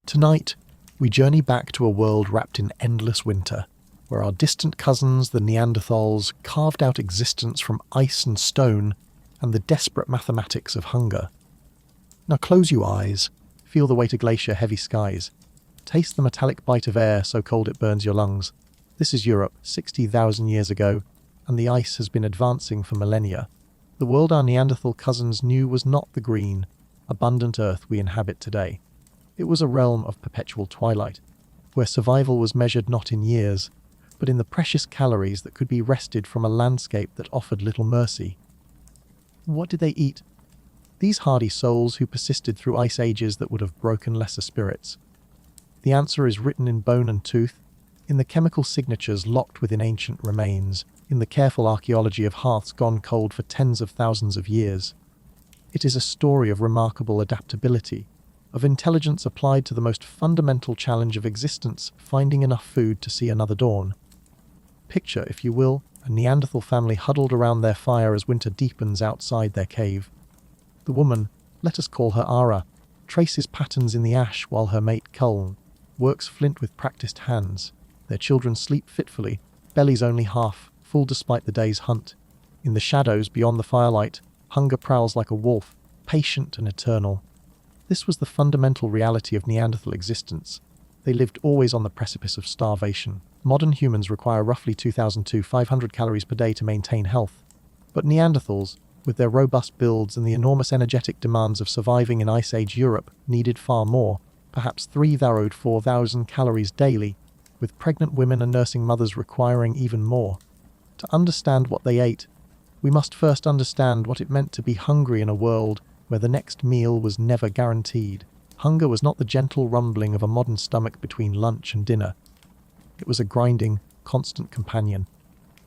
Tonight, we journey back to a world wrapped in endless winter, where our distant cousins, the Neanderthals, carved out existence from ice and stone and the desperate mathematics of hunger. Now close your eyes, feel the weight of glacier-heavy skies, taste the metallic bite of air so cold it burns your lungs. This is Europe, 60,000 years ago, and the ice has been advancing for millennia. The world our Neanderthal cousins knew was not the green, abundant Earth we inhabit today. It was a realm of perpetual twilight, where survival was measured not in years, but in the precious calories that could be wrested from a landscape that offered little mercy. What did they eat? These hardy souls who persisted through ice ages that would have broken lesser spirits. The answer is written in bone and tooth, in the chemical signatures locked within ancient remains, in the careful archaeology of hearths gone cold for tens of thousands of years. It is a story of remarkable adaptability, of intelligence applied to the most fundamental challenge of existence, finding enough food to see another dawn. Picture, if you will, a Neanderthal family huddled around their fire as winter deepens outside their cave. The woman, let us call her Ara, traces patterns in the ash while her mate Kuln works flint with practiced hands. Their children sleep fitfully, bellies only half full despite the day's hunt. In the shadows beyond the firelight, hunger prowls like a wolf, patient and eternal. This was the fundamental reality of Neanderthal existence. They lived always on the precipice of starvation. Modern humans require roughly 2,500 calories per day to maintain health. But Neanderthals, with their robust builds and the enormous energetic demands of surviving in Ice Age Europe, needed far more, perhaps 4,000 calories daily, with pregnant women and nursing mothers requiring even more. To understand what they ate, we must first understand what it meant to be hungry in a world where the next meal was never guaranteed. Hunger was not the gentle rumbling of a modern stomach between lunch and dinner. It was a grinding, constant companion,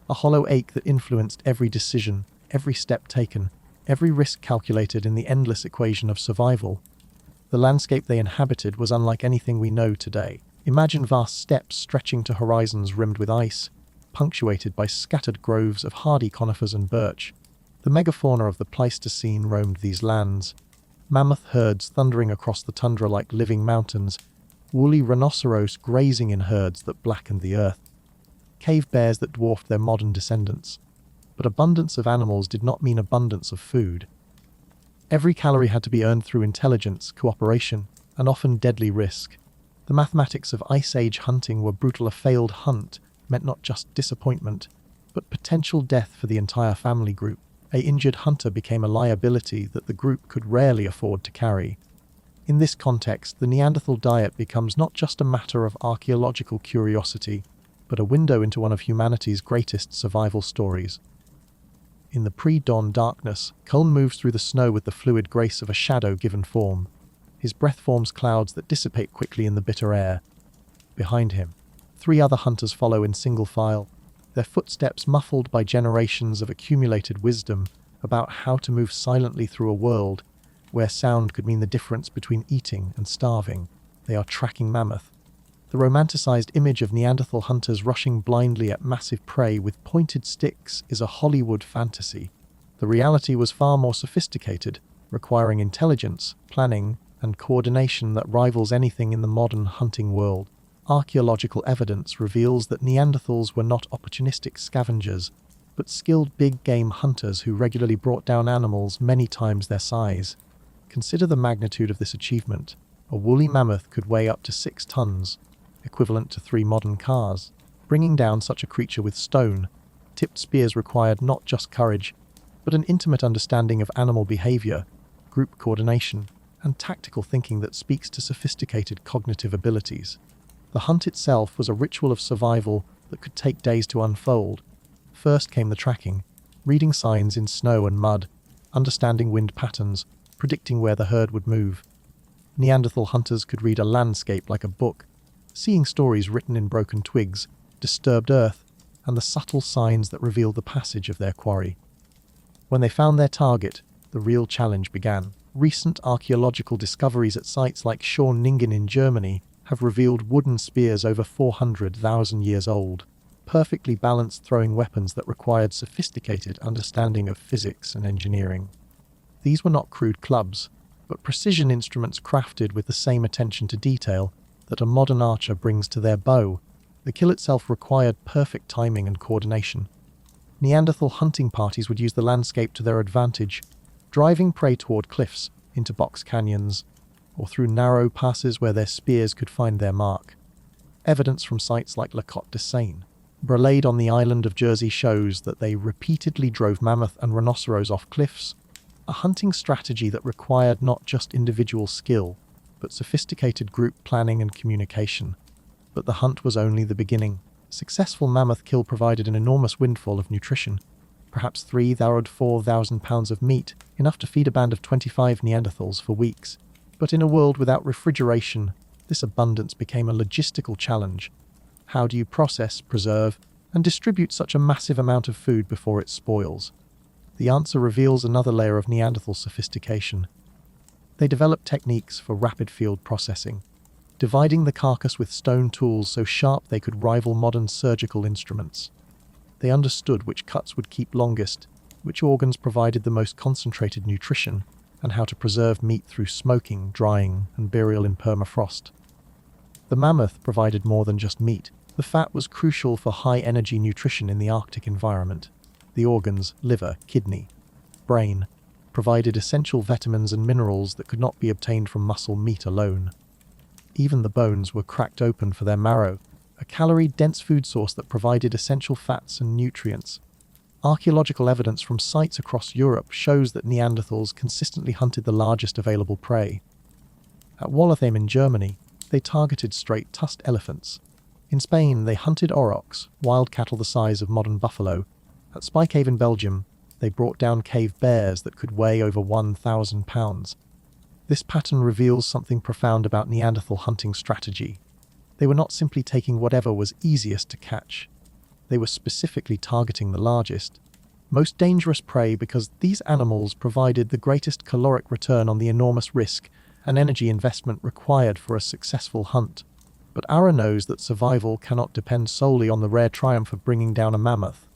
a hollow ache that influenced every decision, every step taken, every risk calculated in the endless equation of survival. The landscape they inhabited was unlike anything we know today. Imagine vast steppes stretching to horizons rimmed with ice, punctuated by scattered groves of hardy conifers and birch. The megafauna of the Pleistocene roamed these lands, mammoth herds thundering across the tundra like living mountains, woolly rhinoceros grazing in herds that blackened the earth, cave bears that dwarfed their modern descendants. But abundance of animals did not mean abundance of food. Every calorie had to be earned through intelligence, cooperation, and often deadly risk. The mathematics of Ice Age hunting were brutal. A failed hunt meant not just disappointment, but potential death for the entire family group. An injured hunter became a liability that the group could rarely afford to carry. In this context, the Neanderthal diet becomes not just a matter of archaeological curiosity, but a window into one of humanity's greatest survival stories. In the pre-dawn darkness, Kuln moves through the snow with the fluid grace of a shadow given form. His breath forms clouds that dissipate quickly in the bitter air. Behind him, 3 other hunters follow in single file, their footsteps muffled by generations of accumulated wisdom about how to move silently through a world where sound could mean the difference between eating and starving. They are tracking mammoth. The romanticized image of Neanderthal hunters rushing blindly at massive prey with pointed sticks is a Hollywood fantasy. The reality was far more sophisticated, requiring intelligence, planning, and coordination that rivals anything in the modern hunting world. Archaeological evidence reveals that Neanderthals were not opportunistic scavengers, but skilled big-game hunters who regularly brought down animals many times their size. Consider the magnitude of this achievement. A woolly mammoth could weigh up to 6 tons, equivalent to 3 modern cars. Bringing down such a creature with stone-tipped spears required not just courage, but an intimate understanding of animal behavior, group coordination, and tactical thinking that speaks to sophisticated cognitive abilities. The hunt itself was a ritual of survival that could take days to unfold. First came the tracking, reading signs in snow and mud, understanding wind patterns, predicting where the herd would move. Neanderthal hunters could read a landscape like a book, seeing stories written in broken twigs, disturbed earth, and the subtle signs that revealed the passage of their quarry. When they found their target, the real challenge began. Recent archaeological discoveries at sites like Schorningen in Germany have revealed wooden spears over 400,000 years old, perfectly balanced throwing weapons that required sophisticated understanding of physics and engineering. These were not crude clubs, but precision instruments crafted with the same attention to detail that a modern archer brings to their bow. The kill itself required perfect timing and coordination. Neanderthal hunting parties would use the landscape to their advantage, driving prey toward cliffs, into box canyons, or through narrow passes where their spears could find their mark. Evidence from sites like La Côte de Seine, Bralade on the island of Jersey, shows that they repeatedly drove mammoth and rhinoceros off cliffs, a hunting strategy that required not just individual skill, but sophisticated group planning and communication. But the hunt was only the beginning. A successful mammoth kill provided an enormous windfall of nutrition, perhaps 3,000 to 4,000 pounds of meat, enough to feed a band of 25 Neanderthals for weeks. But in a world without refrigeration, this abundance became a logistical challenge. How do you process, preserve, and distribute such a massive amount of food before it spoils? The answer reveals another layer of Neanderthal sophistication. They developed techniques for rapid field processing, dividing the carcass with stone tools so sharp they could rival modern surgical instruments. They understood which cuts would keep longest, which organs provided the most concentrated nutrition, and how to preserve meat through smoking, drying, and burial in permafrost. The mammoth provided more than just meat. The fat was crucial for high-energy nutrition in the Arctic environment. The organs, liver, kidney, brain, provided essential vitamins and minerals that could not be obtained from muscle meat alone. Even the bones were cracked open for their marrow, a calorie-dense food source that provided essential fats and nutrients. Archaeological evidence from sites across Europe shows that Neanderthals consistently hunted the largest available prey. At Wallerheim in Germany, they targeted straight-tusked elephants. In Spain, they hunted aurochs, wild cattle the size of modern buffalo. At Spike Cave in Belgium, they brought down cave bears that could weigh over 1,000 pounds. This pattern reveals something profound about Neanderthal hunting strategy. They were not simply taking whatever was easiest to catch. They were specifically targeting the largest, most dangerous prey because these animals provided the greatest caloric return on the enormous risk and energy investment required for a successful hunt. But Ara knows that survival cannot depend solely on the rare triumph of bringing down a mammoth.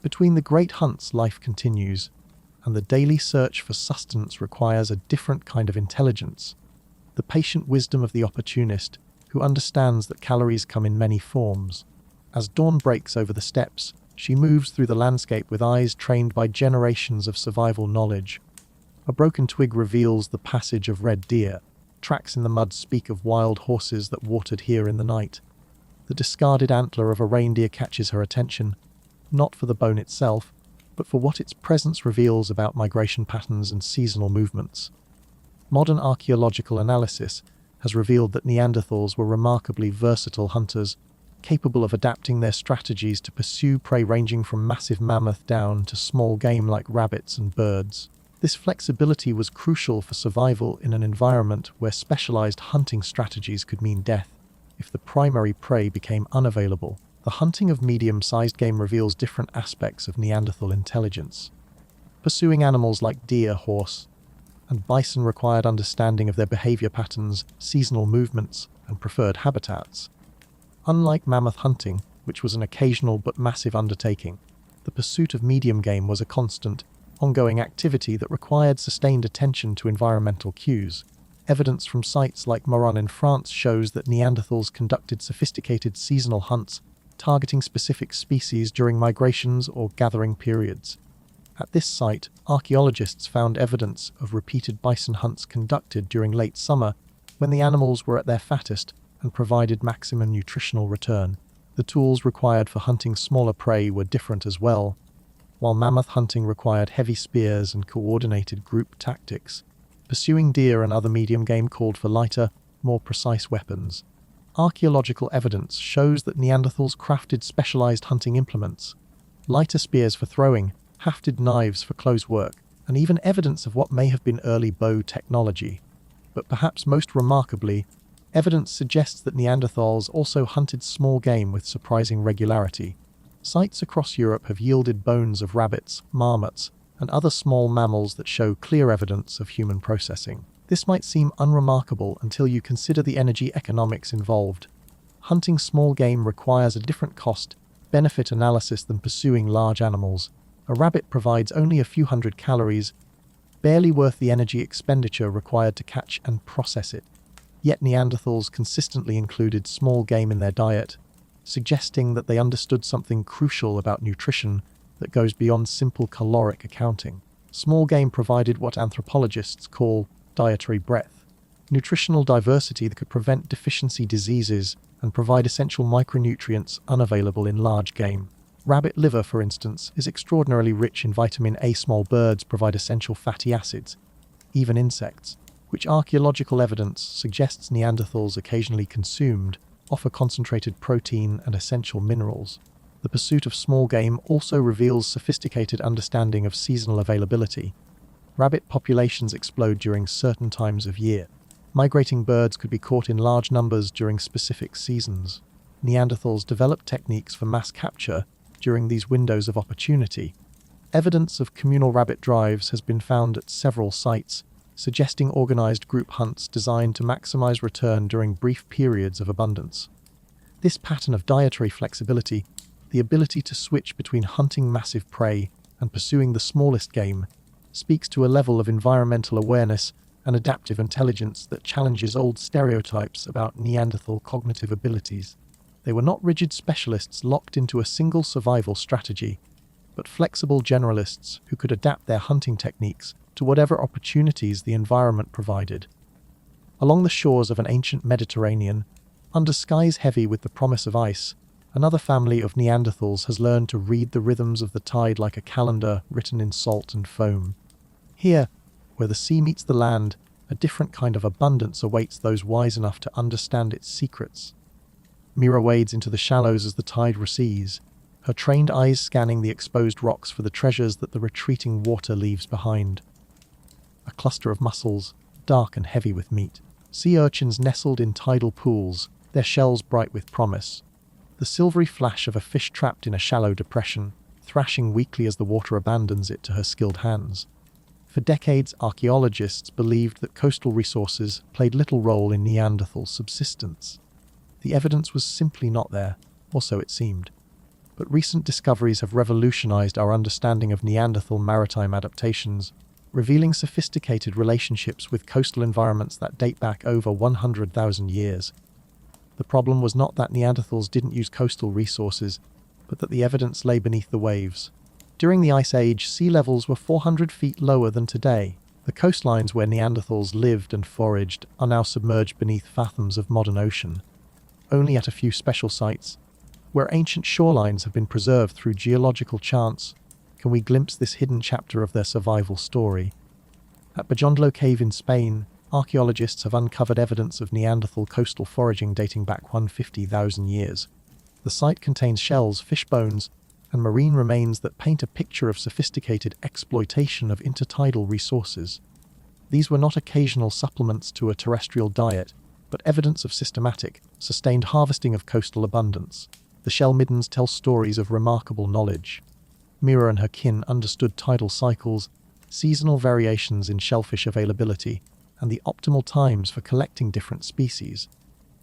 Between the great hunts, life continues, and the daily search for sustenance requires a different kind of intelligence, the patient wisdom of the opportunist who understands that calories come in many forms. As dawn breaks over the steppes, she moves through the landscape with eyes trained by generations of survival knowledge. A broken twig reveals the passage of red deer. Tracks in the mud speak of wild horses that watered here in the night. The discarded antler of a reindeer catches her attention, not for the bone itself, but for what its presence reveals about migration patterns and seasonal movements. Modern archaeological analysis has revealed that Neanderthals were remarkably versatile hunters, capable of adapting their strategies to pursue prey ranging from massive mammoth down to small game like rabbits and birds. This flexibility was crucial for survival in an environment where specialized hunting strategies could mean death. If the primary prey became unavailable, the hunting of medium-sized game reveals different aspects of Neanderthal intelligence. Pursuing animals like deer, horse, and bison required understanding of their behavior patterns, seasonal movements, and preferred habitats. Unlike mammoth hunting, which was an occasional but massive undertaking, the pursuit of medium game was a constant, ongoing activity that required sustained attention to environmental cues. Evidence from sites like Moron in France shows that Neanderthals conducted sophisticated seasonal hunts, targeting specific species during migrations or gathering periods. At this site, archaeologists found evidence of repeated bison hunts conducted during late summer, when the animals were at their fattest and provided maximum nutritional return. The tools required for hunting smaller prey were different as well. While mammoth hunting required heavy spears and coordinated group tactics, pursuing deer and other medium game called for lighter, more precise weapons. Archaeological evidence shows that Neanderthals crafted specialized hunting implements, lighter spears for throwing, hafted knives for close work, and even evidence of what may have been early bow technology. But perhaps most remarkably, evidence suggests that Neanderthals also hunted small game with surprising regularity. Sites across Europe have yielded bones of rabbits, marmots, and other small mammals that show clear evidence of human processing. This might seem unremarkable until you consider the energy economics involved. Hunting small game requires a different cost-benefit analysis than pursuing large animals. A rabbit provides only a few hundred calories, barely worth the energy expenditure required to catch and process it. Yet Neanderthals consistently included small game in their diet, suggesting that they understood something crucial about nutrition that goes beyond simple caloric accounting. Small game provided what anthropologists call dietary breadth, nutritional diversity that could prevent deficiency diseases and provide essential micronutrients unavailable in large game. Rabbit liver, for instance, is extraordinarily rich in vitamin A. Small birds provide essential fatty acids, even insects, which archaeological evidence suggests Neanderthals occasionally consumed, offer concentrated protein and essential minerals. The pursuit of small game also reveals sophisticated understanding of seasonal availability. Rabbit populations explode during certain times of year. Migrating birds could be caught in large numbers during specific seasons. Neanderthals developed techniques for mass capture during these windows of opportunity. Evidence of communal rabbit drives has been found at several sites, suggesting organized group hunts designed to maximize return during brief periods of abundance. This pattern of dietary flexibility, the ability to switch between hunting massive prey and pursuing the smallest game, speaks to a level of environmental awareness and adaptive intelligence that challenges old stereotypes about Neanderthal cognitive abilities. They were not rigid specialists locked into a single survival strategy, but flexible generalists who could adapt their hunting techniques to whatever opportunities the environment provided. Along the shores of an ancient Mediterranean, under skies heavy with the promise of ice, another family of Neanderthals has learned to read the rhythms of the tide like a calendar written in salt and foam. Here, where the sea meets the land, a different kind of abundance awaits those wise enough to understand its secrets. Mira wades into the shallows as the tide recedes, her trained eyes scanning the exposed rocks for the treasures that the retreating water leaves behind. A cluster of mussels, dark and heavy with meat. Sea urchins nestled in tidal pools, their shells bright with promise. The silvery flash of a fish trapped in a shallow depression, thrashing weakly as the water abandons it to her skilled hands. For decades, archaeologists believed that coastal resources played little role in Neanderthal subsistence. The evidence was simply not there, or so it seemed. But recent discoveries have revolutionized our understanding of Neanderthal maritime adaptations, revealing sophisticated relationships with coastal environments that date back over 100,000 years. The problem was not that Neanderthals didn't use coastal resources, but that the evidence lay beneath the waves. During the Ice Age, sea levels were 400 feet lower than today. The coastlines where Neanderthals lived and foraged are now submerged beneath fathoms of modern ocean. Only at a few special sites, where ancient shorelines have been preserved through geological chance, can we glimpse this hidden chapter of their survival story. At Bajondlo Cave in Spain, archaeologists have uncovered evidence of Neanderthal coastal foraging dating back 150,000 years. The site contains shells, fish bones, and marine remains that paint a picture of sophisticated exploitation of intertidal resources. These were not occasional supplements to a terrestrial diet, but evidence of systematic, sustained harvesting of coastal abundance. The shell middens tell stories of remarkable knowledge. Mira and her kin understood tidal cycles, seasonal variations in shellfish availability, and the optimal times for collecting different species.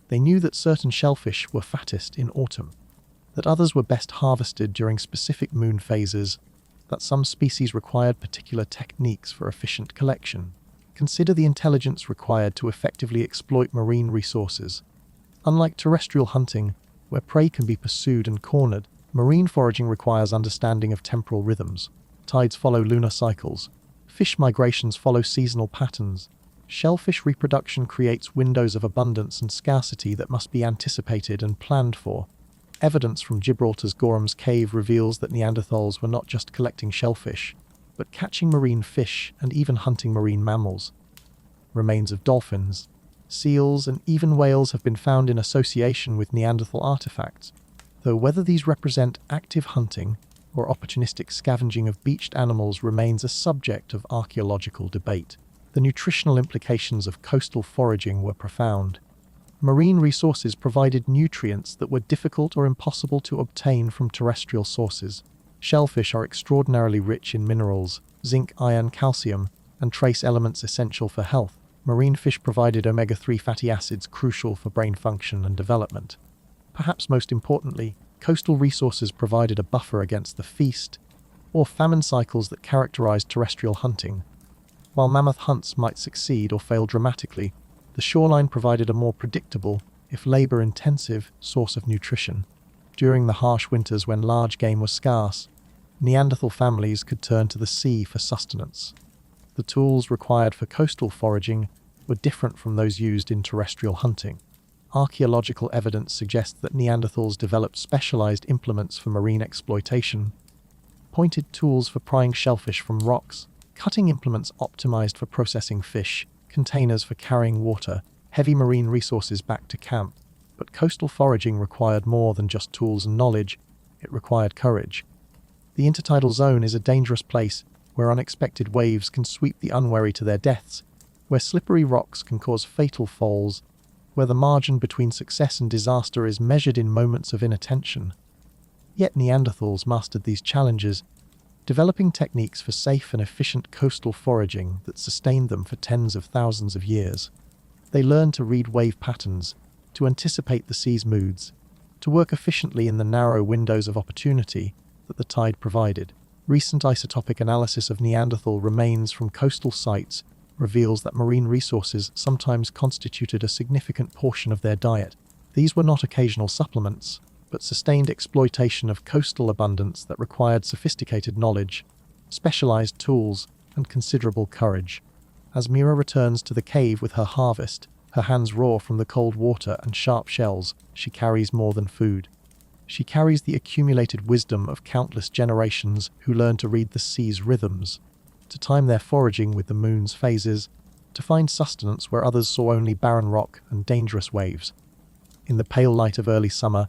They knew that certain shellfish were fattest in autumn, that others were best harvested during specific moon phases, that some species required particular techniques for efficient collection. Consider the intelligence required to effectively exploit marine resources. Unlike terrestrial hunting, where prey can be pursued and cornered, marine foraging requires understanding of temporal rhythms. Tides follow lunar cycles. Fish migrations follow seasonal patterns. Shellfish reproduction creates windows of abundance and scarcity that must be anticipated and planned for. Evidence from Gibraltar's Gorham's Cave reveals that Neanderthals were not just collecting shellfish, but catching marine fish and even hunting marine mammals. Remains of dolphins, seals, and even whales have been found in association with Neanderthal artifacts, though whether these represent active hunting or opportunistic scavenging of beached animals remains a subject of archaeological debate. The nutritional implications of coastal foraging were profound. Marine resources provided nutrients that were difficult or impossible to obtain from terrestrial sources. Shellfish are extraordinarily rich in minerals, zinc, iron, calcium, and trace elements essential for health. Marine fish provided omega-3 fatty acids crucial for brain function and development. Perhaps most importantly, coastal resources provided a buffer against the feast or famine cycles that characterized terrestrial hunting. While mammoth hunts might succeed or fail dramatically, the shoreline provided a more predictable, if labor-intensive, source of nutrition. During the harsh winters when large game was scarce, Neanderthal families could turn to the sea for sustenance. The tools required for coastal foraging were different from those used in terrestrial hunting. Archaeological evidence suggests that Neanderthals developed specialized implements for marine exploitation, pointed tools for prying shellfish from rocks, cutting implements optimized for processing fish, containers for carrying water, heavy marine resources back to camp. But coastal foraging required more than just tools and knowledge, it required courage. The intertidal zone is a dangerous place where unexpected waves can sweep the unwary to their deaths, where slippery rocks can cause fatal falls, where the margin between success and disaster is measured in moments of inattention. Yet Neanderthals mastered these challenges, developing techniques for safe and efficient coastal foraging that sustained them for tens of thousands of years. They learned to read wave patterns, to anticipate the sea's moods, to work efficiently in the narrow windows of opportunity that the tide provided. Recent isotopic analysis of Neanderthal remains from coastal sites reveals that marine resources sometimes constituted a significant portion of their diet. These were not occasional supplements, but sustained exploitation of coastal abundance that required sophisticated knowledge, specialized tools, and considerable courage. As Mira returns to the cave with her harvest, her hands raw from the cold water and sharp shells, she carries more than food. She carries the accumulated wisdom of countless generations who learned to read the sea's rhythms, to time their foraging with the moon's phases, to find sustenance where others saw only barren rock and dangerous waves. In the pale light of early summer,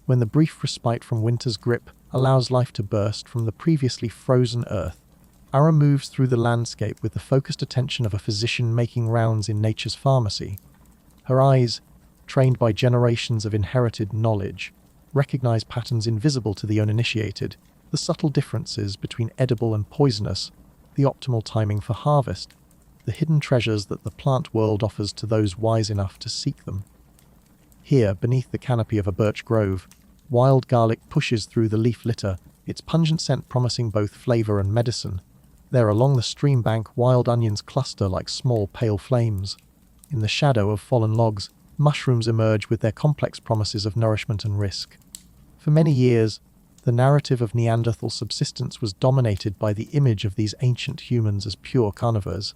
when the brief respite from winter's grip allows life to burst from the previously frozen earth, Ara moves through the landscape with the focused attention of a physician making rounds in nature's pharmacy. Her eyes, trained by generations of inherited knowledge, recognize patterns invisible to the uninitiated, the subtle differences between edible and poisonous, the optimal timing for harvest, the hidden treasures that the plant world offers to those wise enough to seek them. Here, beneath the canopy of a birch grove, wild garlic pushes through the leaf litter, its pungent scent promising both flavor and medicine. There, along the stream bank, wild onions cluster like small pale flames. In the shadow of fallen logs, mushrooms emerge with their complex promises of nourishment and risk. For many years, the narrative of Neanderthal subsistence was dominated by the image of these ancient humans as pure carnivores,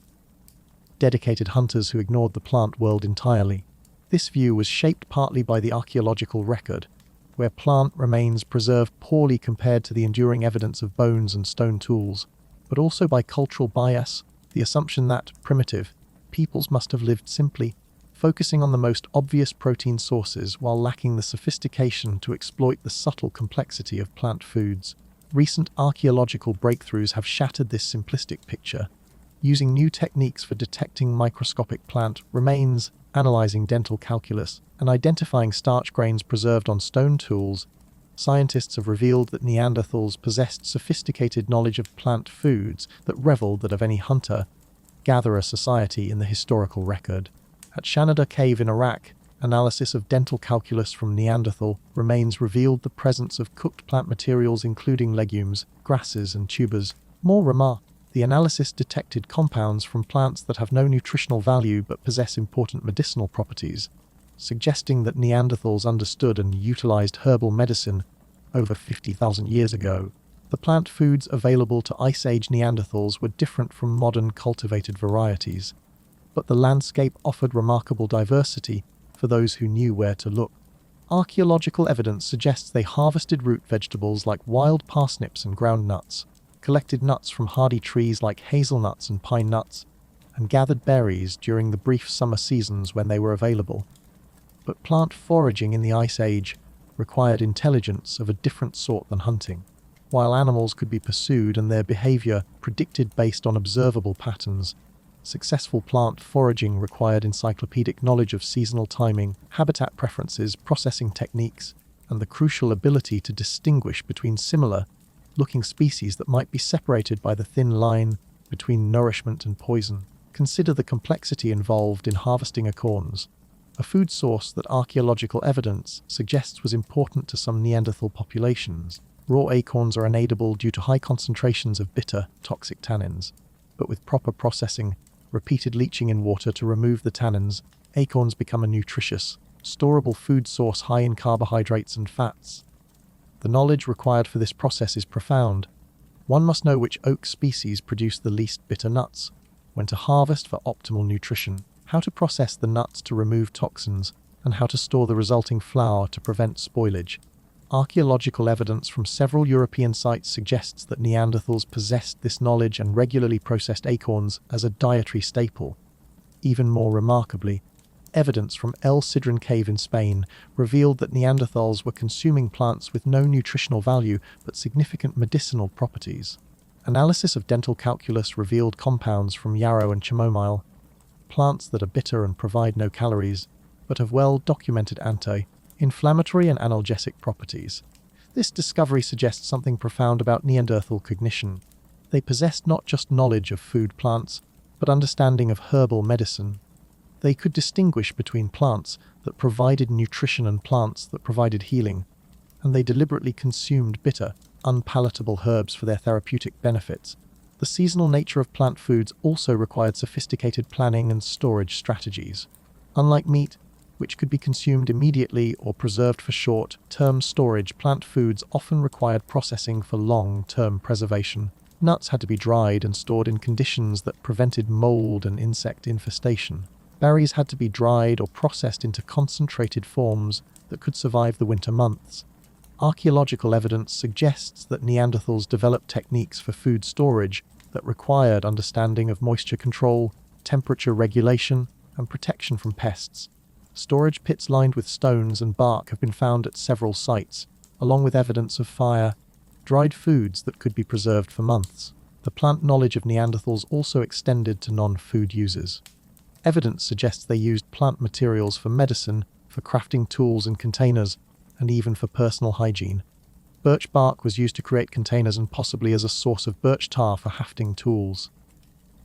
dedicated hunters who ignored the plant world entirely. This view was shaped partly by the archaeological record, where plant remains preserved poorly compared to the enduring evidence of bones and stone tools, but also by cultural bias, the assumption that, primitive, peoples must have lived simply, focusing on the most obvious protein sources while lacking the sophistication to exploit the subtle complexity of plant foods. Recent archaeological breakthroughs have shattered this simplistic picture. Using new techniques for detecting microscopic plant remains, analyzing dental calculus, and identifying starch grains preserved on stone tools, scientists have revealed that Neanderthals possessed sophisticated knowledge of plant foods that rivaled that of any hunter-gatherer society in the historical record. At Shanada Cave in Iraq, analysis of dental calculus from Neanderthal remains revealed the presence of cooked plant materials including legumes, grasses and tubers. More remarkable, the analysis detected compounds from plants that have no nutritional value but possess important medicinal properties, suggesting that Neanderthals understood and utilized herbal medicine over 50,000 years ago. The plant foods available to Ice Age Neanderthals were different from modern cultivated varieties, but the landscape offered remarkable diversity for those who knew where to look. Archaeological evidence suggests they harvested root vegetables like wild parsnips and ground nuts, collected nuts from hardy trees like hazelnuts and pine nuts, and gathered berries during the brief summer seasons when they were available. But plant foraging in the Ice Age required intelligence of a different sort than hunting. While animals could be pursued and their behavior predicted based on observable patterns, successful plant foraging required encyclopedic knowledge of seasonal timing, habitat preferences, processing techniques, and the crucial ability to distinguish between similar-looking species that might be separated by the thin line between nourishment and poison. Consider the complexity involved in harvesting acorns, a food source that archaeological evidence suggests was important to some Neanderthal populations. Raw acorns are inedible due to high concentrations of bitter, toxic tannins. but with proper processing, repeated leaching in water to remove the tannins, acorns become a nutritious, storable food source high in carbohydrates and fats. The knowledge required for this process is profound. One must know which oak species produce the least bitter nuts, when to harvest for optimal nutrition, how to process the nuts to remove toxins, and how to store the resulting flour to prevent spoilage. Archaeological evidence from several European sites suggests that Neanderthals possessed this knowledge and regularly processed acorns as a dietary staple. Even more remarkably, evidence from El Sidrón cave in Spain revealed that Neanderthals were consuming plants with no nutritional value but significant medicinal properties. Analysis of dental calculus revealed compounds from yarrow and chamomile, plants that are bitter and provide no calories, but have well-documented anti-inflammatory and analgesic properties. This discovery suggests something profound about Neanderthal cognition. They possessed not just knowledge of food plants, but understanding of herbal medicine. They could distinguish between plants that provided nutrition and plants that provided healing, and they deliberately consumed bitter, unpalatable herbs for their therapeutic benefits. The seasonal nature of plant foods also required sophisticated planning and storage strategies. Unlike meat, which could be consumed immediately or preserved for short-term storage, plant foods often required processing for long-term preservation. Nuts had to be dried and stored in conditions that prevented mold and insect infestation. Berries had to be dried or processed into concentrated forms that could survive the winter months. Archaeological evidence suggests that Neanderthals developed techniques for food storage that required understanding of moisture control, temperature regulation, and protection from pests. Storage pits lined with stones and bark have been found at several sites, along with evidence of fire, dried foods that could be preserved for months. The plant knowledge of Neanderthals also extended to non-food users. Evidence suggests they used plant materials for medicine, for crafting tools and containers, and even for personal hygiene. Birch bark was used to create containers and possibly as a source of birch tar for hafting tools.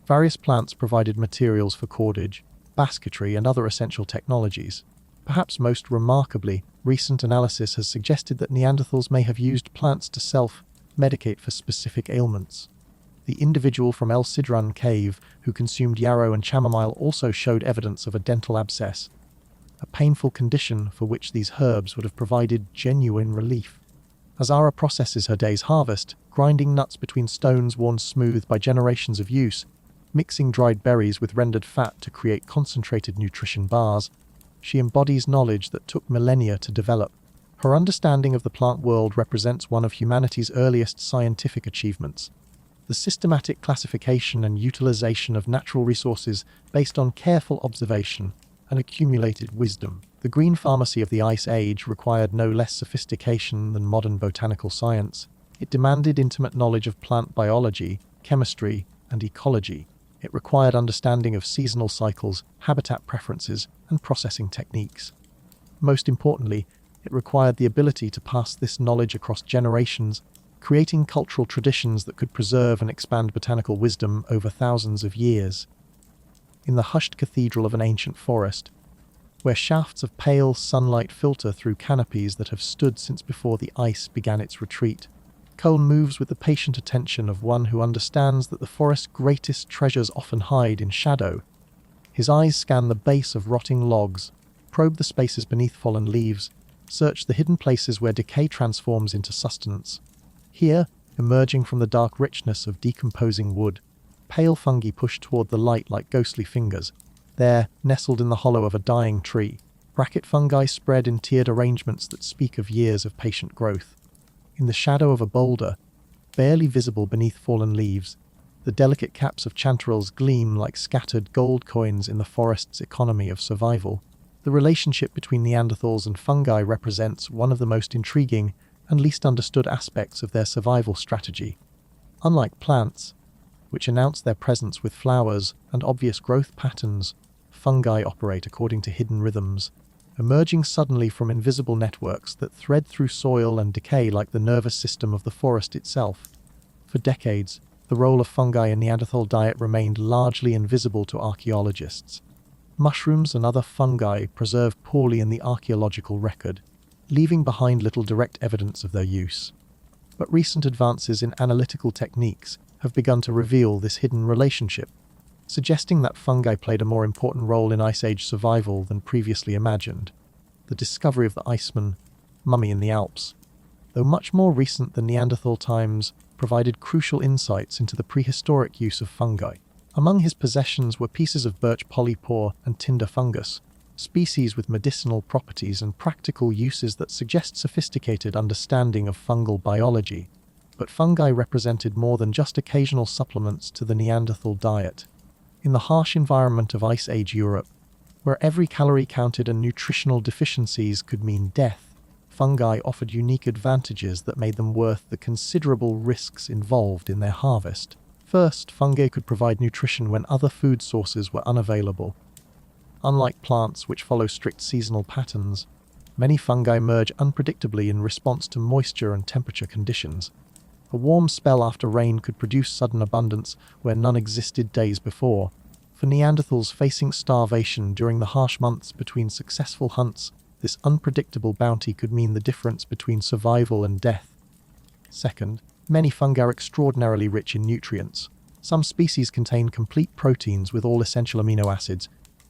Various plants provided materials for cordage, basketry, and other essential technologies. Perhaps most remarkably, recent analysis has suggested that Neanderthals may have used plants to self-medicate for specific ailments. The individual from El Sidrón cave who consumed yarrow and chamomile also showed evidence of a dental abscess, a painful condition for which these herbs would have provided genuine relief. As Ara processes her day's harvest, grinding nuts between stones worn smooth by generations of use, mixing dried berries with rendered fat to create concentrated nutrition bars, she embodies knowledge that took millennia to develop. Her understanding of the plant world represents one of humanity's earliest scientific achievements. The systematic classification and utilization of natural resources based on careful observation and accumulated wisdom. The green pharmacy of the Ice Age required no less sophistication than modern botanical science. It demanded intimate knowledge of plant biology, chemistry, and ecology. It required understanding of seasonal cycles, habitat preferences, and processing techniques. Most importantly, it required the ability to pass this knowledge across generations, creating cultural traditions that could preserve and expand botanical wisdom over thousands of years. In the hushed cathedral of an ancient forest, where shafts of pale sunlight filter through canopies that have stood since before the ice began its retreat, Cole moves with the patient attention of one who understands that the forest's greatest treasures often hide in shadow. His eyes scan the base of rotting logs, probe the spaces beneath fallen leaves, search the hidden places where decay transforms into sustenance. Here, emerging from the dark richness of decomposing wood, pale fungi push toward the light like ghostly fingers. There, nestled in the hollow of a dying tree, bracket fungi spread in tiered arrangements that speak of years of patient growth. In the shadow of a boulder, barely visible beneath fallen leaves, the delicate caps of chanterelles gleam like scattered gold coins in the forest's economy of survival. The relationship between Neanderthals and fungi represents one of the most intriguing and least understood aspects of their survival strategy. Unlike plants, which announce their presence with flowers and obvious growth patterns, fungi operate according to hidden rhythms, emerging suddenly from invisible networks that thread through soil and decay like the nervous system of the forest itself. For decades, the role of fungi in Neanderthal diet remained largely invisible to archaeologists. Mushrooms and other fungi preserve poorly in the archaeological record, leaving behind little direct evidence of their use. but recent advances in analytical techniques have begun to reveal this hidden relationship, suggesting that fungi played a more important role in Ice Age survival than previously imagined. The discovery of the Iceman mummy in the Alps, though much more recent than Neanderthal times, provided crucial insights into the prehistoric use of fungi. Among his possessions were pieces of birch polypore and tinder fungus, species with medicinal properties and practical uses that suggest sophisticated understanding of fungal biology. But fungi represented more than just occasional supplements to the Neanderthal diet. In the harsh environment of Ice Age Europe, where every calorie counted and nutritional deficiencies could mean death, fungi offered unique advantages that made them worth the considerable risks involved in their harvest. First, fungi could provide nutrition when other food sources were unavailable. Unlike plants which follow strict seasonal patterns, many fungi emerge unpredictably in response to moisture and temperature conditions. A warm spell after rain could produce sudden abundance where none existed days before. For Neanderthals facing starvation during the harsh months between successful hunts, this unpredictable bounty could mean the difference between survival and death. Second, many fungi are extraordinarily rich in nutrients. Some species contain complete proteins with all essential amino acids.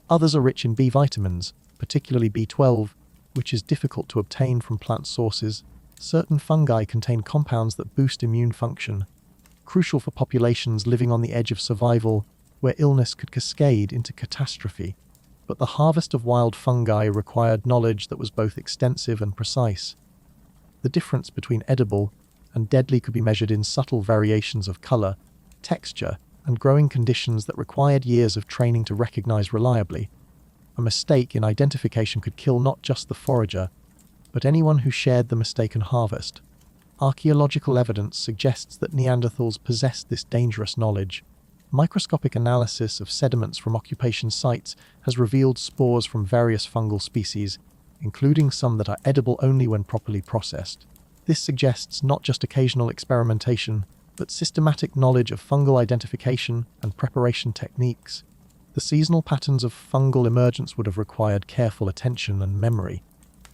Others are rich in B vitamins, particularly B12, which is difficult to obtain from plant sources. Certain fungi contain compounds that boost immune function, crucial for populations living on the edge of survival, where illness could cascade into catastrophe. But the harvest of wild fungi required knowledge that was both extensive and precise. The difference between edible and deadly could be measured in subtle variations of color, texture, and growing conditions that required years of training to recognize reliably. A mistake in identification could kill not just the forager, but anyone who shared the mistaken harvest. Archaeological evidence suggests that Neanderthals possessed this dangerous knowledge. Microscopic analysis of sediments from occupation sites has revealed spores from various fungal species, including some that are edible only when properly processed. This suggests not just occasional experimentation, but systematic knowledge of fungal identification and preparation techniques. The seasonal patterns of fungal emergence would have required careful attention and memory.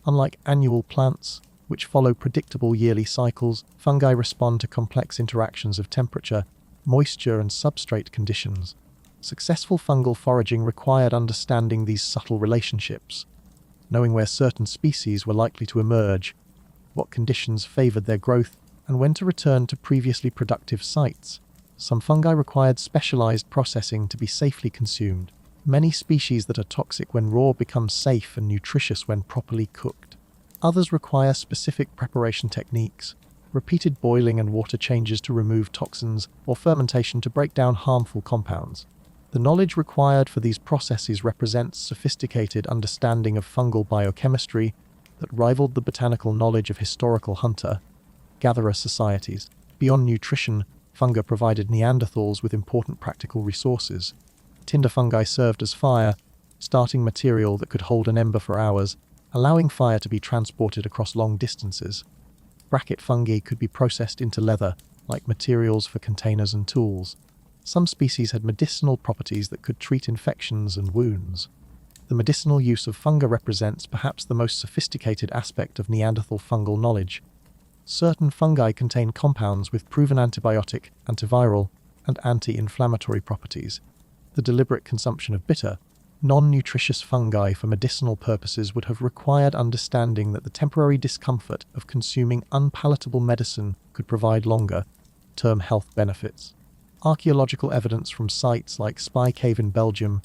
Unlike annual plants, which follow predictable yearly cycles, fungi respond to complex interactions of temperature, moisture, and substrate conditions. Successful fungal foraging required understanding these subtle relationships, knowing where certain species were likely to emerge, what conditions favored their growth, and when to return to previously productive sites. Some fungi required specialized processing to be safely consumed. Many species that are toxic when raw become safe and nutritious when properly cooked. Others require specific preparation techniques, repeated boiling and water changes to remove toxins, or fermentation to break down harmful compounds. The knowledge required for these processes represents sophisticated understanding of fungal biochemistry that rivaled the botanical knowledge of historical hunter-gatherer societies. Beyond nutrition, fungi provided Neanderthals with important practical resources. Tinder fungi served as fire, starting material that could hold an ember for hours, allowing fire to be transported across long distances. Bracket fungi could be processed into leather, like materials for containers and tools. Some species had medicinal properties that could treat infections and wounds. The medicinal use of fungi represents perhaps the most sophisticated aspect of Neanderthal fungal knowledge. Certain fungi contain compounds with proven antibiotic, antiviral, and anti-inflammatory properties. The deliberate consumption of bitter, non-nutritious fungi for medicinal purposes would have required understanding that the temporary discomfort of consuming unpalatable medicine could provide longer-term health benefits. Archaeological evidence from sites like Spy Cave in Belgium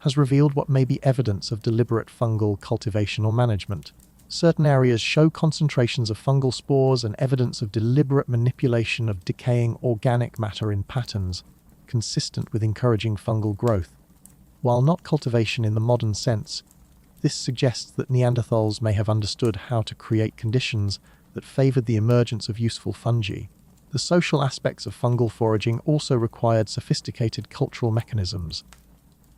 has revealed what may be evidence of deliberate fungal cultivation or management. Certain areas show concentrations of fungal spores and evidence of deliberate manipulation of decaying organic matter in patterns, consistent with encouraging fungal growth. While not cultivation in the modern sense, this suggests that Neanderthals may have understood how to create conditions that favored the emergence of useful fungi. The social aspects of fungal foraging also required sophisticated cultural mechanisms.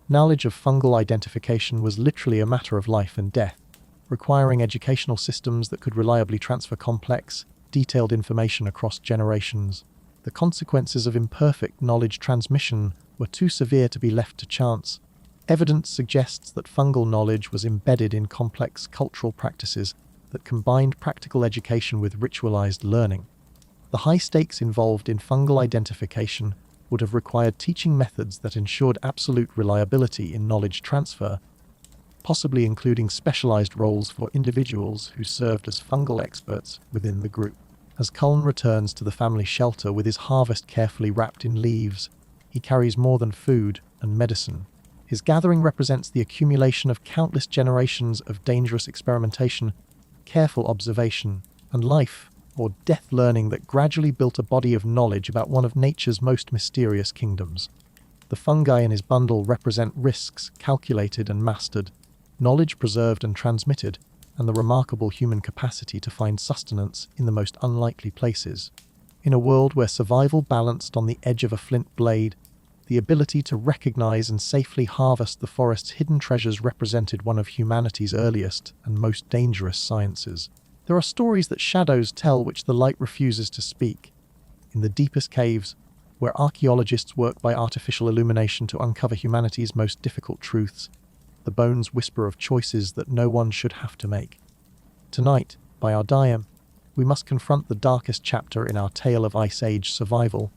Knowledge of fungal identification was literally a matter of life and death, requiring educational systems that could reliably transfer complex, detailed information across generations. The consequences of imperfect knowledge transmission were too severe to be left to chance. Evidence suggests that fungal knowledge was embedded in complex cultural practices that combined practical education with ritualized learning. The high stakes involved in fungal identification would have required teaching methods that ensured absolute reliability in knowledge transfer, possibly including specialized roles for individuals who served as fungal experts within the group. As Cullen returns to the family shelter with his harvest carefully wrapped in leaves, he carries more than food and medicine. His gathering represents the accumulation of countless generations of dangerous experimentation, careful observation, and life or death learning that gradually built a body of knowledge about one of nature's most mysterious kingdoms. The fungi in his bundle represent risks calculated and mastered, knowledge preserved and transmitted, and the remarkable human capacity to find sustenance in the most unlikely places. In a world where survival balanced on the edge of a flint blade, the ability to recognize and safely harvest the forest's hidden treasures represented one of humanity's earliest and most dangerous sciences. There are stories that shadows tell which the light refuses to speak. In the deepest caves, where archaeologists work by artificial illumination to uncover humanity's most difficult truths, the bones whisper of choices that no one should have to make. Tonight, by our diem, we must confront the darkest chapter in our tale of Ice Age survival,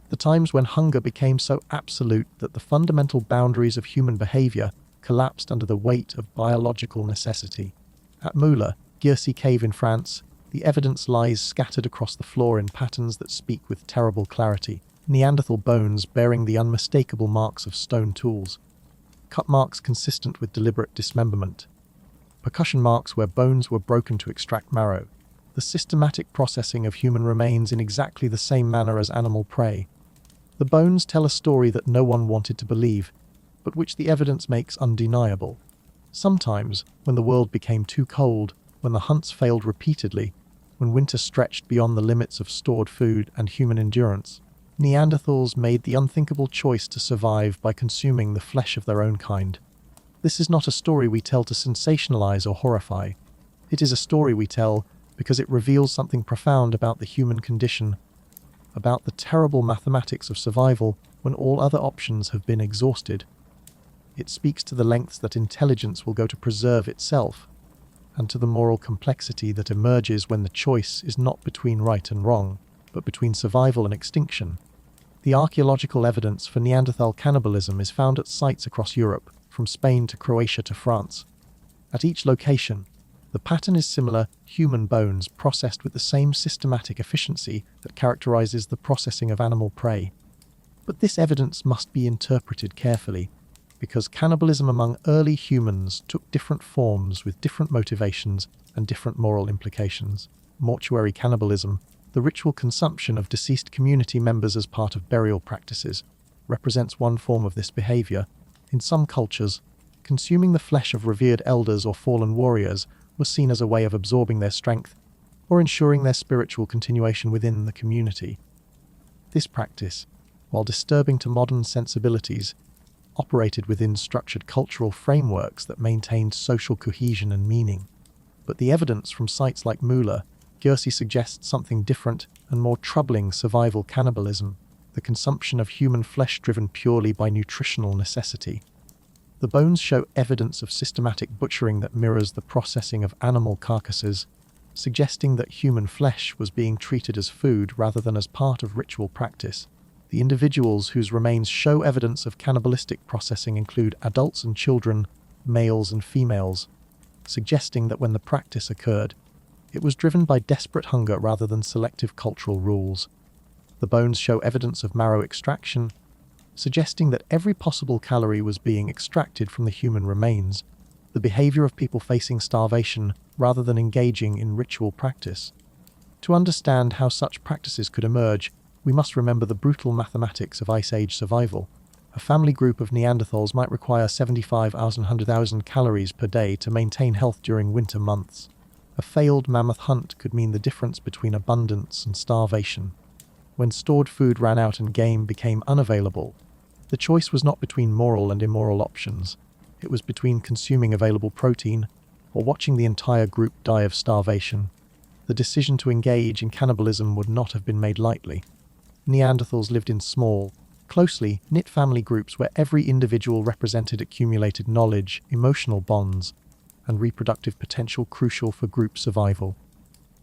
the times when hunger became so absolute that the fundamental boundaries of human behavior collapsed under the weight of biological necessity. At Moula, Giercy Cave in France, the evidence lies scattered across the floor in patterns that speak with terrible clarity. Neanderthal bones bearing the unmistakable marks of stone tools, cut marks consistent with deliberate dismemberment, percussion marks where bones were broken to extract marrow, the systematic processing of human remains in exactly the same manner as animal prey. The bones tell a story that no one wanted to believe, but which the evidence makes undeniable. Sometimes, when the world became too cold, when the hunts failed repeatedly, when winter stretched beyond the limits of stored food and human endurance, Neanderthals made the unthinkable choice to survive by consuming the flesh of their own kind. This is not a story we tell to sensationalize or horrify. It is a story we tell because it reveals something profound about the human condition, about the terrible mathematics of survival when all other options have been exhausted. It speaks to the lengths that intelligence will go to preserve itself, and to the moral complexity that emerges when the choice is not between right and wrong, but between survival and extinction. The archaeological evidence for Neanderthal cannibalism is found at sites across Europe, from Spain to Croatia to France. At each location, the pattern is similar: human bones processed with the same systematic efficiency that characterizes the processing of animal prey. But this evidence must be interpreted carefully, because cannibalism among early humans took different forms with different motivations and different moral implications. Mortuary cannibalism, the ritual consumption of deceased community members as part of burial practices, represents one form of this behavior. In some cultures, consuming the flesh of revered elders or fallen warriors was seen as a way of absorbing their strength or ensuring their spiritual continuation within the community. This practice, while disturbing to modern sensibilities, operated within structured cultural frameworks that maintained social cohesion and meaning. But the evidence from sites like Moula, Giercy suggests something different and more troubling: survival cannibalism, the consumption of human flesh driven purely by nutritional necessity. The bones show evidence of systematic butchering that mirrors the processing of animal carcasses, suggesting that human flesh was being treated as food rather than as part of ritual practice. The individuals whose remains show evidence of cannibalistic processing include adults and children, males and females, suggesting that when the practice occurred, it was driven by desperate hunger rather than selective cultural rules. The bones show evidence of marrow extraction, suggesting that every possible calorie was being extracted from the human remains, the behavior of people facing starvation rather than engaging in ritual practice. To understand how such practices could emerge, we must remember the brutal mathematics of Ice Age survival. A family group of Neanderthals might require 75,000 calories per day to maintain health during winter months. A failed mammoth hunt could mean the difference between abundance and starvation. When stored food ran out and game became unavailable, the choice was not between moral and immoral options. It was between consuming available protein or watching the entire group die of starvation. The decision to engage in cannibalism would not have been made lightly. Neanderthals lived in small, closely knit family groups where every individual represented accumulated knowledge, emotional bonds, and reproductive potential crucial for group survival.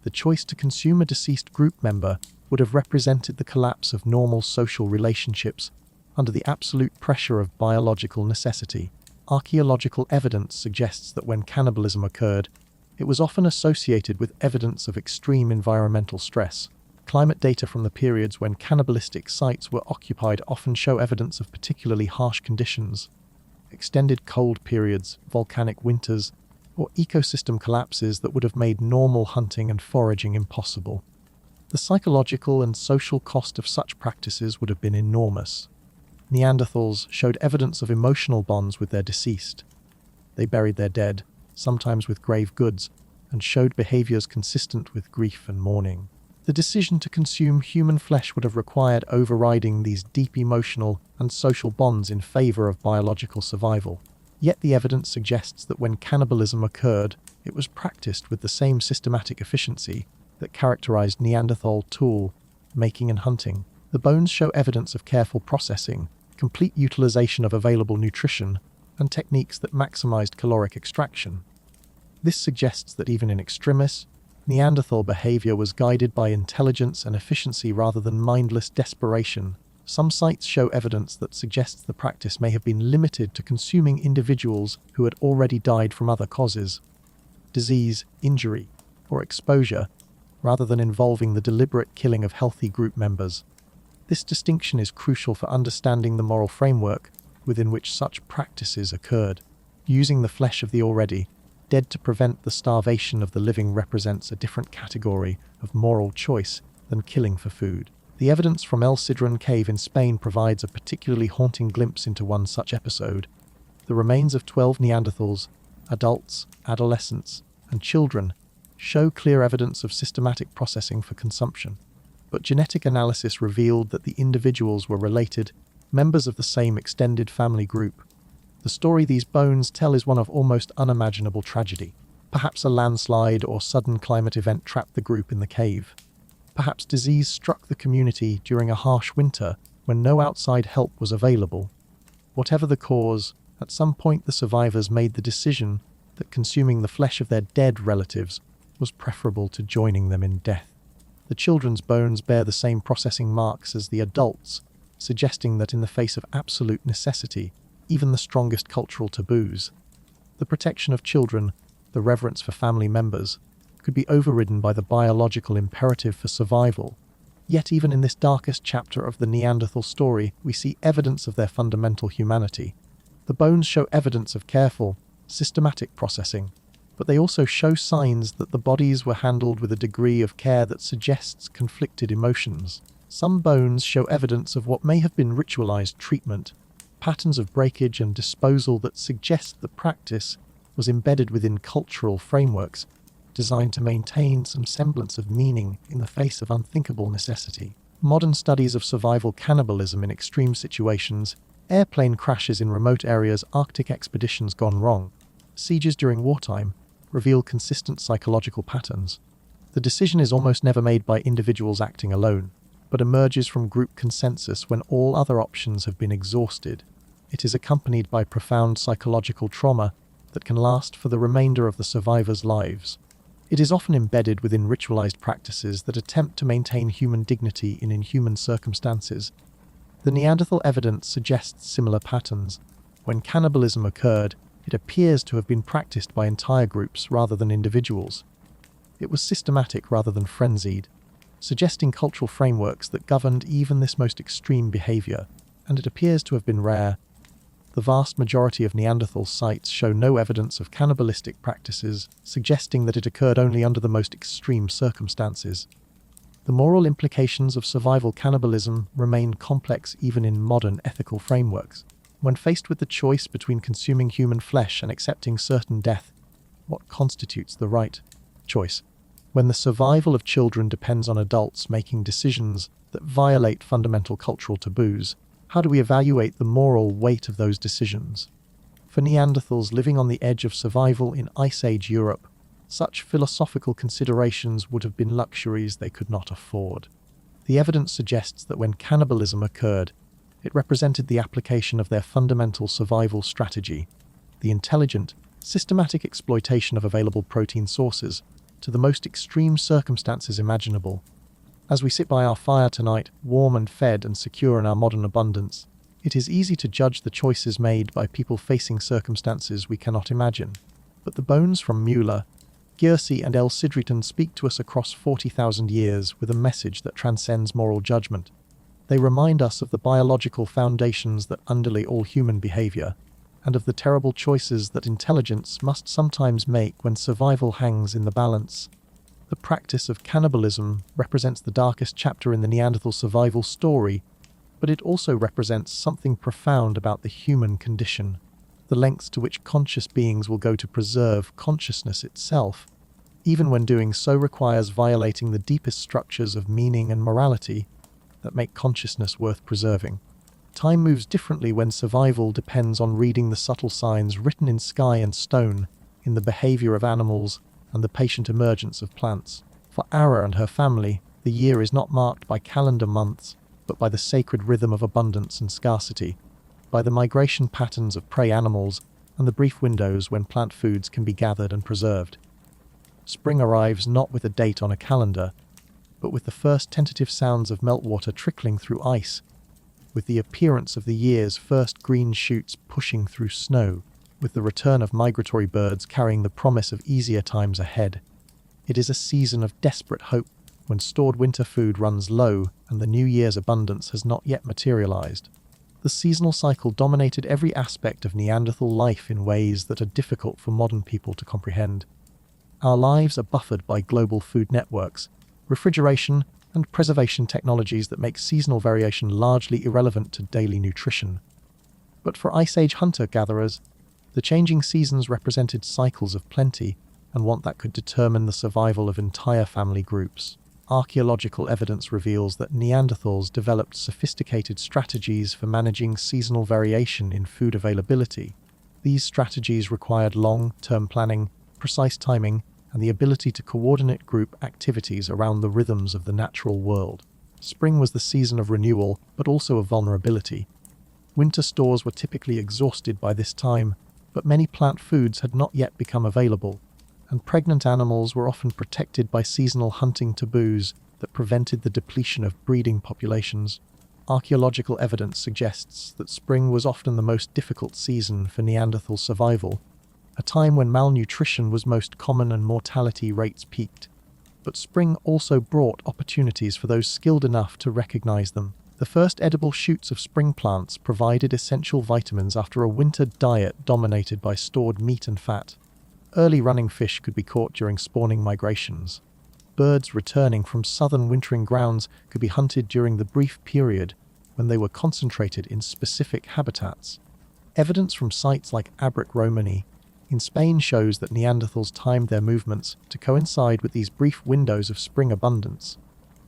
The choice to consume a deceased group member would have represented the collapse of normal social relationships under the absolute pressure of biological necessity. Archaeological evidence suggests that when cannibalism occurred, it was often associated with evidence of extreme environmental stress. Climate data from the periods when cannibalistic sites were occupied often show evidence of particularly harsh conditions. Extended cold periods, volcanic winters, or ecosystem collapses that would have made normal hunting and foraging impossible. The psychological and social cost of such practices would have been enormous. Neanderthals showed evidence of emotional bonds with their deceased. They buried their dead, sometimes with grave goods, and showed behaviors consistent with grief and mourning. The decision to consume human flesh would have required overriding these deep emotional and social bonds in favor of biological survival. Yet the evidence suggests that when cannibalism occurred, it was practiced with the same systematic efficiency that characterized Neanderthal tool making and hunting. The bones show evidence of careful processing, complete utilization of available nutrition, and techniques that maximized caloric extraction. This suggests that even in extremis, Neanderthal behavior was guided by intelligence and efficiency rather than mindless desperation. Some sites show evidence that suggests the practice may have been limited to consuming individuals who had already died from other causes, disease, injury, or exposure, rather than involving the deliberate killing of healthy group members. This distinction is crucial for understanding the moral framework within which such practices occurred. Using the flesh of the already dead to prevent the starvation of the living represents a different category of moral choice than killing for food. The evidence from El Sidrón cave in Spain provides a particularly haunting glimpse into one such episode. The remains of 12 Neanderthals, adults, adolescents, and children, show clear evidence of systematic processing for consumption. But genetic analysis revealed that the individuals were related, members of the same extended family group. The story these bones tell is one of almost unimaginable tragedy. Perhaps a landslide or sudden climate event trapped the group in the cave. Perhaps disease struck the community during a harsh winter when no outside help was available. Whatever the cause, at some point the survivors made the decision that consuming the flesh of their dead relatives was preferable to joining them in death. The children's bones bear the same processing marks as the adults, suggesting that in the face of absolute necessity, even the strongest cultural taboos, the protection of children, the reverence for family members, could be overridden by the biological imperative for survival. Yet even in this darkest chapter of the Neanderthal story, we see evidence of their fundamental humanity. The bones show evidence of careful, systematic processing, but they also show signs that the bodies were handled with a degree of care that suggests conflicted emotions. Some bones show evidence of what may have been ritualized treatment, patterns of breakage and disposal that suggest the practice was embedded within cultural frameworks designed to maintain some semblance of meaning in the face of unthinkable necessity. Modern studies of survival cannibalism in extreme situations, airplane crashes in remote areas, Arctic expeditions gone wrong, sieges during wartime, reveal consistent psychological patterns. The decision is almost never made by individuals acting alone, but emerges from group consensus when all other options have been exhausted. It is accompanied by profound psychological trauma that can last for the remainder of the survivors' lives. It is often embedded within ritualized practices that attempt to maintain human dignity in inhuman circumstances. The Neanderthal evidence suggests similar patterns. When cannibalism occurred, it appears to have been practiced by entire groups rather than individuals. It was systematic rather than frenzied, suggesting cultural frameworks that governed even this most extreme behavior, and it appears to have been rare. The vast majority of Neanderthal sites show no evidence of cannibalistic practices, suggesting that it occurred only under the most extreme circumstances. The moral implications of survival cannibalism remain complex even in modern ethical frameworks. When faced with the choice between consuming human flesh and accepting certain death, what constitutes the right choice? When the survival of children depends on adults making decisions that violate fundamental cultural taboos, how do we evaluate the moral weight of those decisions? For Neanderthals living on the edge of survival in Ice Age Europe, such philosophical considerations would have been luxuries they could not afford. The evidence suggests that when cannibalism occurred, it represented the application of their fundamental survival strategy, the intelligent, systematic exploitation of available protein sources to the most extreme circumstances imaginable. As we sit by our fire tonight, warm and fed and secure in our modern abundance, it is easy to judge the choices made by people facing circumstances we cannot imagine. But the bones from Mueller, Gierse and L. Sidriton speak to us across 40,000 years with a message that transcends moral judgment. They remind us of the biological foundations that underlie all human behavior, and of the terrible choices that intelligence must sometimes make when survival hangs in the balance. The practice of cannibalism represents the darkest chapter in the Neanderthal survival story, but it also represents something profound about the human condition, the lengths to which conscious beings will go to preserve consciousness itself, even when doing so requires violating the deepest structures of meaning and morality that make consciousness worth preserving. Time moves differently when survival depends on reading the subtle signs written in sky and stone, in the behavior of animals, and the patient emergence of plants. For Ara and her family, the year is not marked by calendar months, but by the sacred rhythm of abundance and scarcity, by the migration patterns of prey animals, and the brief windows when plant foods can be gathered and preserved. Spring arrives not with a date on a calendar, but with the first tentative sounds of meltwater trickling through ice, with the appearance of the year's first green shoots pushing through snow, with the return of migratory birds carrying the promise of easier times ahead. It is a season of desperate hope, when stored winter food runs low and the new year's abundance has not yet materialized. The seasonal cycle dominated every aspect of Neanderthal life in ways that are difficult for modern people to comprehend. Our lives are buffered by global food networks, refrigeration, and preservation technologies that make seasonal variation largely irrelevant to daily nutrition. But for Ice Age hunter-gatherers, the changing seasons represented cycles of plenty and want that could determine the survival of entire family groups. Archaeological evidence reveals that Neanderthals developed sophisticated strategies for managing seasonal variation in food availability. These strategies required long-term planning, precise timing, and the ability to coordinate group activities around the rhythms of the natural world. Spring was the season of renewal, but also of vulnerability. Winter stores were typically exhausted by this time, but many plant foods had not yet become available, and pregnant animals were often protected by seasonal hunting taboos that prevented the depletion of breeding populations. Archaeological evidence suggests that spring was often the most difficult season for Neanderthal survival, a time when malnutrition was most common and mortality rates peaked. But spring also brought opportunities for those skilled enough to recognize them. The first edible shoots of spring plants provided essential vitamins after a winter diet dominated by stored meat and fat. Early running fish could be caught during spawning migrations. Birds returning from southern wintering grounds could be hunted during the brief period when they were concentrated in specific habitats. Evidence from sites like Abric Romani in Spain shows that Neanderthals timed their movements to coincide with these brief windows of spring abundance.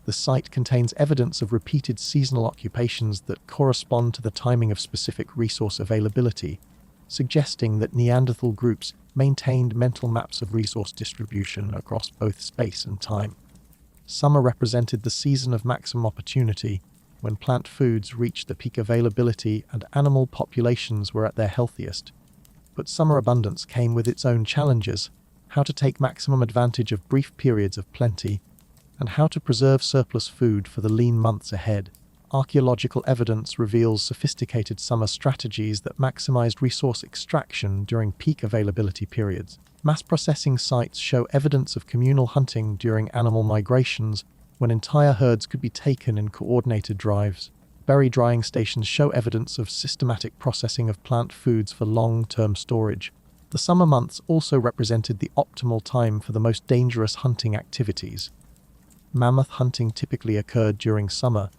The site contains evidence of repeated seasonal occupations that correspond to the timing of specific resource availability, suggesting that Neanderthal groups maintained mental maps of resource distribution across both space and time. Summer represented the season of maximum opportunity, when plant foods reached the peak availability and animal populations were at their healthiest. But summer abundance came with its own challenges: how to take maximum advantage of brief periods of plenty, and how to preserve surplus food for the lean months ahead. Archaeological evidence reveals sophisticated summer strategies that maximized resource extraction during peak availability periods. Mass processing sites show evidence of communal hunting during animal migrations, when entire herds could be taken in coordinated drives. Berry drying stations show evidence of systematic processing of plant foods for long-term storage. The summer months also represented the optimal time for the most dangerous hunting activities. Mammoth hunting typically occurred during summer,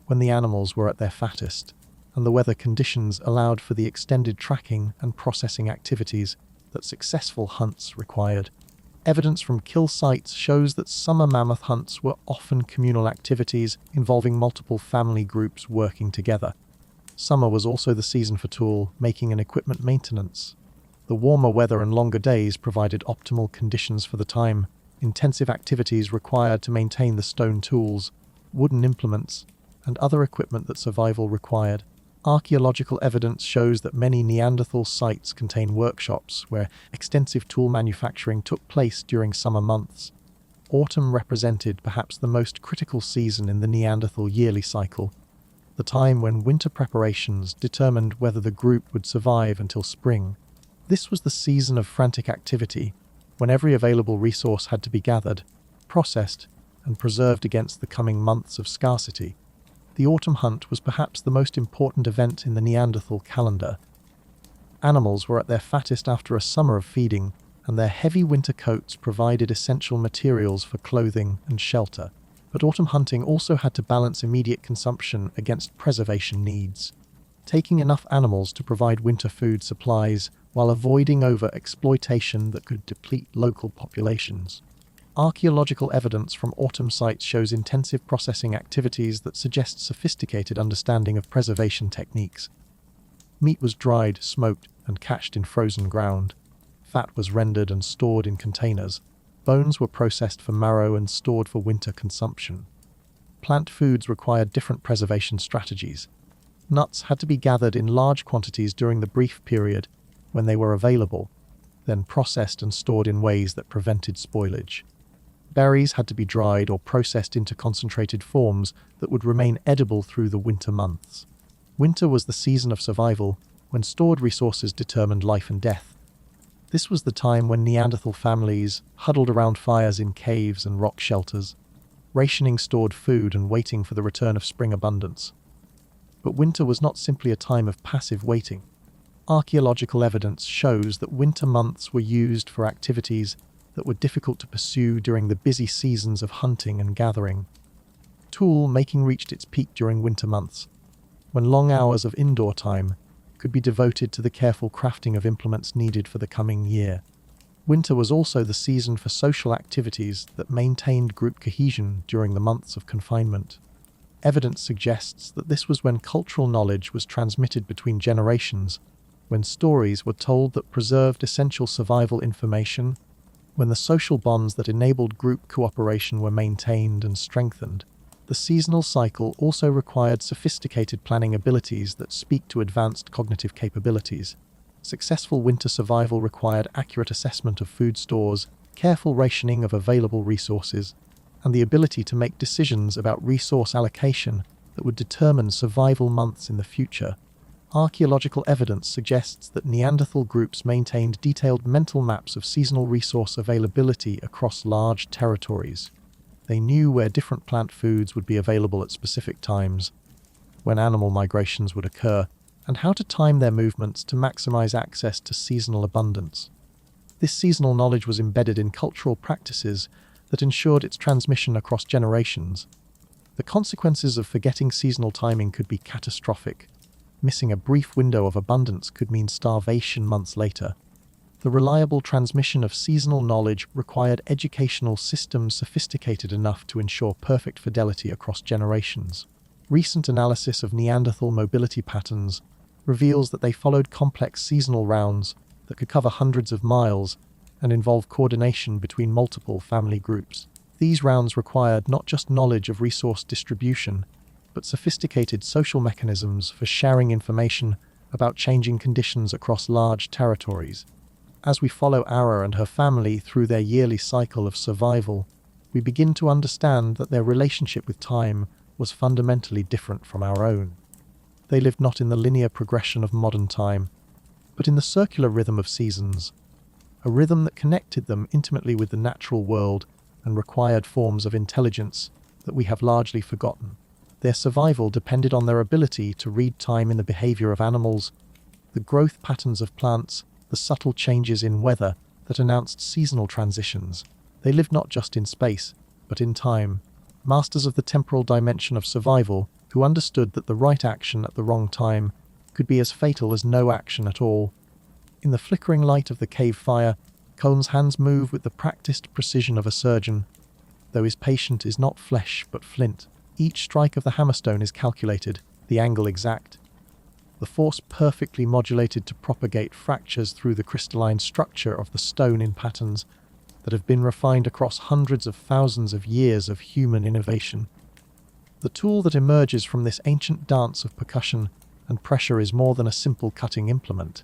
when the animals were at their fattest, and the weather conditions allowed for the extended tracking and processing activities that successful hunts required. Evidence from kill sites shows that summer mammoth hunts were often communal activities involving multiple family groups working together. Summer was also the season for tool making and equipment maintenance. The warmer weather and longer days provided optimal conditions for the time. Intensive activities required to maintain the stone tools, wooden implements, and other equipment that survival required. Archaeological evidence shows that many Neanderthal sites contain workshops where extensive tool manufacturing took place during summer months. autumn represented perhaps the most critical season in the Neanderthal yearly cycle, the time when winter preparations determined whether the group would survive until spring. This was the season of frantic activity, when every available resource had to be gathered, processed, and preserved against the coming months of scarcity. The autumn hunt was perhaps the most important event in the Neanderthal calendar. Animals were at their fattest after a summer of feeding, and their heavy winter coats provided essential materials for clothing and shelter. But autumn hunting also had to balance immediate consumption against preservation needs, taking enough animals to provide winter food supplies while avoiding over-exploitation that could deplete local populations. Archaeological evidence from autumn sites shows intensive processing activities that suggest sophisticated understanding of preservation techniques. Meat was dried, smoked, and cached in frozen ground. Fat was rendered and stored in containers. Bones were processed for marrow and stored for winter consumption. Plant foods required different preservation strategies. Nuts had to be gathered in large quantities during the brief period when they were available, then processed and stored in ways that prevented spoilage. Berries had to be dried or processed into concentrated forms that would remain edible through the winter months. Winter was the season of survival, when stored resources determined life and death. This was the time when Neanderthal families huddled around fires in caves and rock shelters, rationing stored food and waiting for the return of spring abundance. But winter was not simply a time of passive waiting. Archaeological evidence shows that winter months were used for activities that were difficult to pursue during the busy seasons of hunting and gathering. Tool making reached its peak during winter months, when long hours of indoor time could be devoted to the careful crafting of implements needed for the coming year. Winter was also the season for social activities that maintained group cohesion during the months of confinement. Evidence suggests that this was when cultural knowledge was transmitted between generations, when stories were told that preserved essential survival information, when the social bonds that enabled group cooperation were maintained and strengthened. The seasonal cycle also required sophisticated planning abilities that speak to advanced cognitive capabilities. Successful winter survival required accurate assessment of food stores, careful rationing of available resources, and the ability to make decisions about resource allocation that would determine survival months in the future. Archaeological evidence suggests that Neanderthal groups maintained detailed mental maps of seasonal resource availability across large territories. They knew where different plant foods would be available at specific times, when animal migrations would occur, and how to time their movements to maximize access to seasonal abundance. This seasonal knowledge was embedded in cultural practices that ensured its transmission across generations. The consequences of forgetting seasonal timing could be catastrophic. Missing a brief window of abundance could mean starvation months later. The reliable transmission of seasonal knowledge required educational systems sophisticated enough to ensure perfect fidelity across generations. Recent analysis of Neanderthal mobility patterns reveals that they followed complex seasonal rounds that could cover hundreds of miles and involve coordination between multiple family groups. These rounds required not just knowledge of resource distribution, but sophisticated social mechanisms for sharing information about changing conditions across large territories. As we follow Ara and her family through their yearly cycle of survival, we begin to understand that their relationship with time was fundamentally different from our own. They lived not in the linear progression of modern time, but in the circular rhythm of seasons, a rhythm that connected them intimately with the natural world and required forms of intelligence that we have largely forgotten. Their survival depended on their ability to read time in the behavior of animals, the growth patterns of plants, the subtle changes in weather that announced seasonal transitions. They lived not just in space, but in time, masters of the temporal dimension of survival, who understood that the right action at the wrong time could be as fatal as no action at all. In the flickering light of the cave fire, Colm's hands move with the practiced precision of a surgeon, though his patient is not flesh but flint. Each strike of the hammerstone is calculated, the angle exact, the force perfectly modulated to propagate fractures through the crystalline structure of the stone in patterns that have been refined across hundreds of thousands of years of human innovation. The tool that emerges from this ancient dance of percussion and pressure is more than a simple cutting implement.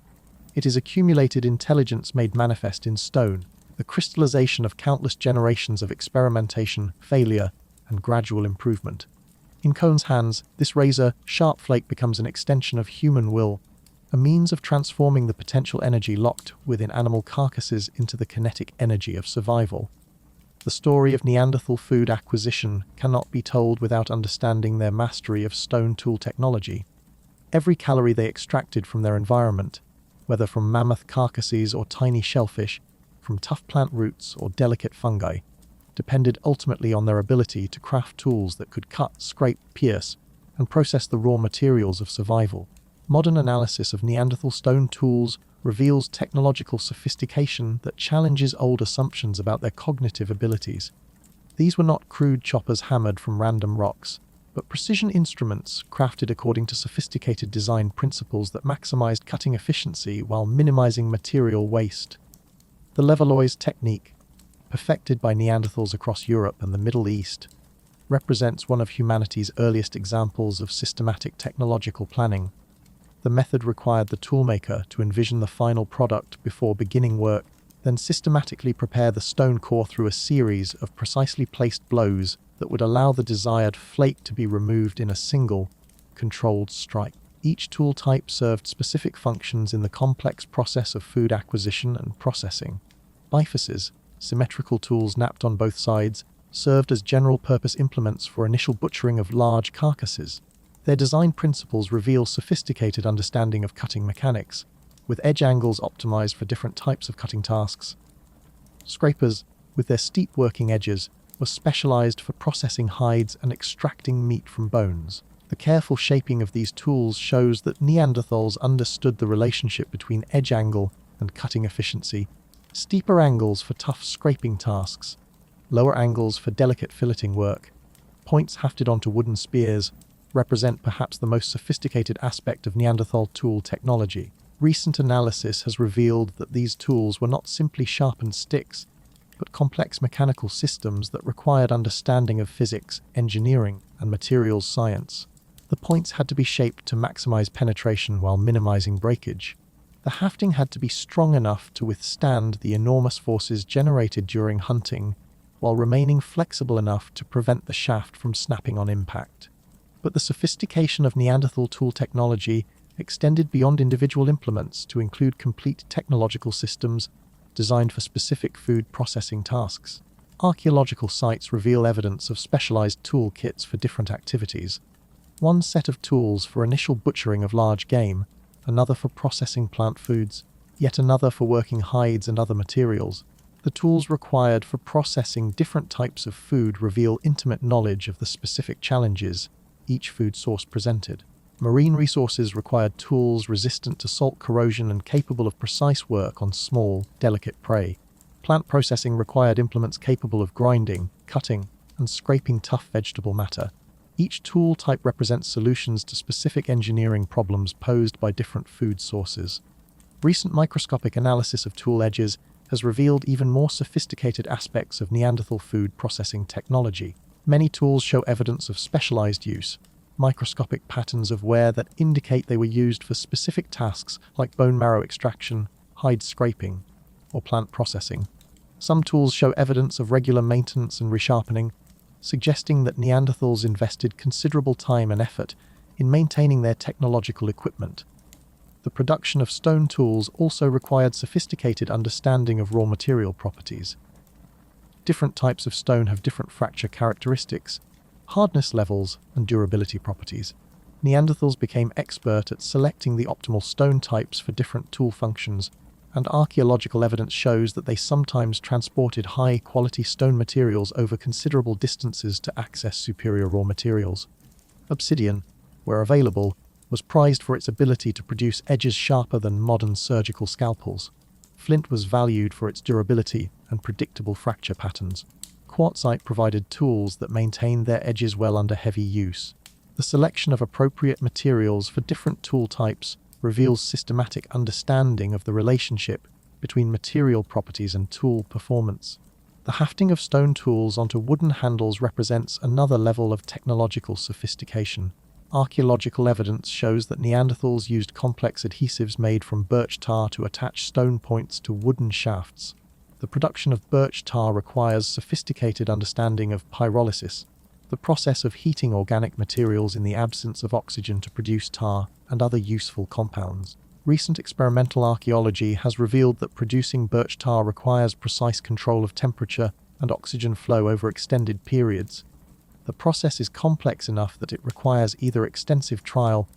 It is accumulated intelligence made manifest in stone. the crystallization of countless generations of experimentation, failure, and gradual improvement. In Cohn's hands, this razor-sharp flake becomes an extension of human will, a means of transforming the potential energy locked within animal carcasses into the kinetic energy of survival. The story of Neanderthal food acquisition cannot be told without understanding their mastery of stone tool technology. Every calorie they extracted from their environment, whether from mammoth carcasses or tiny shellfish, from tough plant roots or delicate fungi, depended ultimately on their ability to craft tools that could cut, scrape, pierce, and process the raw materials of survival. Modern analysis of Neanderthal stone tools reveals technological sophistication that challenges old assumptions about their cognitive abilities. These were not crude choppers hammered from random rocks, but precision instruments crafted according to sophisticated design principles that maximized cutting efficiency while minimizing material waste. The Levallois technique, perfected by Neanderthals across Europe and the Middle East, represents one of humanity's earliest examples of systematic technological planning. The method required the toolmaker to envision the final product before beginning work, then systematically prepare the stone core through a series of precisely placed blows that would allow the desired flake to be removed in a single, controlled strike. Each tool type served specific functions in the complex process of food acquisition and processing. Bifaces, symmetrical tools napped on both sides, served as general-purpose implements for initial butchering of large carcasses. Their design principles reveal sophisticated understanding of cutting mechanics, with edge angles optimized for different types of cutting tasks. Scrapers, with their steep working edges, were specialized for processing hides and extracting meat from bones. The careful shaping of these tools shows that Neanderthals understood the relationship between edge angle and cutting efficiency. Steeper angles for tough scraping tasks, lower angles for delicate filleting work. Points hafted onto wooden spears represent perhaps the most sophisticated aspect of Neanderthal tool technology. Recent analysis has revealed that these tools were not simply sharpened sticks, but complex mechanical systems that required understanding of physics, engineering, and materials science. The points had to be shaped to maximize penetration while minimizing breakage. The hafting had to be strong enough to withstand the enormous forces generated during hunting, while remaining flexible enough to prevent the shaft from snapping on impact. But the sophistication of Neanderthal tool technology extended beyond individual implements to include complete technological systems designed for specific food processing tasks. Archaeological sites reveal evidence of specialized tool kits for different activities. One set of tools for initial butchering of large game, another for processing plant foods, yet another for working hides and other materials. The tools required for processing different types of food reveal intimate knowledge of the specific challenges each food source presented. Marine resources required tools resistant to salt corrosion and capable of precise work on small, delicate prey. Plant processing required implements capable of grinding, cutting, and scraping tough vegetable matter. Each tool type represents solutions to specific engineering problems posed by different food sources. Recent microscopic analysis of tool edges has revealed even more sophisticated aspects of Neanderthal food processing technology. Many tools show evidence of specialized use, microscopic patterns of wear that indicate they were used for specific tasks like bone marrow extraction, hide scraping, or plant processing. Some tools show evidence of regular maintenance and resharpening, suggesting that Neanderthals invested considerable time and effort in maintaining their technological equipment. The production of stone tools also required sophisticated understanding of raw material properties. Different types of stone have different fracture characteristics, hardness levels, and durability properties. Neanderthals became expert at selecting the optimal stone types for different tool functions, and archaeological evidence shows that they sometimes transported high-quality stone materials over considerable distances to access superior raw materials. Obsidian, where available, was prized for its ability to produce edges sharper than modern surgical scalpels. Flint was valued for its durability and predictable fracture patterns. Quartzite provided tools that maintained their edges well under heavy use. The selection of appropriate materials for different tool types reveals systematic understanding of the relationship between material properties and tool performance. The hafting of stone tools onto wooden handles represents another level of technological sophistication. Archaeological evidence shows that Neanderthals used complex adhesives made from birch tar to attach stone points to wooden shafts. The production of birch tar requires sophisticated understanding of pyrolysis, the process of heating organic materials in the absence of oxygen to produce tar and other useful compounds. Recent experimental archaeology has revealed that producing birch tar requires precise control of temperature and oxygen flow over extended periods. The process is complex enough that it requires either extensive trial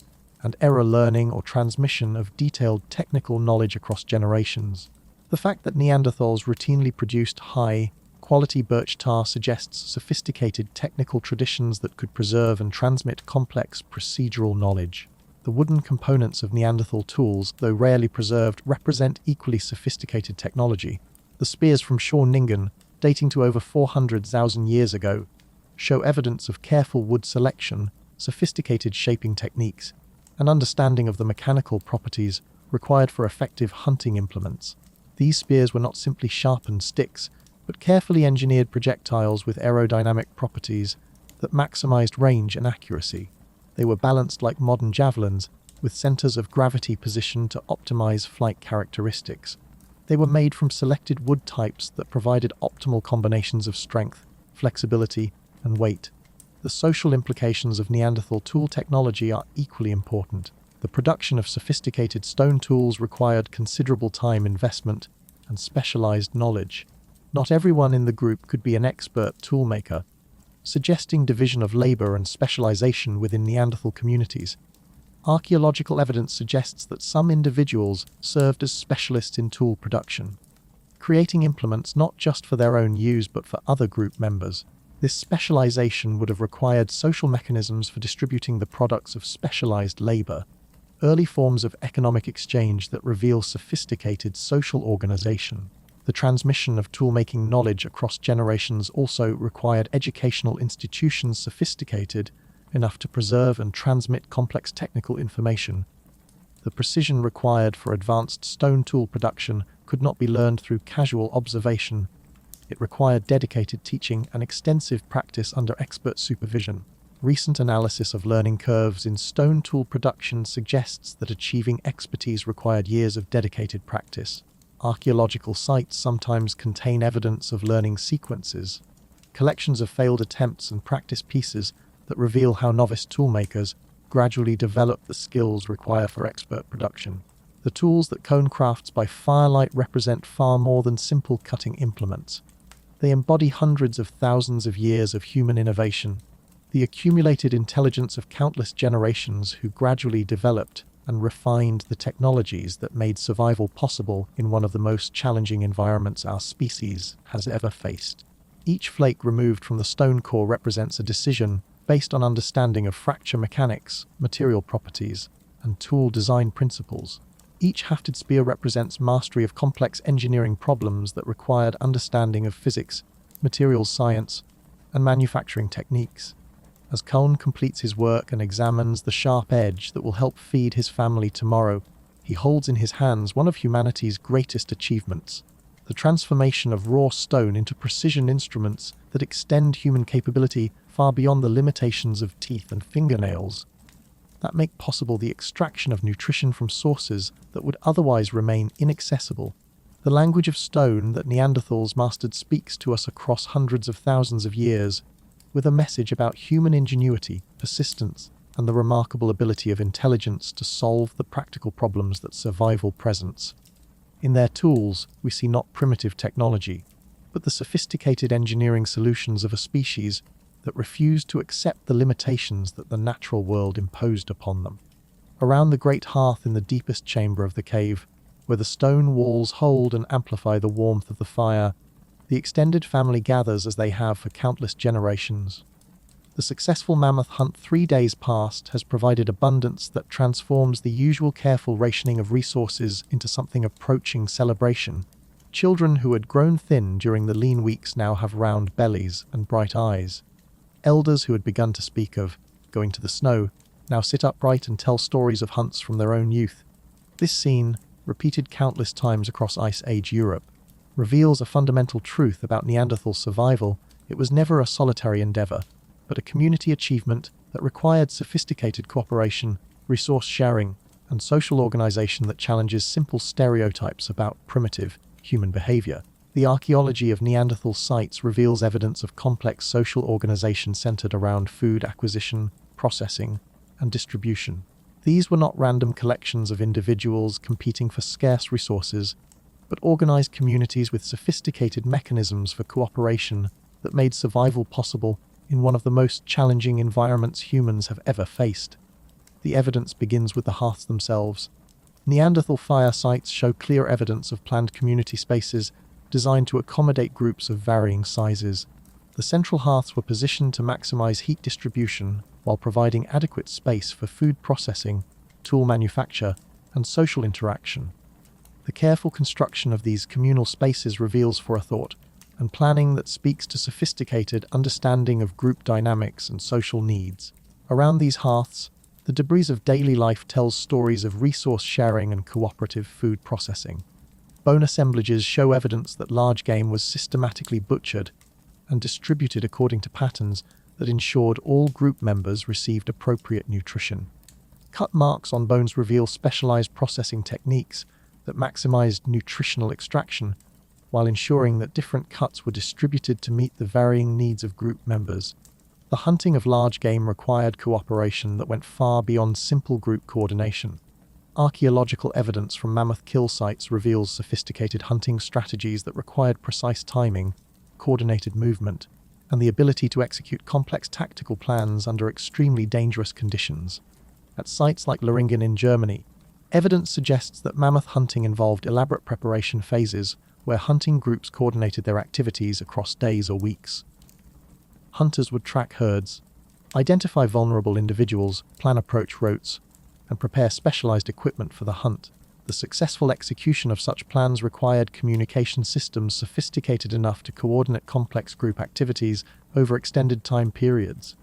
and error learning or transmission of detailed technical knowledge across generations. The fact that Neanderthals routinely produced high-quality birch tar suggests sophisticated technical traditions that could preserve and transmit complex procedural knowledge. The wooden components of Neanderthal tools, though rarely preserved, represent equally sophisticated technology. The spears from Schorningen, dating to over 400,000 years ago, show evidence of careful wood selection, sophisticated shaping techniques, and understanding of the mechanical properties required for effective hunting implements. These spears were not simply sharpened sticks, but carefully engineered projectiles with aerodynamic properties that maximized range and accuracy. They were balanced like modern javelins, with centers of gravity positioned to optimize flight characteristics. They were made from selected wood types that provided optimal combinations of strength, flexibility, and weight. The social implications of Neanderthal tool technology are equally important. The production of sophisticated stone tools required considerable time investment and specialized knowledge. Not everyone in the group could be an expert toolmaker, suggesting division of labor and specialization within Neanderthal communities. Archaeological evidence suggests that some individuals served as specialists in tool production, creating implements not just for their own use but for other group members. This specialization would have required social mechanisms for distributing the products of specialized labor, early forms of economic exchange that reveal sophisticated social organization. The transmission of toolmaking knowledge across generations also required educational institutions sophisticated enough to preserve and transmit complex technical information. The precision required for advanced stone tool production could not be learned through casual observation. It required dedicated teaching and extensive practice under expert supervision. Recent analysis of learning curves in stone tool production suggests that achieving expertise required years of dedicated practice. Archaeological sites sometimes contain evidence of learning sequences, collections of failed attempts and practice pieces that reveal how novice toolmakers gradually develop the skills required for expert production. The tools that Cone crafts by firelight represent far more than simple cutting implements. They embody hundreds of thousands of years of human innovation, the accumulated intelligence of countless generations who gradually developed and refined the technologies that made survival possible in one of the most challenging environments our species has ever faced. Each flake removed from the stone core represents a decision based on understanding of fracture mechanics, material properties, and tool design principles. Each hafted spear represents mastery of complex engineering problems that required understanding of physics, materials science, and manufacturing techniques. As Cone completes his work and examines the sharp edge that will help feed his family tomorrow, he holds in his hands one of humanity's greatest achievements: the transformation of raw stone into precision instruments that extend human capability far beyond the limitations of teeth and fingernails, that make possible the extraction of nutrition from sources that would otherwise remain inaccessible. The language of stone that Neanderthals mastered speaks to us across hundreds of thousands of years, with a message about human ingenuity, persistence, and the remarkable ability of intelligence to solve the practical problems that survival presents. In their tools, we see not primitive technology, but the sophisticated engineering solutions of a species that refused to accept the limitations that the natural world imposed upon them. Around the great hearth in the deepest chamber of the cave, where the stone walls hold and amplify the warmth of the fire, the extended family gathers as they have for countless generations. The successful mammoth hunt 3 days past has provided abundance that transforms the usual careful rationing of resources into something approaching celebration. Children who had grown thin during the lean weeks now have round bellies and bright eyes. Elders who had begun to speak of going to the snow now sit upright and tell stories of hunts from their own youth. This scene, repeated countless times across Ice Age Europe, reveals a fundamental truth about Neanderthal survival. It was never a solitary endeavor, but a community achievement that required sophisticated cooperation, resource sharing, and social organization that challenges simple stereotypes about primitive human behavior. The archaeology of Neanderthal sites reveals evidence of complex social organization centered around food acquisition, processing, and distribution. These were not random collections of individuals competing for scarce resources, but organized communities with sophisticated mechanisms for cooperation that made survival possible in one of the most challenging environments humans have ever faced. The evidence begins with the hearths themselves. Neanderthal fire sites show clear evidence of planned community spaces designed to accommodate groups of varying sizes. The central hearths were positioned to maximize heat distribution while providing adequate space for food processing, tool manufacture, and social interaction. The careful construction of these communal spaces reveals forethought and planning that speaks to sophisticated understanding of group dynamics and social needs. Around these hearths, the debris of daily life tells stories of resource sharing and cooperative food processing. Bone assemblages show evidence that large game was systematically butchered and distributed according to patterns that ensured all group members received appropriate nutrition. Cut marks on bones reveal specialized processing techniques that maximized nutritional extraction while ensuring that different cuts were distributed to meet the varying needs of group members. The hunting of large game required cooperation that went far beyond simple group coordination. Archaeological evidence from mammoth kill sites reveals sophisticated hunting strategies that required precise timing, coordinated movement, and the ability to execute complex tactical plans under extremely dangerous conditions. At sites like Leringen in Germany, evidence suggests that mammoth hunting involved elaborate preparation phases where hunting groups coordinated their activities across days or weeks. Hunters would track herds, identify vulnerable individuals, plan approach routes, and prepare specialized equipment for the hunt. The successful execution of such plans required communication systems sophisticated enough to coordinate complex group activities over extended time periods.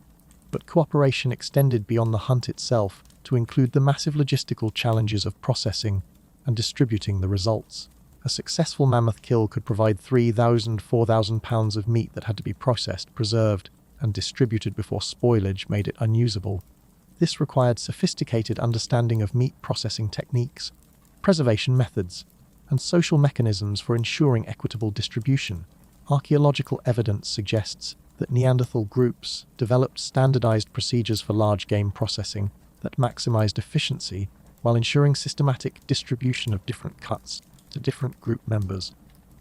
But cooperation extended beyond the hunt itself to include the massive logistical challenges of processing and distributing the results. A successful mammoth kill could provide 3,000–4,000 pounds of meat that had to be processed, preserved, and distributed before spoilage made it unusable. This required sophisticated understanding of meat processing techniques, preservation methods, and social mechanisms for ensuring equitable distribution. Archaeological evidence suggests that Neanderthal groups developed standardized procedures for large game processing that maximized efficiency while ensuring systematic distribution of different cuts to different group members.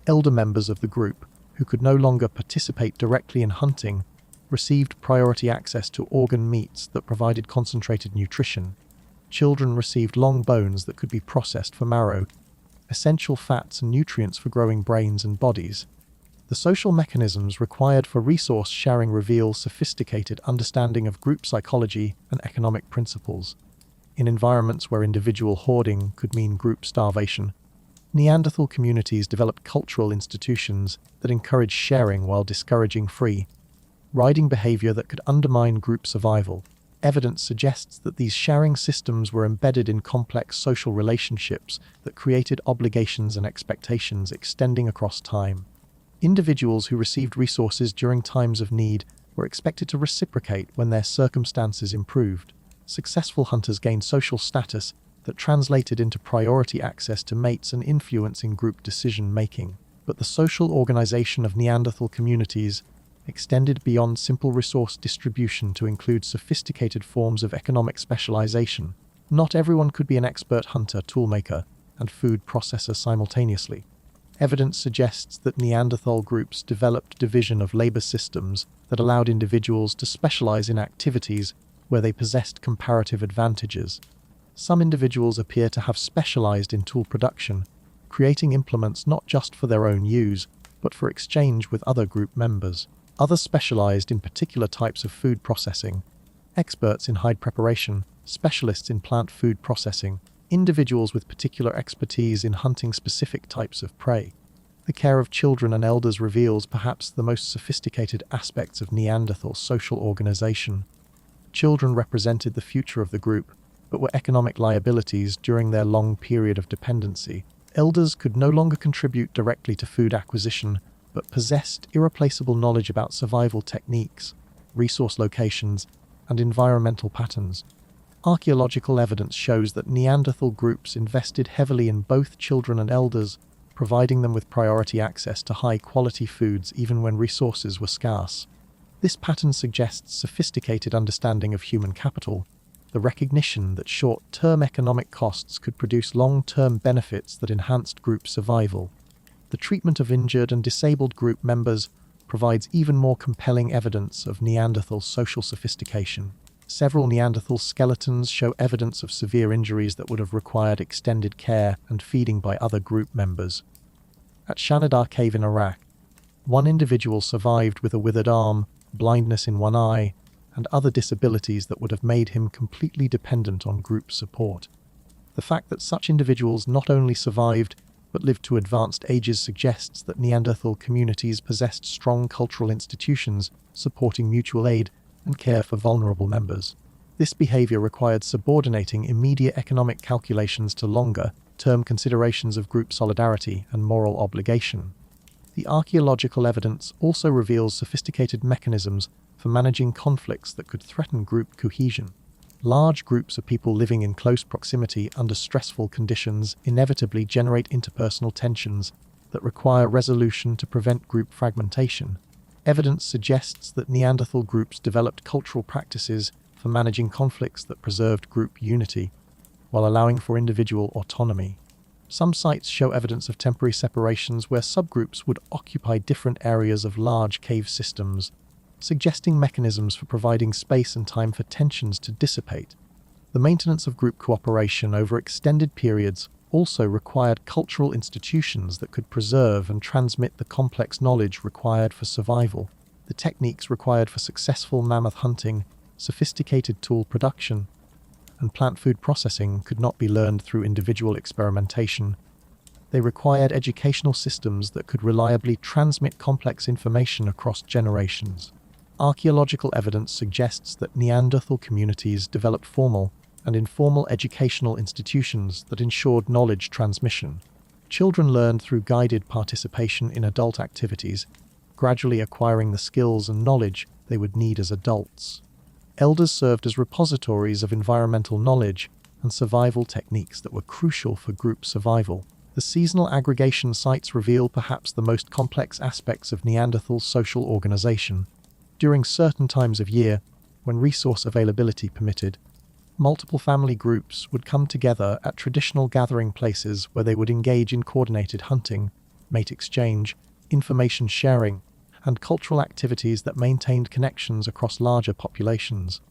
Elder members of the group, who could no longer participate directly in hunting, received priority access to organ meats that provided concentrated nutrition. Children received long bones that could be processed for marrow, essential fats and nutrients for growing brains and bodies. The social mechanisms required for resource sharing reveal sophisticated understanding of group psychology and economic principles. In environments where individual hoarding could mean group starvation, Neanderthal communities developed cultural institutions that encouraged sharing while discouraging free-riding behavior that could undermine group survival. Evidence suggests that these sharing systems were embedded in complex social relationships that created obligations and expectations extending across time. Individuals who received resources during times of need were expected to reciprocate when their circumstances improved. Successful hunters gained social status that translated into priority access to mates and influence in group decision-making. But the social organization of Neanderthal communities extended beyond simple resource distribution to include sophisticated forms of economic specialization. Not everyone could be an expert hunter, toolmaker, and food processor simultaneously. Evidence suggests that Neanderthal groups developed division of labor systems that allowed individuals to specialize in activities where they possessed comparative advantages. Some individuals appear to have specialized in tool production, creating implements not just for their own use, but for exchange with other group members. Others specialized in particular types of food processing, experts in hide preparation, specialists in plant food processing, individuals with particular expertise in hunting specific types of prey. The care of children and elders reveals perhaps the most sophisticated aspects of Neanderthal social organization. Children represented the future of the group, but were economic liabilities during their long period of dependency. Elders could no longer contribute directly to food acquisition, but possessed irreplaceable knowledge about survival techniques, resource locations, and environmental patterns. Archaeological evidence shows that Neanderthal groups invested heavily in both children and elders, providing them with priority access to high-quality foods even when resources were scarce. This pattern suggests sophisticated understanding of human capital, the recognition that short-term economic costs could produce long-term benefits that enhanced group survival. The treatment of injured and disabled group members provides even more compelling evidence of Neanderthal social sophistication. Several Neanderthal skeletons show evidence of severe injuries that would have required extended care and feeding by other group members. At Shanidar Cave in Iraq, one individual survived with a withered arm, blindness in one eye, and other disabilities that would have made him completely dependent on group support. The fact that such individuals not only survived, but lived to advanced ages suggests that Neanderthal communities possessed strong cultural institutions supporting mutual aid and care for vulnerable members. This behavior required subordinating immediate economic calculations to longer-term considerations of group solidarity and moral obligation. The archaeological evidence also reveals sophisticated mechanisms for managing conflicts that could threaten group cohesion. Large groups of people living in close proximity under stressful conditions inevitably generate interpersonal tensions that require resolution to prevent group fragmentation. Evidence suggests that Neanderthal groups developed cultural practices for managing conflicts that preserved group unity, while allowing for individual autonomy. Some sites show evidence of temporary separations where subgroups would occupy different areas of large cave systems, suggesting mechanisms for providing space and time for tensions to dissipate. The maintenance of group cooperation over extended periods also required cultural institutions that could preserve and transmit the complex knowledge required for survival. The techniques required for successful mammoth hunting, sophisticated tool production, and plant food processing could not be learned through individual experimentation. They required educational systems that could reliably transmit complex information across generations. Archaeological evidence suggests that Neanderthal communities developed formal and informal educational institutions that ensured knowledge transmission. Children learned through guided participation in adult activities, gradually acquiring the skills and knowledge they would need as adults. Elders served as repositories of environmental knowledge and survival techniques that were crucial for group survival. The seasonal aggregation sites reveal perhaps the most complex aspects of Neanderthal social organization. During certain times of year, when resource availability permitted, multiple family groups would come together at traditional gathering places where they would engage in coordinated hunting, mate exchange, information sharing, and cultural activities that maintained connections across larger populations.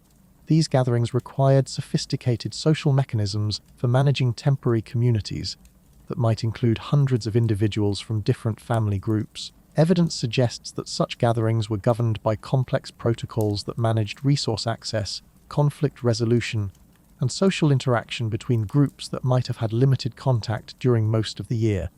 These gatherings required sophisticated social mechanisms for managing temporary communities that might include hundreds of individuals from different family groups. Evidence suggests that such gatherings were governed by complex protocols that managed resource access, conflict resolution, and social interaction between groups that might have had limited contact during most of the year.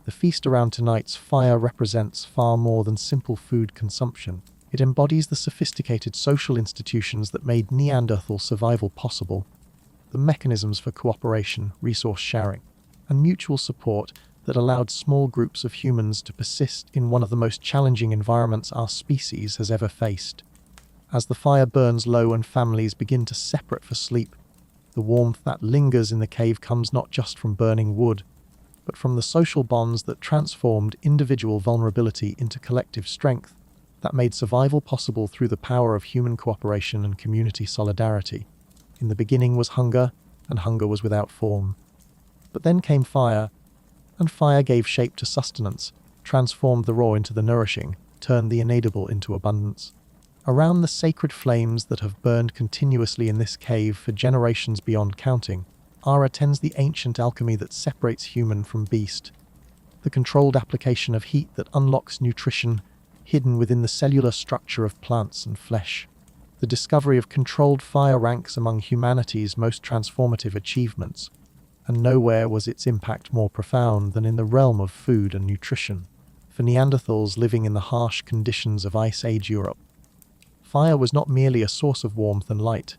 The feast around tonight's fire represents far more than simple food consumption. It embodies the sophisticated social institutions that made Neanderthal survival possible, the mechanisms for cooperation, resource sharing, and mutual support that allowed small groups of humans to persist in one of the most challenging environments our species has ever faced. As the fire burns low and families begin to separate for sleep, the warmth that lingers in the cave comes not just from burning wood, but from the social bonds that transformed individual vulnerability into collective strength, that made survival possible through the power of human cooperation and community solidarity. In the beginning was hunger, and hunger was without form. But then came fire, and fire gave shape to sustenance, transformed the raw into the nourishing, turned the inedible into abundance. Around the sacred flames that have burned continuously in this cave for generations beyond counting, attends the ancient alchemy that separates human from beast, the controlled application of heat that unlocks nutrition hidden within the cellular structure of plants and flesh. The discovery of controlled fire ranks among humanity's most transformative achievements, and nowhere was its impact more profound than in the realm of food and nutrition. For Neanderthals living in the harsh conditions of Ice Age Europe, fire was not merely a source of warmth and light.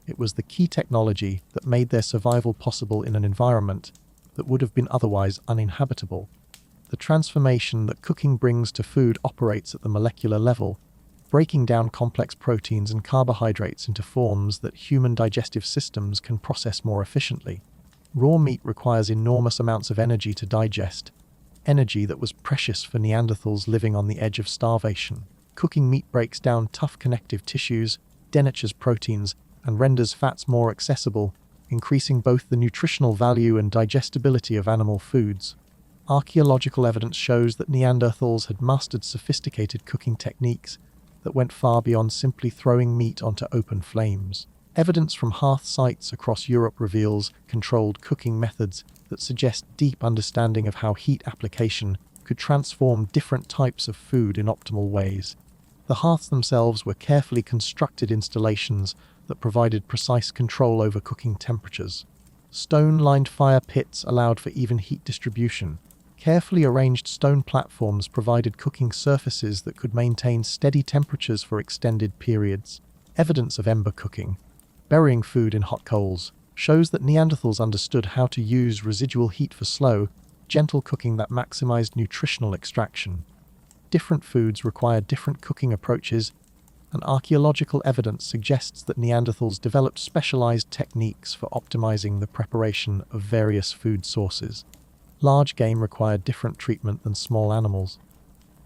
It was the key technology that made their survival possible in an environment that would have been otherwise uninhabitable. The transformation that cooking brings to food operates at the molecular level, breaking down complex proteins and carbohydrates into forms that human digestive systems can process more efficiently. Raw meat requires enormous amounts of energy to digest, energy that was precious for Neanderthals living on the edge of starvation. Cooking meat breaks down tough connective tissues, denatures proteins, and renders fats more accessible, increasing both the nutritional value and digestibility of animal foods. Archaeological evidence shows that Neanderthals had mastered sophisticated cooking techniques that went far beyond simply throwing meat onto open flames. Evidence from hearth sites across Europe reveals controlled cooking methods that suggest deep understanding of how heat application could transform different types of food in optimal ways. The hearths themselves were carefully constructed installations that provided precise control over cooking temperatures. Stone-lined fire pits allowed for even heat distribution. Carefully arranged stone platforms provided cooking surfaces that could maintain steady temperatures for extended periods. Evidence of ember cooking, burying food in hot coals, shows that Neanderthals understood how to use residual heat for slow, gentle cooking that maximized nutritional extraction. Different foods require different cooking approaches, and archaeological evidence suggests that Neanderthals developed specialized techniques for optimizing the preparation of various food sources. Large game required different treatment than small animals.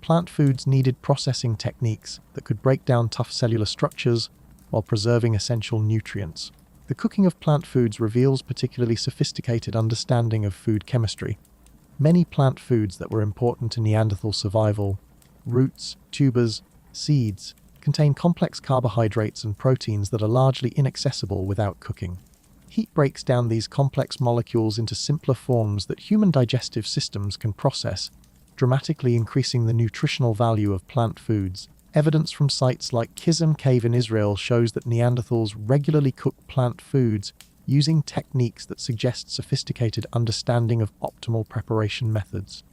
Plant foods needed processing techniques that could break down tough cellular structures while preserving essential nutrients. The cooking of plant foods reveals particularly sophisticated understanding of food chemistry. Many plant foods that were important to Neanderthal survival, roots, tubers, seeds, contain complex carbohydrates and proteins that are largely inaccessible without cooking. Heat breaks down these complex molecules into simpler forms that human digestive systems can process, dramatically increasing the nutritional value of plant foods. Evidence from sites like Kizim Cave in Israel shows that Neanderthals regularly cooked plant foods using techniques that suggest sophisticated understanding of optimal preparation methods.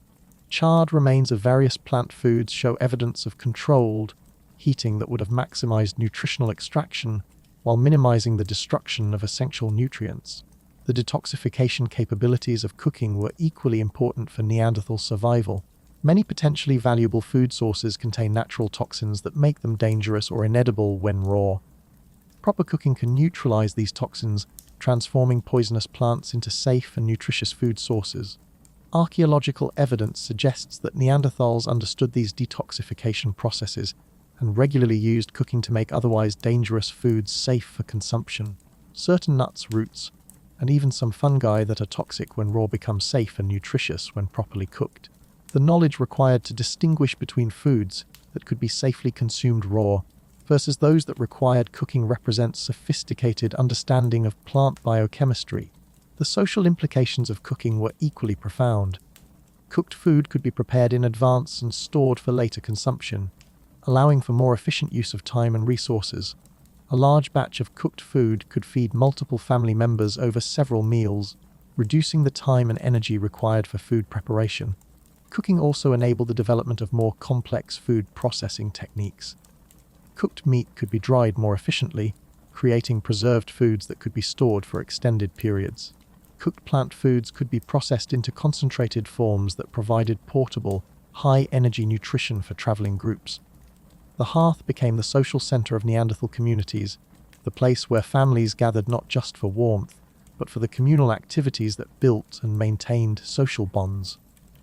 Charred remains of various plant foods show evidence of controlled heating that would have maximized nutritional extraction while minimizing the destruction of essential nutrients. The detoxification capabilities of cooking were equally important for Neanderthal survival. Many potentially valuable food sources contain natural toxins that make them dangerous or inedible when raw. Proper cooking can neutralize these toxins, transforming poisonous plants into safe and nutritious food sources. Archaeological evidence suggests that Neanderthals understood these detoxification processes and regularly used cooking to make otherwise dangerous foods safe for consumption. Certain nuts, roots, and even some fungi that are toxic when raw become safe and nutritious when properly cooked. The knowledge required to distinguish between foods that could be safely consumed raw versus those that required cooking represents sophisticated understanding of plant biochemistry. The social implications of cooking were equally profound. Cooked food could be prepared in advance and stored for later consumption, allowing for more efficient use of time and resources. A large batch of cooked food could feed multiple family members over several meals, reducing the time and energy required for food preparation. Cooking also enabled the development of more complex food processing techniques. Cooked meat could be dried more efficiently, creating preserved foods that could be stored for extended periods. Cooked plant foods could be processed into concentrated forms that provided portable, high-energy nutrition for traveling groups. The hearth became the social center of Neanderthal communities, the place where families gathered not just for warmth, but for the communal activities that built and maintained social bonds.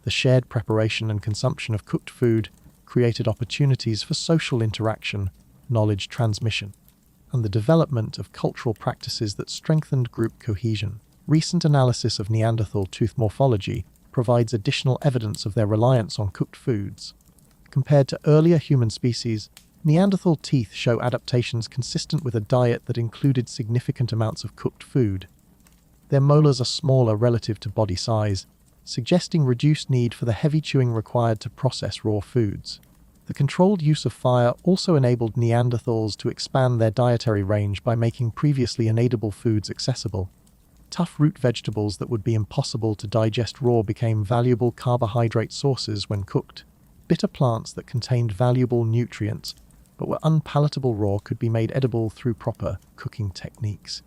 The shared preparation and consumption of cooked food created opportunities for social interaction, knowledge transmission, and the development of cultural practices that strengthened group cohesion. Recent analysis of Neanderthal tooth morphology provides additional evidence of their reliance on cooked foods. Compared to earlier human species, Neanderthal teeth show adaptations consistent with a diet that included significant amounts of cooked food. Their molars are smaller relative to body size, suggesting reduced need for the heavy chewing required to process raw foods. The controlled use of fire also enabled Neanderthals to expand their dietary range by making previously inedible foods accessible. Tough root vegetables that would be impossible to digest raw became valuable carbohydrate sources when cooked. Bitter plants that contained valuable nutrients but were unpalatable raw could be made edible through proper cooking techniques.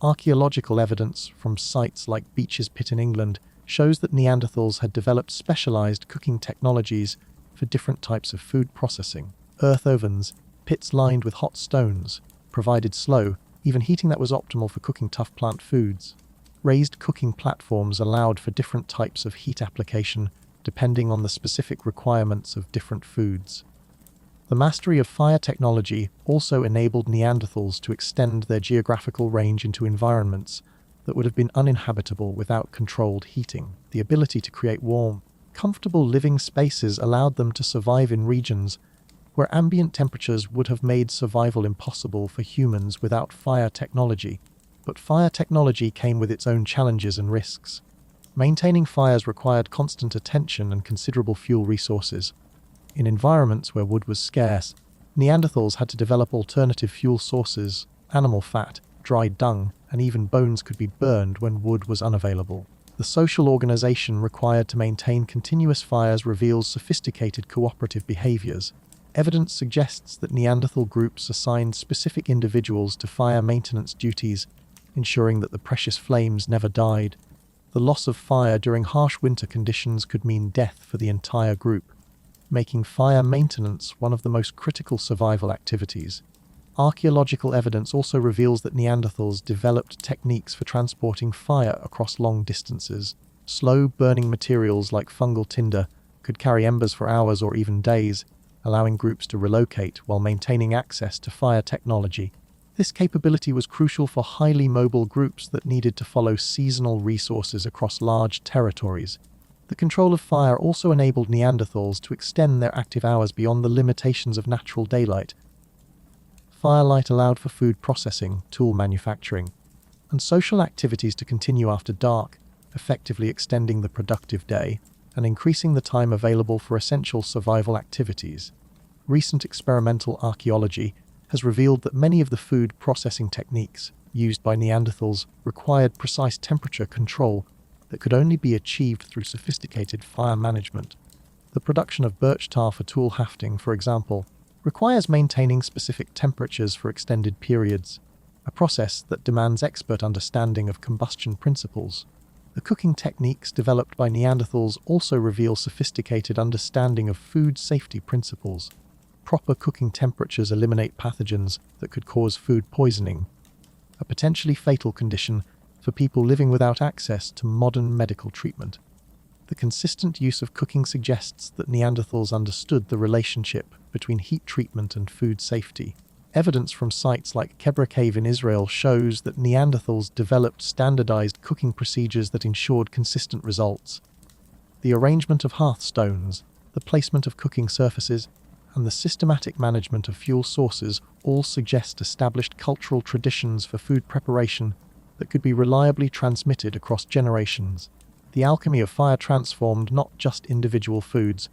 Archaeological evidence from sites like Beech's Pit in England shows that Neanderthals had developed specialized cooking technologies for different types of food processing. Earth ovens, pits lined with hot stones, provided slow, even heating that was optimal for cooking tough plant foods. Raised cooking platforms allowed for different types of heat application depending on the specific requirements of different foods. The mastery of fire technology also enabled Neanderthals to extend their geographical range into environments that would have been uninhabitable without controlled heating. The ability to create warm, comfortable living spaces allowed them to survive in regions where ambient temperatures would have made survival impossible for humans without fire technology. But fire technology came with its own challenges and risks. Maintaining fires required constant attention and considerable fuel resources. In environments where wood was scarce, Neanderthals had to develop alternative fuel sources. Animal fat, dried dung, and even bones could be burned when wood was unavailable. The social organization required to maintain continuous fires reveals sophisticated cooperative behaviors. Evidence suggests that Neanderthal groups assigned specific individuals to fire maintenance duties, ensuring that the precious flames never died. The loss of fire during harsh winter conditions could mean death for the entire group, making fire maintenance one of the most critical survival activities. Archaeological evidence also reveals that Neanderthals developed techniques for transporting fire across long distances. Slow-burning materials like fungal tinder could carry embers for hours or even days, allowing groups to relocate while maintaining access to fire technology. This capability was crucial for highly mobile groups that needed to follow seasonal resources across large territories. The control of fire also enabled Neanderthals to extend their active hours beyond the limitations of natural daylight. Firelight allowed for food processing, tool manufacturing, and social activities to continue after dark, effectively extending the productive day and increasing the time available for essential survival activities. Recent experimental archaeology has revealed that many of the food processing techniques used by Neanderthals required precise temperature control that could only be achieved through sophisticated fire management. The production of birch tar for tool hafting, for example, requires maintaining specific temperatures for extended periods, a process that demands expert understanding of combustion principles. The cooking techniques developed by Neanderthals also reveal sophisticated understanding of food safety principles. Proper cooking temperatures eliminate pathogens that could cause food poisoning, a potentially fatal condition for people living without access to modern medical treatment. The consistent use of cooking suggests that Neanderthals understood the relationship between heat treatment and food safety. Evidence from sites like Kebra Cave in Israel shows that Neanderthals developed standardized cooking procedures that ensured consistent results. The arrangement of hearthstones, the placement of cooking surfaces, and the systematic management of fuel sources all suggest established cultural traditions for food preparation that could be reliably transmitted across generations. The alchemy of fire transformed not just individual foods,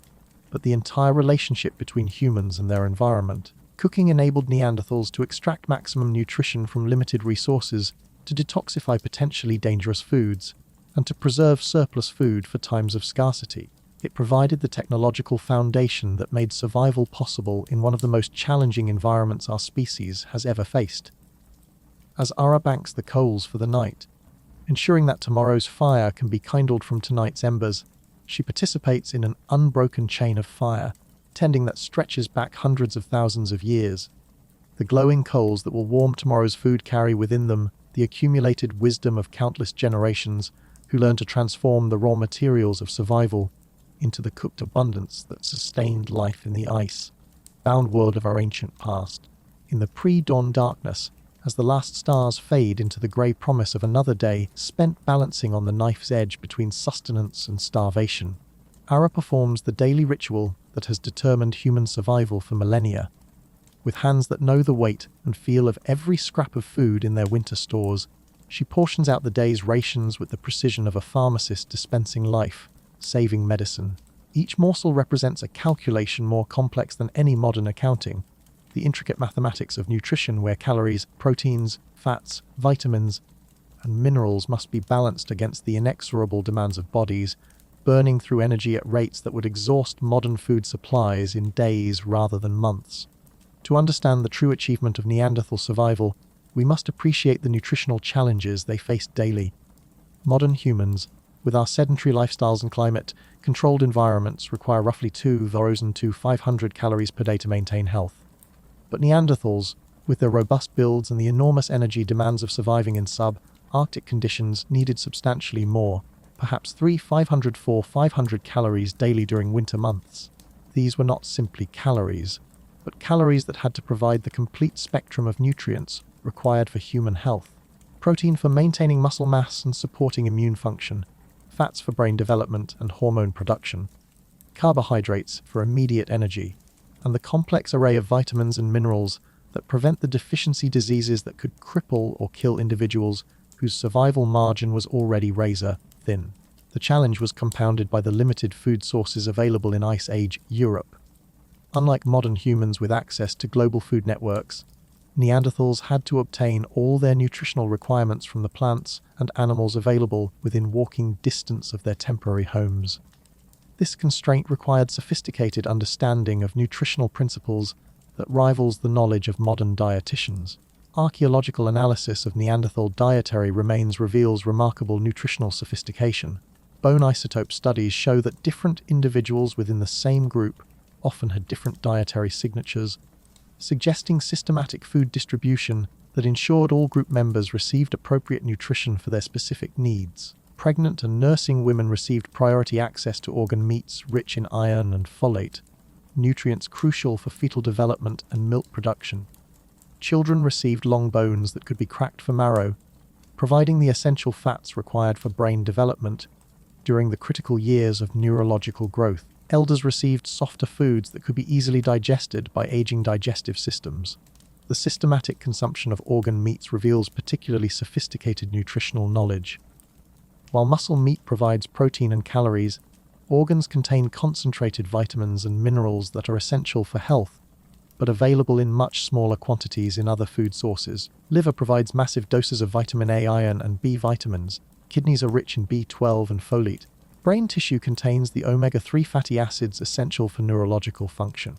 but the entire relationship between humans and their environment. Cooking enabled Neanderthals to extract maximum nutrition from limited resources, to detoxify potentially dangerous foods, and to preserve surplus food for times of scarcity. It provided the technological foundation that made survival possible in one of the most challenging environments our species has ever faced. As Ara banks the coals for the night, ensuring that tomorrow's fire can be kindled from tonight's embers, she participates in an unbroken chain of fire, tending that stretches back hundreds of thousands of years. The glowing coals that will warm tomorrow's food carry within them the accumulated wisdom of countless generations who learned to transform the raw materials of survival into the cooked abundance that sustained life in the ice-bound world of our ancient past. In the pre-dawn darkness, as the last stars fade into the grey promise of another day spent balancing on the knife's edge between sustenance and starvation, Ara performs the daily ritual that has determined human survival for millennia. With hands that know the weight and feel of every scrap of food in their winter stores, she portions out the day's rations with the precision of a pharmacist dispensing life-saving medicine. Each morsel represents a calculation more complex than any modern accounting, the intricate mathematics of nutrition where calories, proteins, fats, vitamins, and minerals must be balanced against the inexorable demands of bodies, burning through energy at rates that would exhaust modern food supplies in days rather than months. To understand the true achievement of Neanderthal survival, we must appreciate the nutritional challenges they faced daily. Modern humans, with our sedentary lifestyles and climate-controlled environments, require roughly 2,000 to 500 calories per day to maintain health. But Neanderthals, with their robust builds and the enormous energy demands of surviving in Arctic conditions needed substantially more, perhaps 500 calories daily during winter months. These were not simply calories, but calories that had to provide the complete spectrum of nutrients required for human health. Protein for maintaining muscle mass and supporting immune function, fats for brain development and hormone production, carbohydrates for immediate energy, and the complex array of vitamins and minerals that prevent the deficiency diseases that could cripple or kill individuals whose survival margin was already razor thin. The challenge was compounded by the limited food sources available in Ice Age Europe. Unlike modern humans with access to global food networks, Neanderthals had to obtain all their nutritional requirements from the plants and animals available within walking distance of their temporary homes. This constraint required sophisticated understanding of nutritional principles that rivals the knowledge of modern dietitians. Archaeological analysis of Neanderthal dietary remains reveals remarkable nutritional sophistication. Bone isotope studies show that different individuals within the same group often had different dietary signatures, suggesting systematic food distribution that ensured all group members received appropriate nutrition for their specific needs. Pregnant and nursing women received priority access to organ meats rich in iron and folate, nutrients crucial for fetal development and milk production. Children received long bones that could be cracked for marrow, providing the essential fats required for brain development during the critical years of neurological growth. Elders received softer foods that could be easily digested by aging digestive systems. The systematic consumption of organ meats reveals particularly sophisticated nutritional knowledge. While muscle meat provides protein and calories, organs contain concentrated vitamins and minerals that are essential for health, but available in much smaller quantities in other food sources. Liver provides massive doses of vitamin A, iron, and B vitamins. Kidneys are rich in B12 and folate. Brain tissue contains the omega-3 fatty acids essential for neurological function.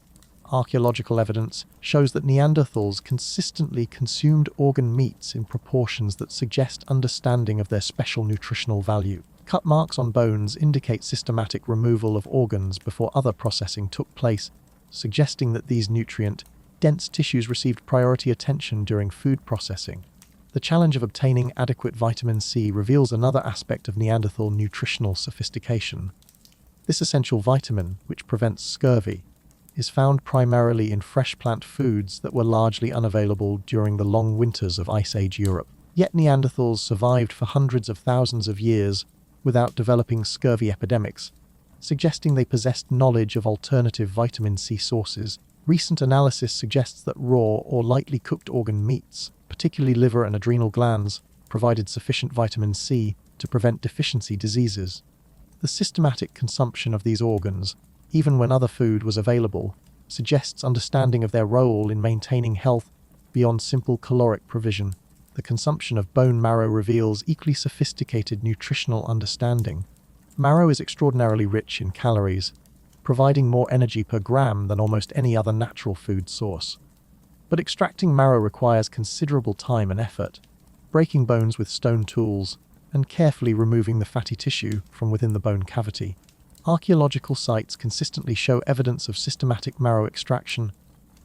Archaeological evidence shows that Neanderthals consistently consumed organ meats in proportions that suggest understanding of their special nutritional value. Cut marks on bones indicate systematic removal of organs before other processing took place, suggesting that these nutrient-dense tissues received priority attention during food processing. The challenge of obtaining adequate vitamin C reveals another aspect of Neanderthal nutritional sophistication. This essential vitamin, which prevents scurvy, is found primarily in fresh plant foods that were largely unavailable during the long winters of Ice Age Europe. Yet Neanderthals survived for hundreds of thousands of years without developing scurvy epidemics, suggesting they possessed knowledge of alternative vitamin C sources. Recent analysis suggests that raw or lightly cooked organ meats, particularly liver and adrenal glands, provided sufficient vitamin C to prevent deficiency diseases. The systematic consumption of these organs, even when other food was available, suggests understanding of their role in maintaining health beyond simple caloric provision. The consumption of bone marrow reveals equally sophisticated nutritional understanding. Marrow is extraordinarily rich in calories, providing more energy per gram than almost any other natural food source. But extracting marrow requires considerable time and effort, breaking bones with stone tools and carefully removing the fatty tissue from within the bone cavity. Archaeological sites consistently show evidence of systematic marrow extraction,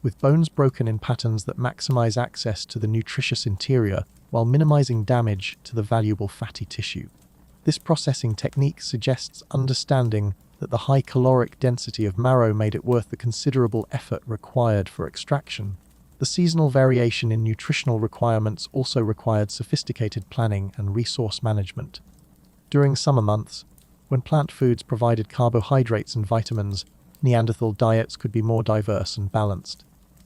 with bones broken in patterns that maximize access to the nutritious interior while minimizing damage to the valuable fatty tissue. This processing technique suggests understanding that the high caloric density of marrow made it worth the considerable effort required for extraction. The seasonal variation in nutritional requirements also required sophisticated planning and resource management. During summer months, when plant foods provided carbohydrates and vitamins, Neanderthal diets could be more diverse and balanced.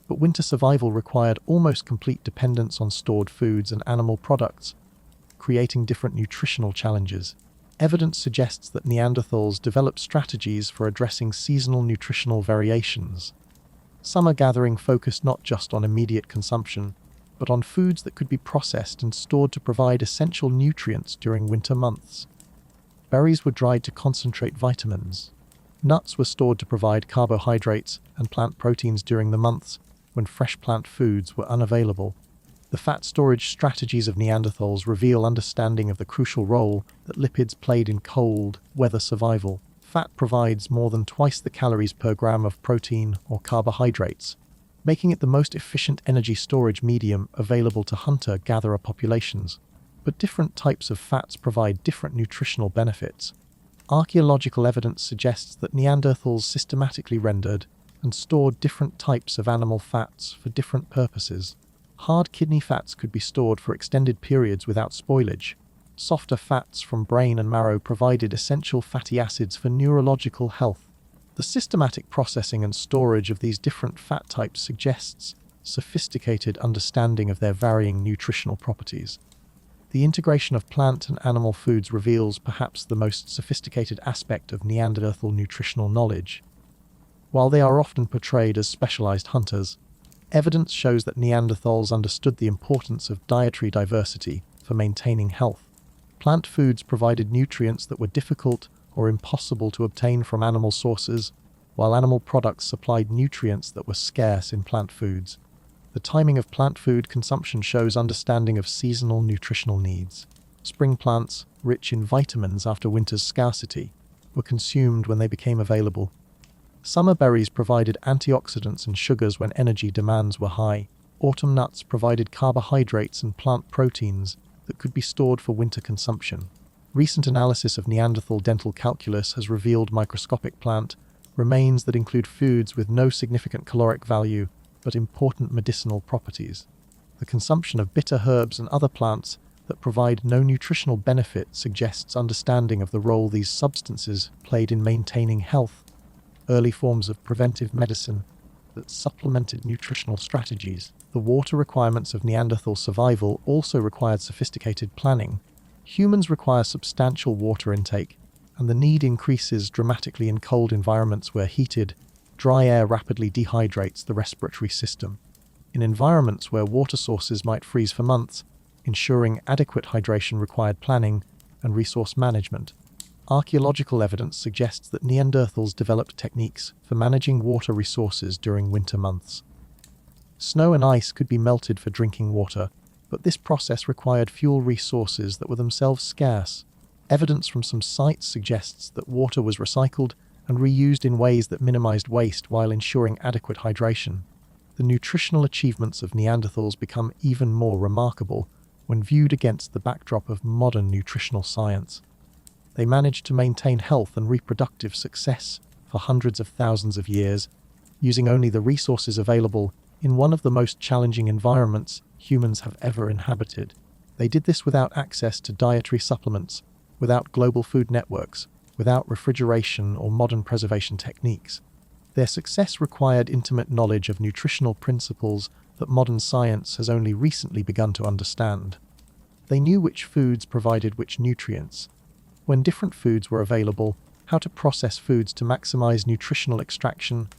But winter survival required almost complete dependence on stored foods and animal products, creating different nutritional challenges. Evidence suggests that Neanderthals developed strategies for addressing seasonal nutritional variations. Summer gathering focused not just on immediate consumption, but on foods that could be processed and stored to provide essential nutrients during winter months. Berries were dried to concentrate vitamins. Nuts were stored to provide carbohydrates and plant proteins during the months when fresh plant foods were unavailable. The fat storage strategies of Neanderthals reveal understanding of the crucial role that lipids played in cold weather survival. Fat provides more than twice the calories per gram of protein or carbohydrates, making it the most efficient energy storage medium available to hunter-gatherer populations. But different types of fats provide different nutritional benefits. Archaeological evidence suggests that Neanderthals systematically rendered and stored different types of animal fats for different purposes. Hard kidney fats could be stored for extended periods without spoilage. Softer fats from brain and marrow provided essential fatty acids for neurological health. The systematic processing and storage of these different fat types suggests sophisticated understanding of their varying nutritional properties. The integration of plant and animal foods reveals perhaps the most sophisticated aspect of Neanderthal nutritional knowledge. While they are often portrayed as specialized hunters, evidence shows that Neanderthals understood the importance of dietary diversity for maintaining health. Plant foods provided nutrients that were difficult or impossible to obtain from animal sources, while animal products supplied nutrients that were scarce in plant foods. The timing of plant food consumption shows understanding of seasonal nutritional needs. Spring plants, rich in vitamins after winter's scarcity, were consumed when they became available. Summer berries provided antioxidants and sugars when energy demands were high. Autumn nuts provided carbohydrates and plant proteins that could be stored for winter consumption. Recent analysis of Neanderthal dental calculus has revealed microscopic plant remains that include foods with no significant caloric value but important medicinal properties. The consumption of bitter herbs and other plants that provide no nutritional benefit suggests understanding of the role these substances played in maintaining health. Early forms of preventive medicine that supplemented nutritional strategies. The water requirements of Neanderthal survival also required sophisticated planning. Humans require substantial water intake, and the need increases dramatically in cold environments where heated, dry air rapidly dehydrates the respiratory system. In environments where water sources might freeze for months, ensuring adequate hydration required planning and resource management. Archaeological evidence suggests that Neanderthals developed techniques for managing water resources during winter months. Snow and ice could be melted for drinking water, but this process required fuel resources that were themselves scarce. Evidence from some sites suggests that water was recycled and reused in ways that minimized waste while ensuring adequate hydration. The nutritional achievements of Neanderthals become even more remarkable when viewed against the backdrop of modern nutritional science. They managed to maintain health and reproductive success for hundreds of thousands of years, using only the resources available in one of the most challenging environments humans have ever inhabited. They did this without access to dietary supplements, without global food networks, without refrigeration or modern preservation techniques. Their success required intimate knowledge of nutritional principles that modern science has only recently begun to understand. They knew which foods provided which nutrients, when different foods were available, how to process foods to maximize nutritional extraction,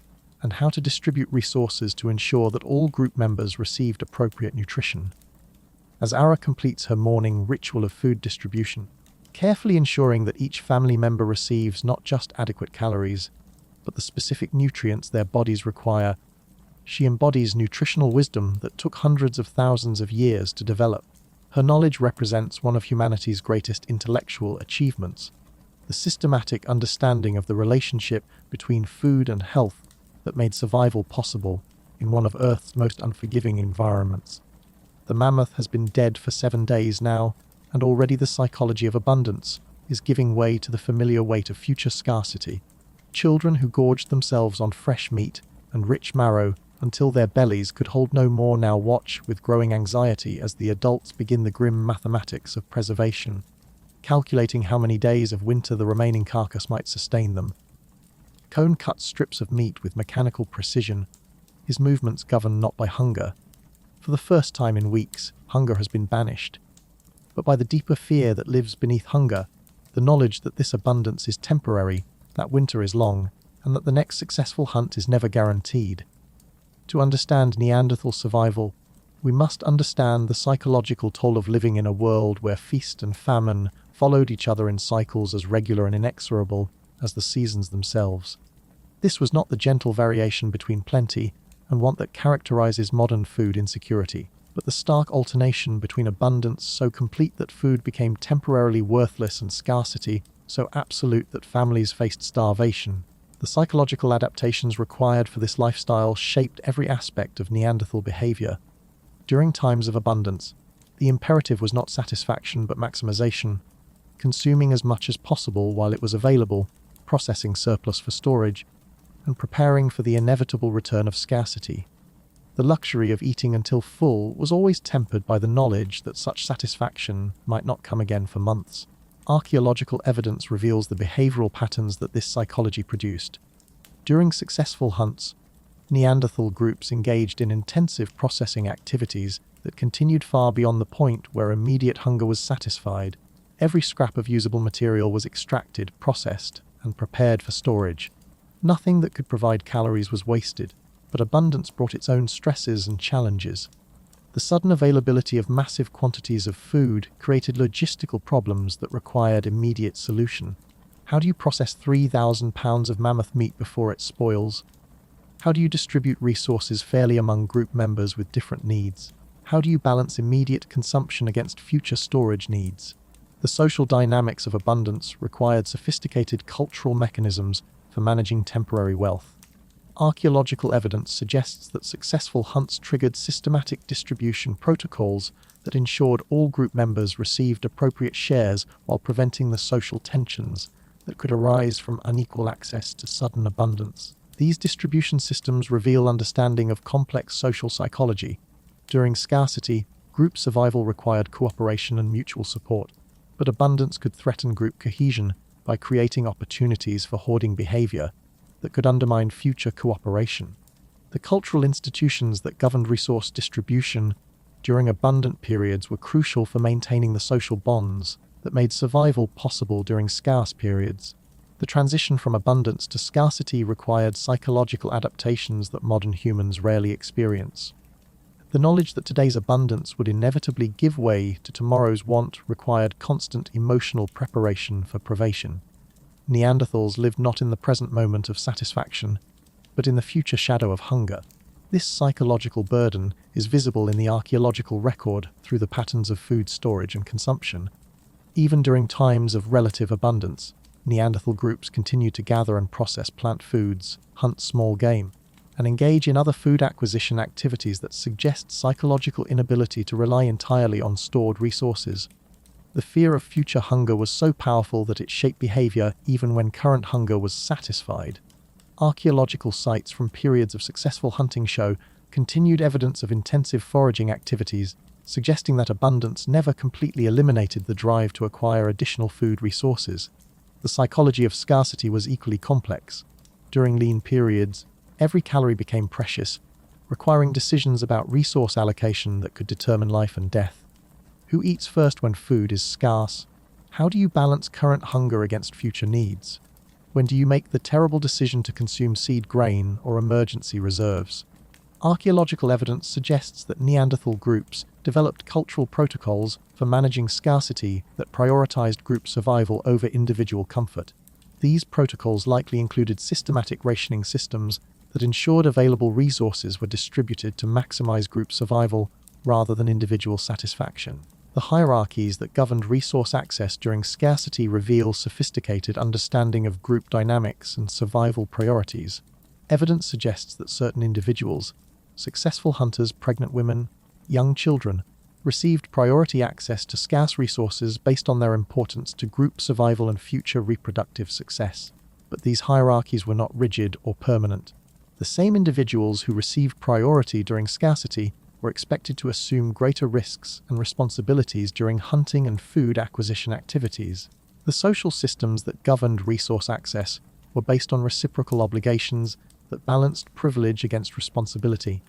and how to distribute resources to ensure that all group members received appropriate nutrition. As Ara completes her morning ritual of food distribution, carefully ensuring that each family member receives not just adequate calories, but the specific nutrients their bodies require, she embodies nutritional wisdom that took hundreds of thousands of years to develop. Her knowledge represents one of humanity's greatest intellectual achievements, the systematic understanding of the relationship between food and health that made survival possible in one of Earth's most unforgiving environments. The mammoth has been dead for 7 days now, and already the psychology of abundance is giving way to the familiar weight of future scarcity. Children who gorged themselves on fresh meat and rich marrow until their bellies could hold no more now watch with growing anxiety as the adults begin the grim mathematics of preservation, calculating how many days of winter the remaining carcass might sustain them. Cone cuts strips of meat with mechanical precision, his movements governed not by hunger. For the first time in weeks, hunger has been banished, but by the deeper fear that lives beneath hunger, the knowledge that this abundance is temporary, that winter is long, and that the next successful hunt is never guaranteed. To understand Neanderthal survival, we must understand the psychological toll of living in a world where feast and famine followed each other in cycles as regular and inexorable as the seasons themselves. This was not the gentle variation between plenty and want that characterizes modern food insecurity, but the stark alternation between abundance so complete that food became temporarily worthless and scarcity so absolute that families faced starvation. The psychological adaptations required for this lifestyle shaped every aspect of Neanderthal behavior. During times of abundance, The imperative was not satisfaction but maximization, consuming as much as possible while it was available, processing surplus for storage, and preparing for the inevitable return of scarcity. The luxury of eating until full was always tempered by the knowledge that such satisfaction might not come again for months. Archaeological evidence reveals the behavioral patterns that this psychology produced. During successful hunts, Neanderthal groups engaged in intensive processing activities that continued far beyond the point where immediate hunger was satisfied. Every scrap of usable material was extracted, processed, and prepared for storage. Nothing that could provide calories was wasted, but abundance brought its own stresses and challenges. The sudden availability of massive quantities of food created logistical problems that required immediate solution. How do you process 3,000 pounds of mammoth meat before it spoils? How do you distribute resources fairly among group members with different needs? How do you balance immediate consumption against future storage needs? The social dynamics of abundance required sophisticated cultural mechanisms for managing temporary wealth. Archaeological evidence suggests that successful hunts triggered systematic distribution protocols that ensured all group members received appropriate shares while preventing the social tensions that could arise from unequal access to sudden abundance. These distribution systems reveal understanding of complex social psychology. During scarcity, group survival required cooperation and mutual support, but abundance could threaten group cohesion by creating opportunities for hoarding behavior that could undermine future cooperation. The cultural institutions that governed resource distribution during abundant periods were crucial for maintaining the social bonds that made survival possible during scarce periods. The transition from abundance to scarcity required psychological adaptations that modern humans rarely experience. The knowledge that today's abundance would inevitably give way to tomorrow's want required constant emotional preparation for privation. Neanderthals lived not in the present moment of satisfaction, but in the future shadow of hunger. This psychological burden is visible in the archaeological record through the patterns of food storage and consumption. Even during times of relative abundance, Neanderthal groups continued to gather and process plant foods, hunt small game, and engage in other food acquisition activities that suggest psychological inability to rely entirely on stored resources. The fear of future hunger was so powerful that it shaped behavior even when current hunger was satisfied. Archaeological sites from periods of successful hunting show continued evidence of intensive foraging activities, suggesting that abundance never completely eliminated the drive to acquire additional food resources. The psychology of scarcity was equally complex. During lean periods, every calorie became precious, requiring decisions about resource allocation that could determine life and death. Who eats first when food is scarce? How do you balance current hunger against future needs? When do you make the terrible decision to consume seed grain or emergency reserves? Archaeological evidence suggests that Neanderthal groups developed cultural protocols for managing scarcity that prioritized group survival over individual comfort. These protocols likely included systematic rationing systems that ensured available resources were distributed to maximize group survival rather than individual satisfaction. The hierarchies that governed resource access during scarcity reveal sophisticated understanding of group dynamics and survival priorities. Evidence suggests that certain individuals, successful hunters, pregnant women, young children, received priority access to scarce resources based on their importance to group survival and future reproductive success. But these hierarchies were not rigid or permanent. The same individuals who received priority during scarcity were expected to assume greater risks and responsibilities during hunting and food acquisition activities. The social systems that governed resource access were based on reciprocal obligations that balanced privilege against responsibility.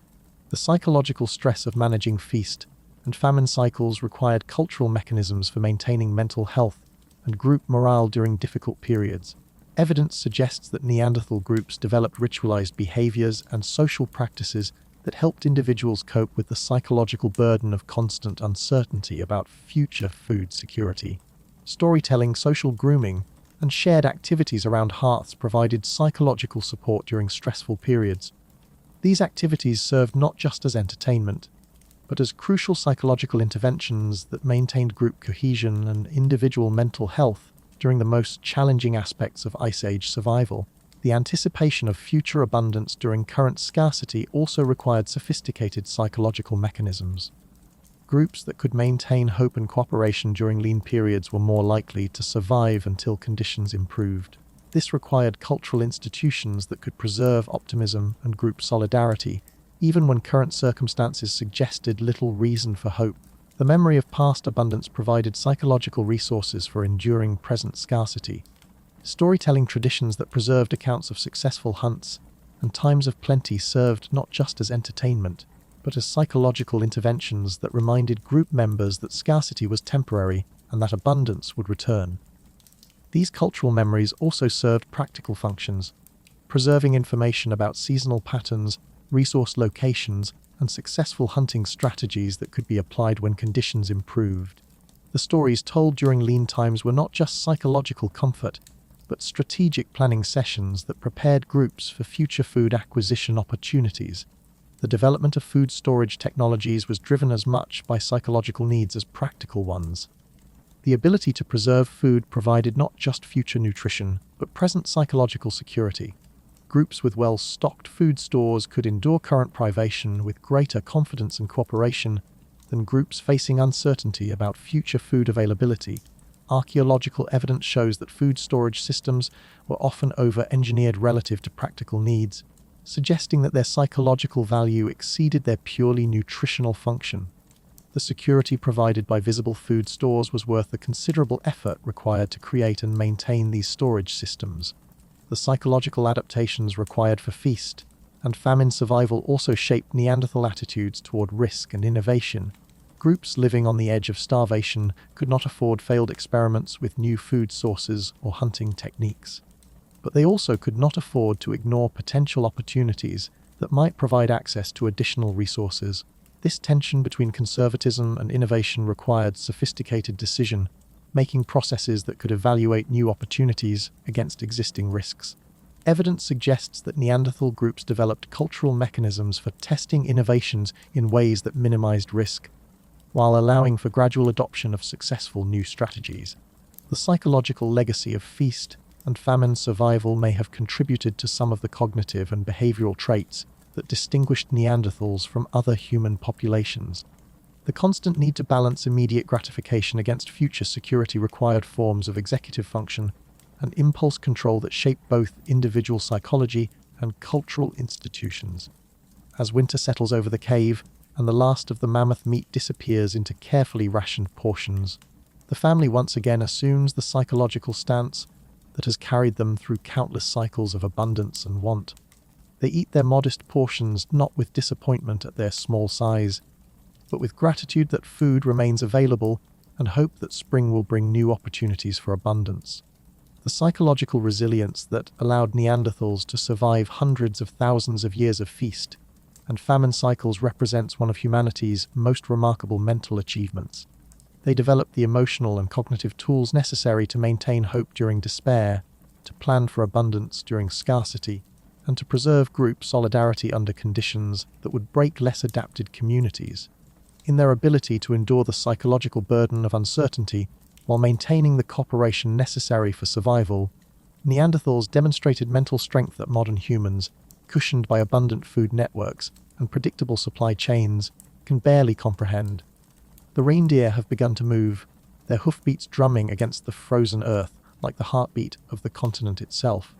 The psychological stress of managing feast and famine cycles required cultural mechanisms for maintaining mental health and group morale during difficult periods. Evidence suggests that Neanderthal groups developed ritualized behaviors and social practices that helped individuals cope with the psychological burden of constant uncertainty about future food security. Storytelling, social grooming, and shared activities around hearths provided psychological support during stressful periods. These activities served not just as entertainment, but as crucial psychological interventions that maintained group cohesion and individual mental health during the most challenging aspects of Ice Age survival. The anticipation of future abundance during current scarcity also required sophisticated psychological mechanisms. Groups that could maintain hope and cooperation during lean periods were more likely to survive until conditions improved. This required cultural institutions that could preserve optimism and group solidarity, even when current circumstances suggested little reason for hope. The memory of past abundance provided psychological resources for enduring present scarcity. Storytelling traditions that preserved accounts of successful hunts and times of plenty served not just as entertainment, but as psychological interventions that reminded group members that scarcity was temporary and that abundance would return. These cultural memories also served practical functions, preserving information about seasonal patterns, resource locations, and successful hunting strategies that could be applied when conditions improved. The stories told during lean times were not just psychological comfort, but strategic planning sessions that prepared groups for future food acquisition opportunities. The development of food storage technologies was driven as much by psychological needs as practical ones. The ability to preserve food provided not just future nutrition, but present psychological security. Groups with well-stocked food stores could endure current privation with greater confidence and cooperation than groups facing uncertainty about future food availability. Archaeological evidence shows that food storage systems were often over-engineered relative to practical needs, suggesting that their psychological value exceeded their purely nutritional function. The security provided by visible food stores was worth the considerable effort required to create and maintain these storage systems. The psychological adaptations required for feast and famine survival also shaped Neanderthal attitudes toward risk and innovation. Groups living on the edge of starvation could not afford failed experiments with new food sources or hunting techniques. But they also could not afford to ignore potential opportunities that might provide access to additional resources. This tension between conservatism and innovation required sophisticated decision-making processes that could evaluate new opportunities against existing risks. Evidence suggests that Neanderthal groups developed cultural mechanisms for testing innovations in ways that minimized risk, while allowing for gradual adoption of successful new strategies. The psychological legacy of feast and famine survival may have contributed to some of the cognitive and behavioral traits that distinguished Neanderthals from other human populations. The constant need to balance immediate gratification against future security required forms of executive function and impulse control that shaped both individual psychology and cultural institutions. As winter settles over the cave, and the last of the mammoth meat disappears into carefully rationed portions, the family once again assumes the psychological stance that has carried them through countless cycles of abundance and want. They eat their modest portions not with disappointment at their small size, but with gratitude that food remains available and hope that spring will bring new opportunities for abundance. The psychological resilience that allowed Neanderthals to survive hundreds of thousands of years of feast and famine cycles represents one of humanity's most remarkable mental achievements. They developed the emotional and cognitive tools necessary to maintain hope during despair, to plan for abundance during scarcity, and to preserve group solidarity under conditions that would break less adapted communities. In their ability to endure the psychological burden of uncertainty while maintaining the cooperation necessary for survival, Neanderthals demonstrated mental strength that modern humans, cushioned by abundant food networks and predictable supply chains, can barely comprehend. The reindeer have begun to move, their hoofbeats drumming against the frozen earth like the heartbeat of the continent itself.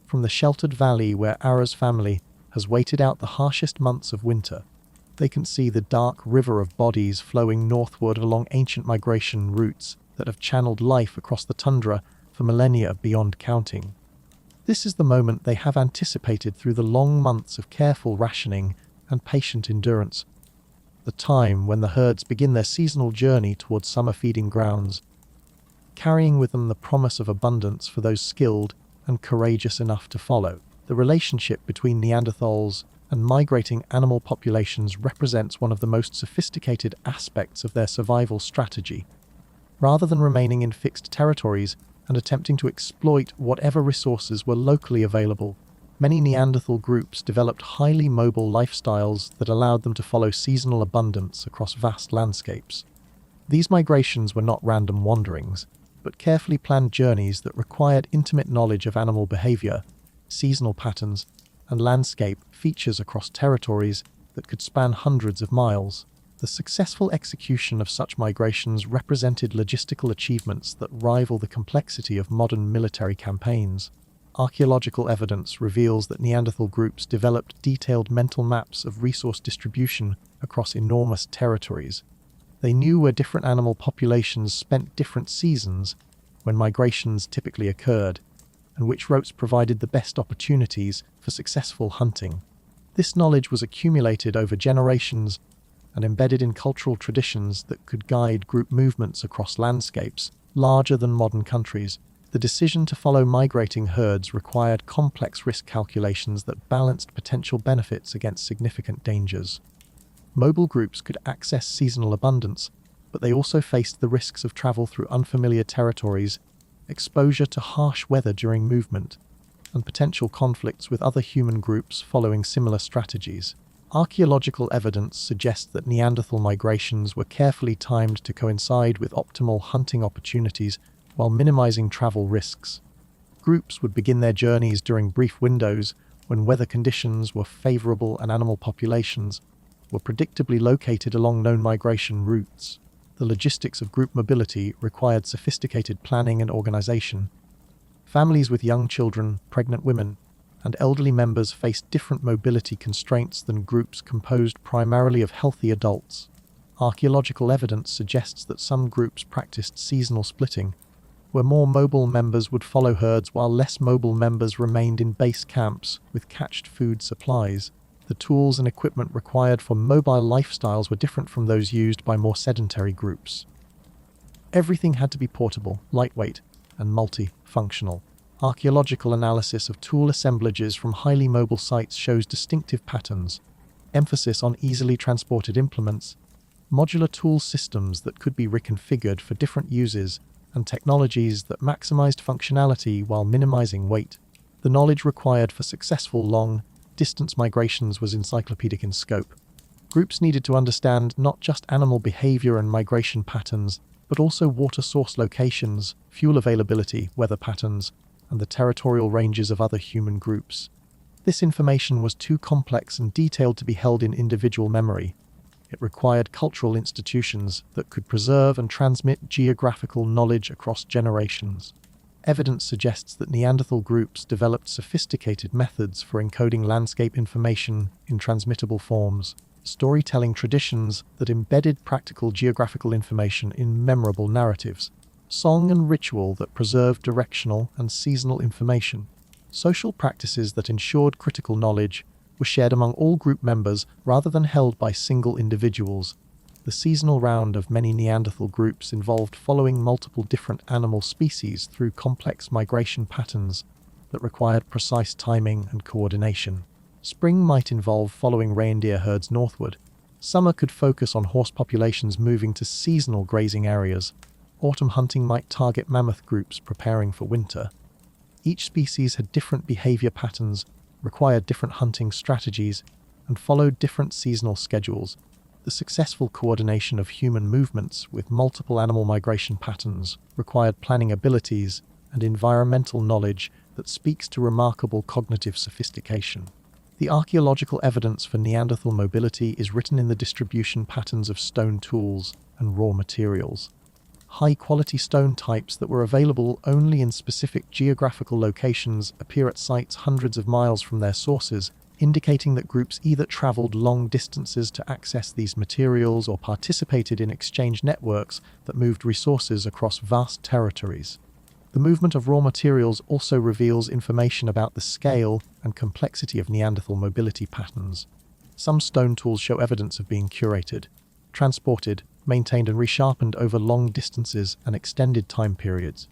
From the sheltered valley where Ara's family has waited out the harshest months of winter, they can see the dark river of bodies flowing northward along ancient migration routes that have channeled life across the tundra for millennia beyond counting. This is the moment they have anticipated through the long months of careful rationing and patient endurance, the time when the herds begin their seasonal journey towards summer feeding grounds, carrying with them the promise of abundance for those skilled and courageous enough to follow. The relationship between Neanderthals and migrating animal populations represents one of the most sophisticated aspects of their survival strategy. Rather than remaining in fixed territories and attempting to exploit whatever resources were locally available, many Neanderthal groups developed highly mobile lifestyles that allowed them to follow seasonal abundance across vast landscapes. These migrations were not random wanderings, but carefully planned journeys that required intimate knowledge of animal behavior, seasonal patterns, and landscape features across territories that could span hundreds of miles. The successful execution of such migrations represented logistical achievements that rival the complexity of modern military campaigns. Archaeological evidence reveals that Neanderthal groups developed detailed mental maps of resource distribution across enormous territories. They knew where different animal populations spent different seasons, when migrations typically occurred, and which routes provided the best opportunities for successful hunting. This knowledge was accumulated over generations and embedded in cultural traditions that could guide group movements across landscapes larger than modern countries. The decision to follow migrating herds required complex risk calculations that balanced potential benefits against significant dangers. Mobile groups could access seasonal abundance, but they also faced the risks of travel through unfamiliar territories, exposure to harsh weather during movement, and potential conflicts with other human groups following similar strategies. Archaeological evidence suggests that Neanderthal migrations were carefully timed to coincide with optimal hunting opportunities while minimizing travel risks. Groups would begin their journeys during brief windows when weather conditions were favorable and animal populations were predictably located along known migration routes. The logistics of group mobility required sophisticated planning and organization. Families with young children, pregnant women, and elderly members faced different mobility constraints than groups composed primarily of healthy adults. Archaeological evidence suggests that some groups practiced seasonal splitting, where more mobile members would follow herds while less mobile members remained in base camps with cached food supplies. The tools and equipment required for mobile lifestyles were different from those used by more sedentary groups. Everything had to be portable, lightweight, and multi-functional. Archaeological analysis of tool assemblages from highly mobile sites shows distinctive patterns, emphasis on easily transported implements, modular tool systems that could be reconfigured for different uses, and technologies that maximized functionality while minimizing weight. The knowledge required for successful long-distance migrations was encyclopedic in scope. Groups needed to understand not just animal behavior and migration patterns, but also water source locations, fuel availability, weather patterns, and the territorial ranges of other human groups. This information was too complex and detailed to be held in individual memory. It required cultural institutions that could preserve and transmit geographical knowledge across generations. Evidence suggests that Neanderthal groups developed sophisticated methods for encoding landscape information in transmittable forms, storytelling traditions that embedded practical geographical information in memorable narratives, song and ritual that preserved directional and seasonal information. Social practices that ensured critical knowledge were shared among all group members rather than held by single individuals. The seasonal round of many Neanderthal groups involved following multiple different animal species through complex migration patterns that required precise timing and coordination. Spring might involve following reindeer herds northward. Summer could focus on horse populations moving to seasonal grazing areas. Autumn hunting might target mammoth groups preparing for winter. Each species had different behavior patterns, required different hunting strategies, and followed different seasonal schedules. The successful coordination of human movements with multiple animal migration patterns required planning abilities and environmental knowledge that speaks to remarkable cognitive sophistication. The archaeological evidence for Neanderthal mobility is written in the distribution patterns of stone tools and raw materials. High-quality stone types that were available only in specific geographical locations appear at sites hundreds of miles from their sources, indicating that groups either traveled long distances to access these materials or participated in exchange networks that moved resources across vast territories. The movement of raw materials also reveals information about the scale and complexity of Neanderthal mobility patterns. Some stone tools show evidence of being curated, transported, maintained and resharpened over long distances and extended time periods.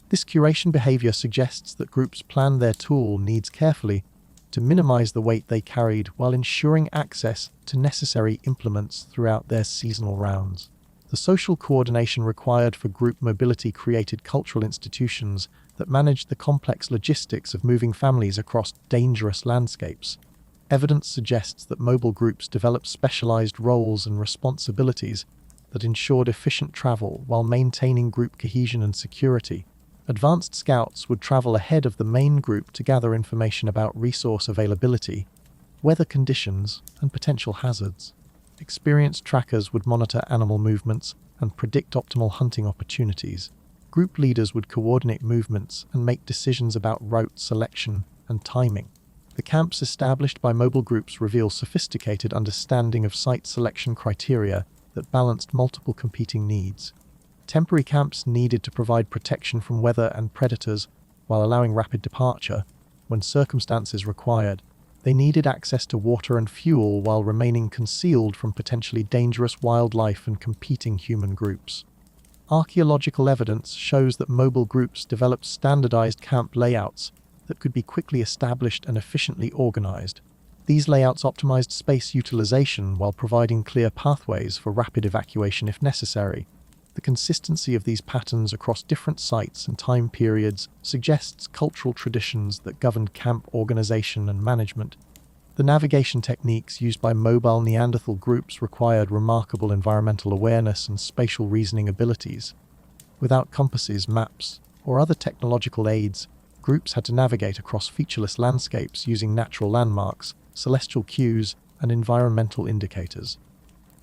This curation behavior suggests that groups planned their tool needs carefully to minimize the weight they carried while ensuring access to necessary implements throughout their seasonal rounds. The social coordination required for group mobility created cultural institutions that managed the complex logistics of moving families across dangerous landscapes. Evidence suggests that mobile groups developed specialized roles and responsibilities that ensured efficient travel while maintaining group cohesion and security. Advanced scouts would travel ahead of the main group to gather information about resource availability, weather conditions, and potential hazards. Experienced trackers would monitor animal movements and predict optimal hunting opportunities. Group leaders would coordinate movements and make decisions about route selection and timing. The camps established by mobile groups reveal sophisticated understanding of site selection criteria that balanced multiple competing needs. Temporary camps needed to provide protection from weather and predators while allowing rapid departure when circumstances required. They needed access to water and fuel while remaining concealed from potentially dangerous wildlife and competing human groups. Archaeological evidence shows that mobile groups developed standardized camp layouts that could be quickly established and efficiently organized. These layouts optimized space utilization while providing clear pathways for rapid evacuation if necessary. The consistency of these patterns across different sites and time periods suggests cultural traditions that governed camp organization and management. The navigation techniques used by mobile Neanderthal groups required remarkable environmental awareness and spatial reasoning abilities. Without compasses, maps, or other technological aids, groups had to navigate across featureless landscapes using natural landmarks, celestial cues, and environmental indicators.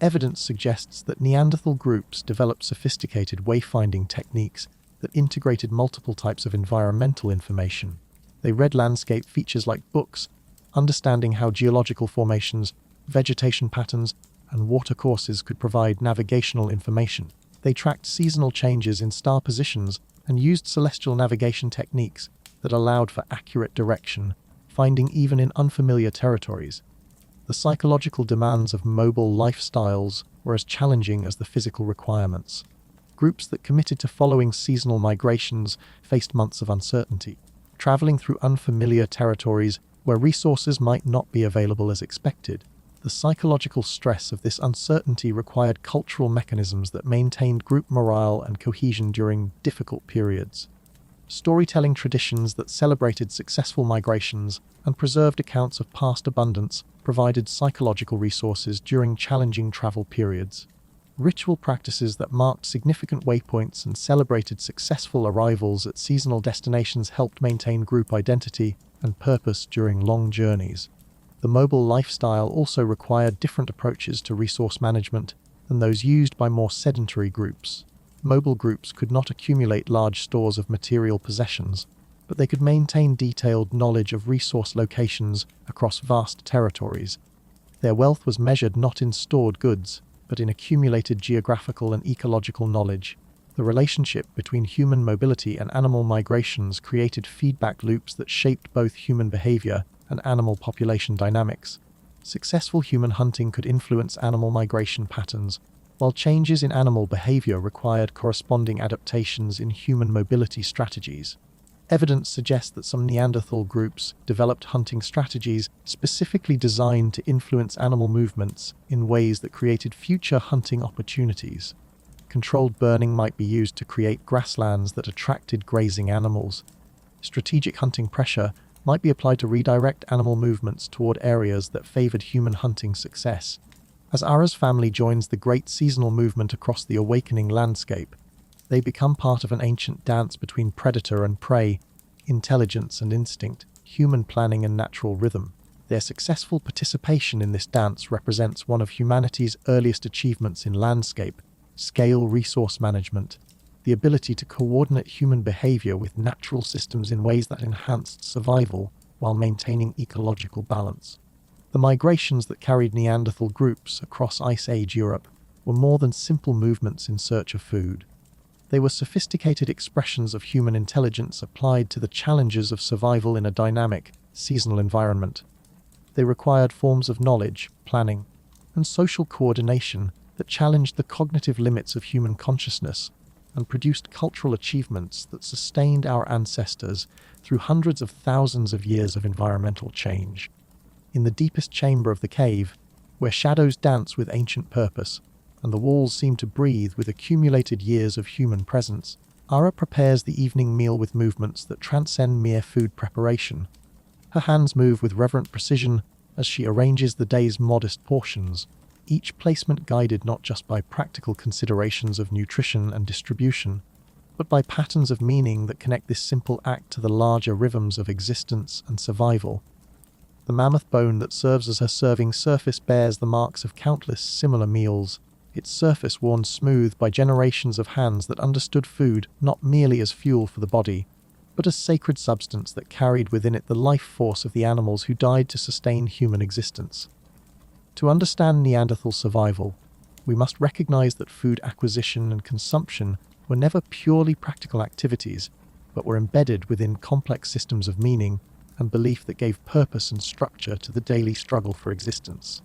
Evidence suggests that Neanderthal groups developed sophisticated wayfinding techniques that integrated multiple types of environmental information. They read landscape features like books, understanding how geological formations, vegetation patterns, and watercourses could provide navigational information. They tracked seasonal changes in star positions and used celestial navigation techniques that allowed for accurate direction, finding even in unfamiliar territories. The psychological demands of mobile lifestyles were as challenging as the physical requirements. Groups that committed to following seasonal migrations faced months of uncertainty, traveling through unfamiliar territories where resources might not be available as expected. The psychological stress of this uncertainty required cultural mechanisms that maintained group morale and cohesion during difficult periods. Storytelling traditions that celebrated successful migrations and preserved accounts of past abundance provided psychological resources during challenging travel periods. Ritual practices that marked significant waypoints and celebrated successful arrivals at seasonal destinations helped maintain group identity and purpose during long journeys. The mobile lifestyle also required different approaches to resource management than those used by more sedentary groups. Mobile groups could not accumulate large stores of material possessions, but they could maintain detailed knowledge of resource locations across vast territories. Their wealth was measured not in stored goods, but in accumulated geographical and ecological knowledge. The relationship between human mobility and animal migrations created feedback loops that shaped both human behavior and animal population dynamics. Successful human hunting could influence animal migration patterns, while changes in animal behavior required corresponding adaptations in human mobility strategies. Evidence suggests that some Neanderthal groups developed hunting strategies specifically designed to influence animal movements in ways that created future hunting opportunities. Controlled burning might be used to create grasslands that attracted grazing animals. Strategic hunting pressure might be applied to redirect animal movements toward areas that favored human hunting success. As Ara's family joins the great seasonal movement across the awakening landscape, they become part of an ancient dance between predator and prey, intelligence and instinct, human planning and natural rhythm. Their successful participation in this dance represents one of humanity's earliest achievements in landscape scale resource management, the ability to coordinate human behavior with natural systems in ways that enhanced survival while maintaining ecological balance. The migrations that carried Neanderthal groups across Ice Age Europe were more than simple movements in search of food. They were sophisticated expressions of human intelligence applied to the challenges of survival in a dynamic, seasonal environment. They required forms of knowledge, planning, and social coordination that challenged the cognitive limits of human consciousness and produced cultural achievements that sustained our ancestors through hundreds of thousands of years of environmental change. In the deepest chamber of the cave, where shadows dance with ancient purpose, and the walls seem to breathe with accumulated years of human presence, Ara prepares the evening meal with movements that transcend mere food preparation. Her hands move with reverent precision as she arranges the day's modest portions, each placement guided not just by practical considerations of nutrition and distribution, but by patterns of meaning that connect this simple act to the larger rhythms of existence and survival. The mammoth bone that serves as her serving surface bears the marks of countless similar meals, its surface worn smooth by generations of hands that understood food not merely as fuel for the body, but as sacred substance that carried within it the life force of the animals who died to sustain human existence. To understand Neanderthal survival, we must recognize that food acquisition and consumption were never purely practical activities, but were embedded within complex systems of meaning and belief that gave purpose and structure to the daily struggle for existence.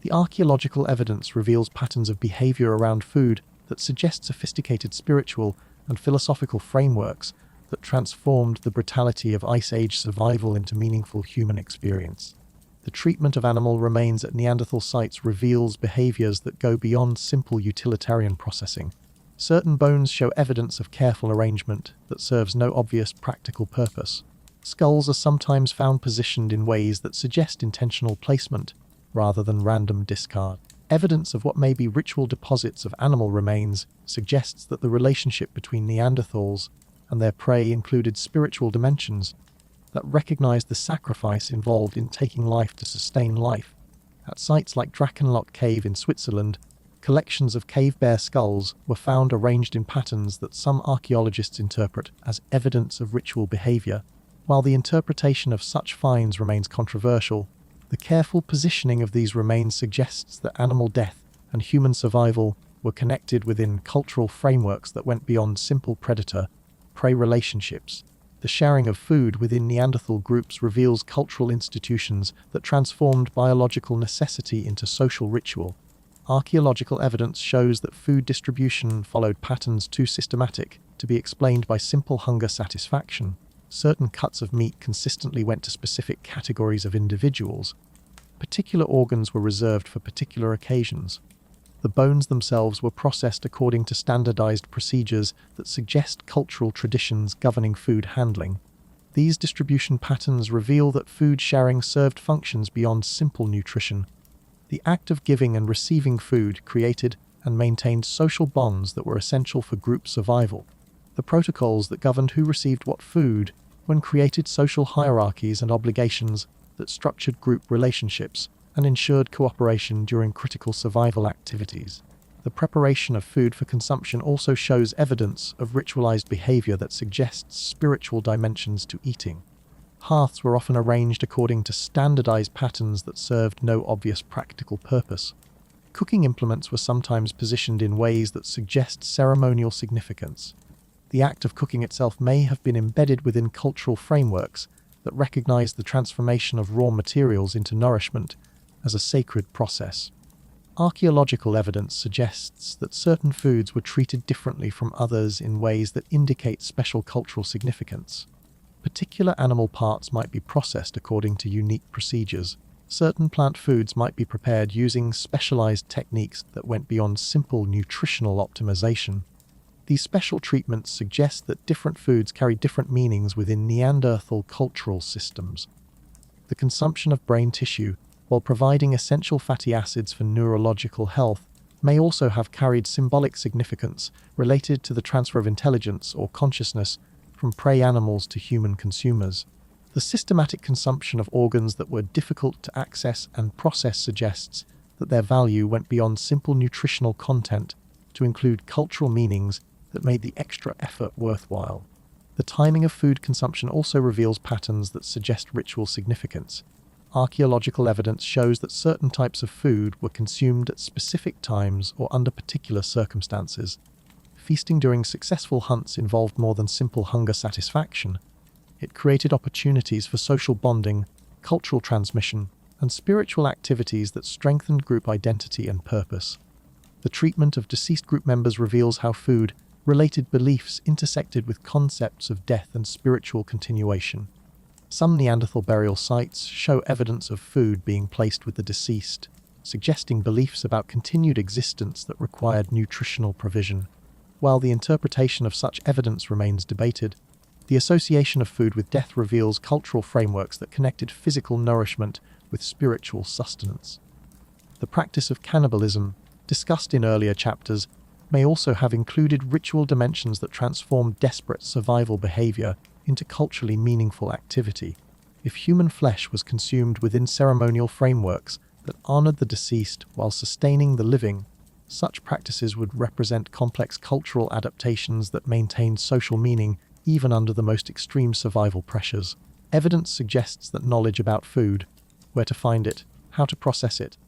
The archaeological evidence reveals patterns of behavior around food that suggest sophisticated spiritual and philosophical frameworks that transformed the brutality of Ice Age survival into meaningful human experience. The treatment of animal remains at Neanderthal sites reveals behaviors that go beyond simple utilitarian processing. Certain bones show evidence of careful arrangement that serves no obvious practical purpose. Skulls are sometimes found positioned in ways that suggest intentional placement rather than random discard. Evidence of what may be ritual deposits of animal remains suggests that the relationship between Neanderthals and their prey included spiritual dimensions that recognized the sacrifice involved in taking life to sustain life. At sites like Drachenloch Cave in Switzerland, collections of cave bear skulls were found arranged in patterns that some archaeologists interpret as evidence of ritual behavior. While the interpretation of such finds remains controversial, the careful positioning of these remains suggests that animal death and human survival were connected within cultural frameworks that went beyond simple predator-prey relationships. The sharing of food within Neanderthal groups reveals cultural institutions that transformed biological necessity into social ritual. Archaeological evidence shows that food distribution followed patterns too systematic to be explained by simple hunger satisfaction. Certain cuts of meat consistently went to specific categories of individuals. Particular organs were reserved for particular occasions. The bones themselves were processed according to standardized procedures that suggest cultural traditions governing food handling. These distribution patterns reveal that food sharing served functions beyond simple nutrition. The act of giving and receiving food created and maintained social bonds that were essential for group survival. The protocols that governed who received what food created social hierarchies and obligations that structured group relationships and ensured cooperation during critical survival activities. The preparation of food for consumption also shows evidence of ritualized behavior that suggests spiritual dimensions to eating. Hearths were often arranged according to standardized patterns that served no obvious practical purpose. Cooking implements were sometimes positioned in ways that suggest ceremonial significance. The act of cooking itself may have been embedded within cultural frameworks that recognize the transformation of raw materials into nourishment as a sacred process. Archaeological evidence suggests that certain foods were treated differently from others in ways that indicate special cultural significance. Particular animal parts might be processed according to unique procedures. Certain plant foods might be prepared using specialized techniques that went beyond simple nutritional optimization. These special treatments suggest that different foods carry different meanings within Neanderthal cultural systems. The consumption of brain tissue, while providing essential fatty acids for neurological health, may also have carried symbolic significance related to the transfer of intelligence or consciousness from prey animals to human consumers. The systematic consumption of organs that were difficult to access and process suggests that their value went beyond simple nutritional content to include cultural meanings that made the extra effort worthwhile. The timing of food consumption also reveals patterns that suggest ritual significance. Archaeological evidence shows that certain types of food were consumed at specific times or under particular circumstances. Feasting during successful hunts involved more than simple hunger satisfaction. It created opportunities for social bonding, cultural transmission, and spiritual activities that strengthened group identity and purpose. The treatment of deceased group members reveals how food-related beliefs intersected with concepts of death and spiritual continuation. Some Neanderthal burial sites show evidence of food being placed with the deceased, suggesting beliefs about continued existence that required nutritional provision. While the interpretation of such evidence remains debated, the association of food with death reveals cultural frameworks that connected physical nourishment with spiritual sustenance. The practice of cannibalism, discussed in earlier chapters, may also have included ritual dimensions that transformed desperate survival behavior into culturally meaningful activity. If human flesh was consumed within ceremonial frameworks that honored the deceased while sustaining the living, such practices would represent complex cultural adaptations that maintained social meaning even under the most extreme survival pressures. Evidence suggests that knowledge about food, where to find it, how to process it,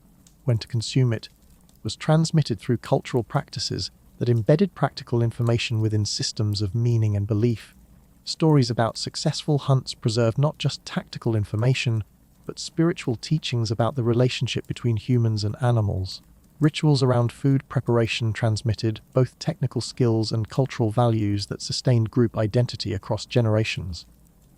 when to consume it, was transmitted through cultural practices that embedded practical information within systems of meaning and belief. Stories about successful hunts preserve not just tactical information, but spiritual teachings about the relationship between humans and animals. Rituals around food preparation transmitted both technical skills and cultural values that sustained group identity across generations.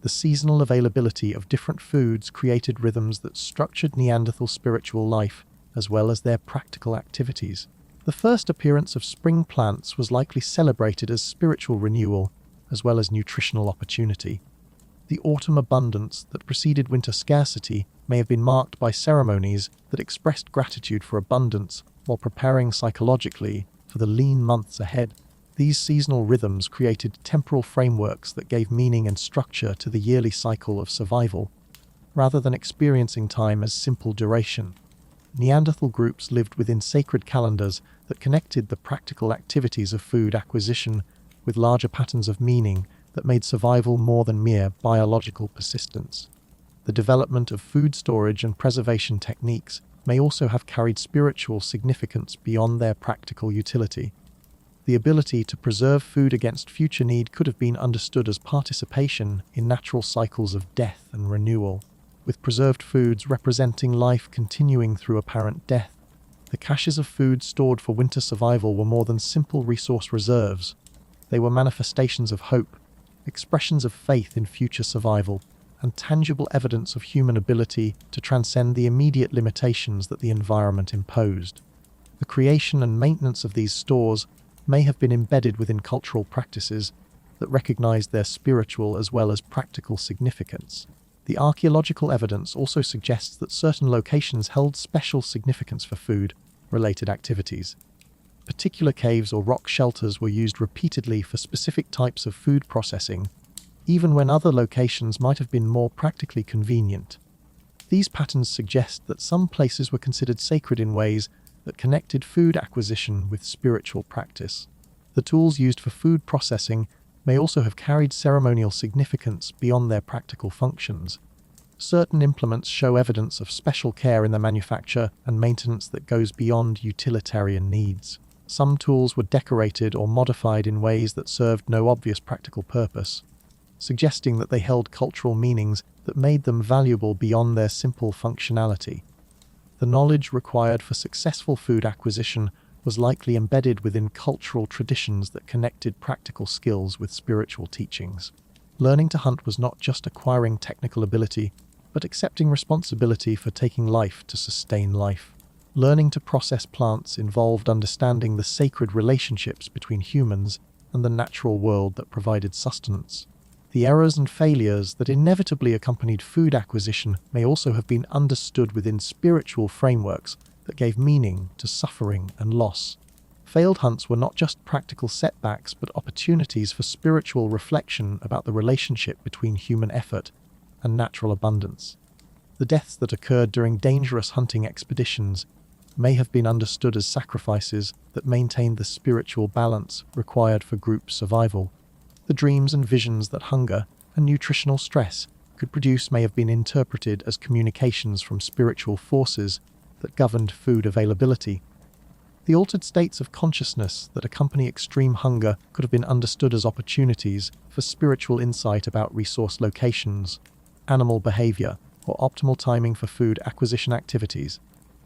The seasonal availability of different foods created rhythms that structured Neanderthal spiritual life, as well as their practical activities. The first appearance of spring plants was likely celebrated as spiritual renewal, as well as nutritional opportunity. The autumn abundance that preceded winter scarcity may have been marked by ceremonies that expressed gratitude for abundance while preparing psychologically for the lean months ahead. These seasonal rhythms created temporal frameworks that gave meaning and structure to the yearly cycle of survival, rather than experiencing time as simple duration. Neanderthal groups lived within sacred calendars that connected the practical activities of food acquisition with larger patterns of meaning that made survival more than mere biological persistence. The development of food storage and preservation techniques may also have carried spiritual significance beyond their practical utility. The ability to preserve food against future need could have been understood as participation in natural cycles of death and renewal, with preserved foods representing life continuing through apparent death. The caches of food stored for winter survival were more than simple resource reserves. They were manifestations of hope, expressions of faith in future survival, and tangible evidence of human ability to transcend the immediate limitations that the environment imposed. The creation and maintenance of these stores may have been embedded within cultural practices that recognized their spiritual as well as practical significance. The archaeological evidence also suggests that certain locations held special significance for food-related activities. Particular caves or rock shelters were used repeatedly for specific types of food processing, even when other locations might have been more practically convenient. These patterns suggest that some places were considered sacred in ways that connected food acquisition with spiritual practice. The tools used for food processing may also have carried ceremonial significance beyond their practical functions. Certain implements show evidence of special care in their manufacture and maintenance that goes beyond utilitarian needs. Some tools were decorated or modified in ways that served no obvious practical purpose, suggesting that they held cultural meanings that made them valuable beyond their simple functionality. The knowledge required for successful food acquisition was likely embedded within cultural traditions that connected practical skills with spiritual teachings. Learning to hunt was not just acquiring technical ability, but accepting responsibility for taking life to sustain life. Learning to process plants involved understanding the sacred relationships between humans and the natural world that provided sustenance. The errors and failures that inevitably accompanied food acquisition may also have been understood within spiritual frameworks that gave meaning to suffering and loss. Failed hunts were not just practical setbacks, but opportunities for spiritual reflection about the relationship between human effort and natural abundance. The deaths that occurred during dangerous hunting expeditions may have been understood as sacrifices that maintained the spiritual balance required for group survival. The dreams and visions that hunger and nutritional stress could produce may have been interpreted as communications from spiritual forces that governed food availability. The altered states of consciousness that accompany extreme hunger could have been understood as opportunities for spiritual insight about resource locations, animal behavior, or optimal timing for food acquisition activities.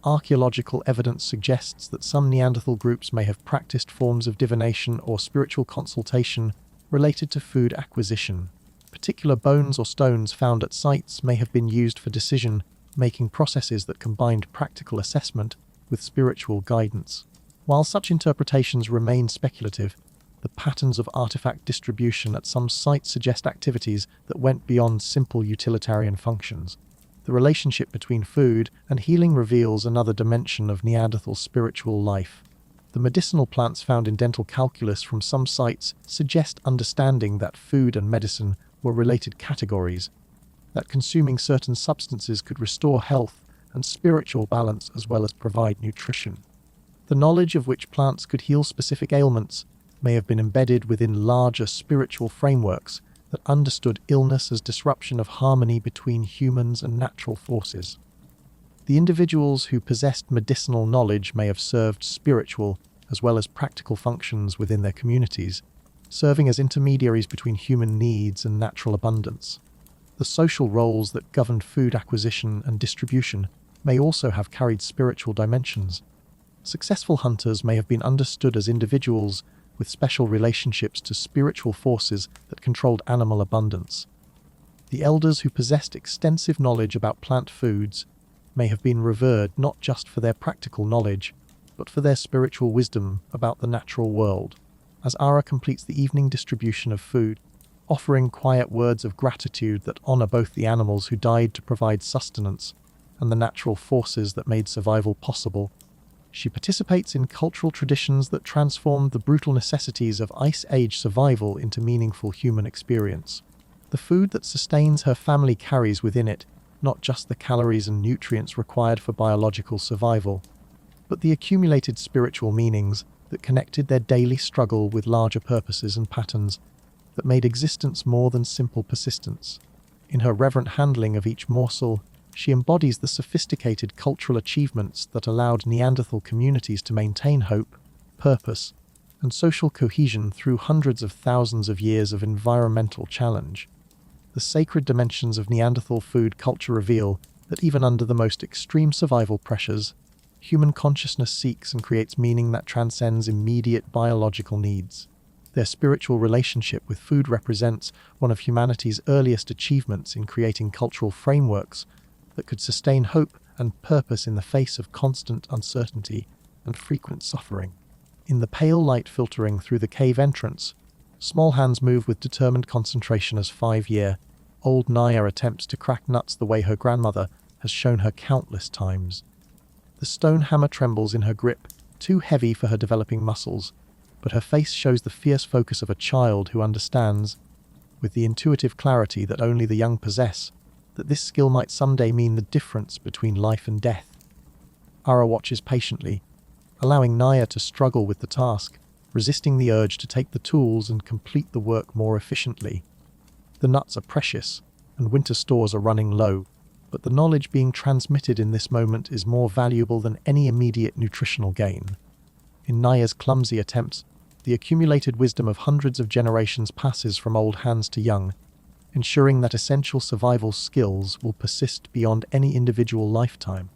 Archaeological evidence suggests that some Neanderthal groups may have practiced forms of divination or spiritual consultation related to food acquisition. Particular bones or stones found at sites may have been used for decision-making processes that combined practical assessment with spiritual guidance. While such interpretations remain speculative, the patterns of artifact distribution at some sites suggest activities that went beyond simple utilitarian functions. The relationship between food and healing reveals another dimension of Neanderthal spiritual life. The medicinal plants found in dental calculus from some sites suggest understanding that food and medicine were related categories, that consuming certain substances could restore health and spiritual balance as well as provide nutrition. The knowledge of which plants could heal specific ailments may have been embedded within larger spiritual frameworks that understood illness as disruption of harmony between humans and natural forces. The individuals who possessed medicinal knowledge may have served spiritual as well as practical functions within their communities, serving as intermediaries between human needs and natural abundance. The social roles that governed food acquisition and distribution may also have carried spiritual dimensions. Successful hunters may have been understood as individuals with special relationships to spiritual forces that controlled animal abundance. The elders who possessed extensive knowledge about plant foods may have been revered not just for their practical knowledge, but for their spiritual wisdom about the natural world. As Ara completes the evening distribution of food, offering quiet words of gratitude that honor both the animals who died to provide sustenance and the natural forces that made survival possible, she participates in cultural traditions that transformed the brutal necessities of Ice Age survival into meaningful human experience. The food that sustains her family carries within it not just the calories and nutrients required for biological survival, but the accumulated spiritual meanings that connected their daily struggle with larger purposes and patterns that made existence more than simple persistence. In her reverent handling of each morsel, she embodies the sophisticated cultural achievements that allowed Neanderthal communities to maintain hope, purpose, and social cohesion through hundreds of thousands of years of environmental challenge. The sacred dimensions of Neanderthal food culture reveal that even under the most extreme survival pressures, human consciousness seeks and creates meaning that transcends immediate biological needs. Their spiritual relationship with food represents one of humanity's earliest achievements in creating cultural frameworks that could sustain hope and purpose in the face of constant uncertainty and frequent suffering. In the pale light filtering through the cave entrance, small hands move with determined concentration as 5-year-old Naya attempts to crack nuts the way her grandmother has shown her countless times. The stone hammer trembles in her grip, too heavy for her developing muscles, but her face shows the fierce focus of a child who understands, with the intuitive clarity that only the young possess, that this skill might someday mean the difference between life and death. Ara watches patiently, allowing Naya to struggle with the task, resisting the urge to take the tools and complete the work more efficiently. The nuts are precious, and winter stores are running low, but the knowledge being transmitted in this moment is more valuable than any immediate nutritional gain. In Naya's clumsy attempts, the accumulated wisdom of hundreds of generations passes from old hands to young, ensuring that essential survival skills will persist beyond any individual lifetime.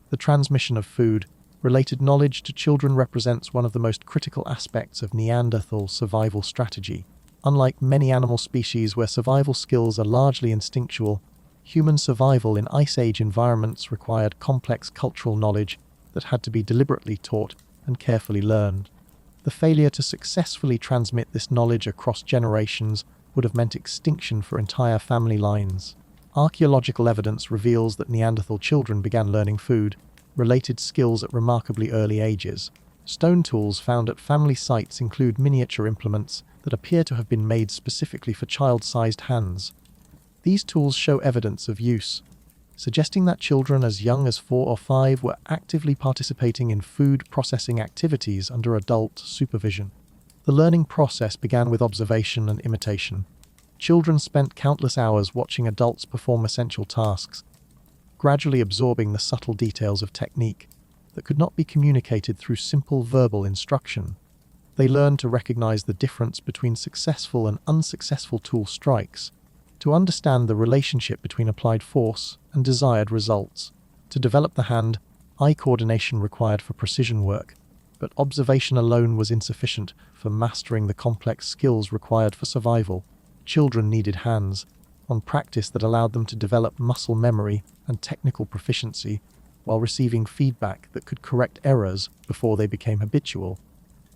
The transmission of food-related knowledge to children represents one of the most critical aspects of Neanderthal survival strategy. Unlike many animal species where survival skills are largely instinctual, human survival in Ice Age environments required complex cultural knowledge that had to be deliberately taught and carefully learned. The failure to successfully transmit this knowledge across generations would have meant extinction for entire family lines. Archaeological evidence reveals that Neanderthal children began learning food-related skills at remarkably early ages. Stone tools found at family sites include miniature implements that appear to have been made specifically for child-sized hands. These tools show evidence of use, suggesting that children as young as 4 or 5 were actively participating in food processing activities under adult supervision. The learning process began with observation and imitation. Children spent countless hours watching adults perform essential tasks, gradually absorbing the subtle details of technique that could not be communicated through simple verbal instruction. They learned to recognize the difference between successful and unsuccessful tool strikes, to understand the relationship between applied force and desired results, to develop the hand-eye coordination required for precision work, but observation alone was insufficient for mastering the complex skills required for survival. Children needed hands-on practice that allowed them to develop muscle memory and technical proficiency, while receiving feedback that could correct errors before they became habitual.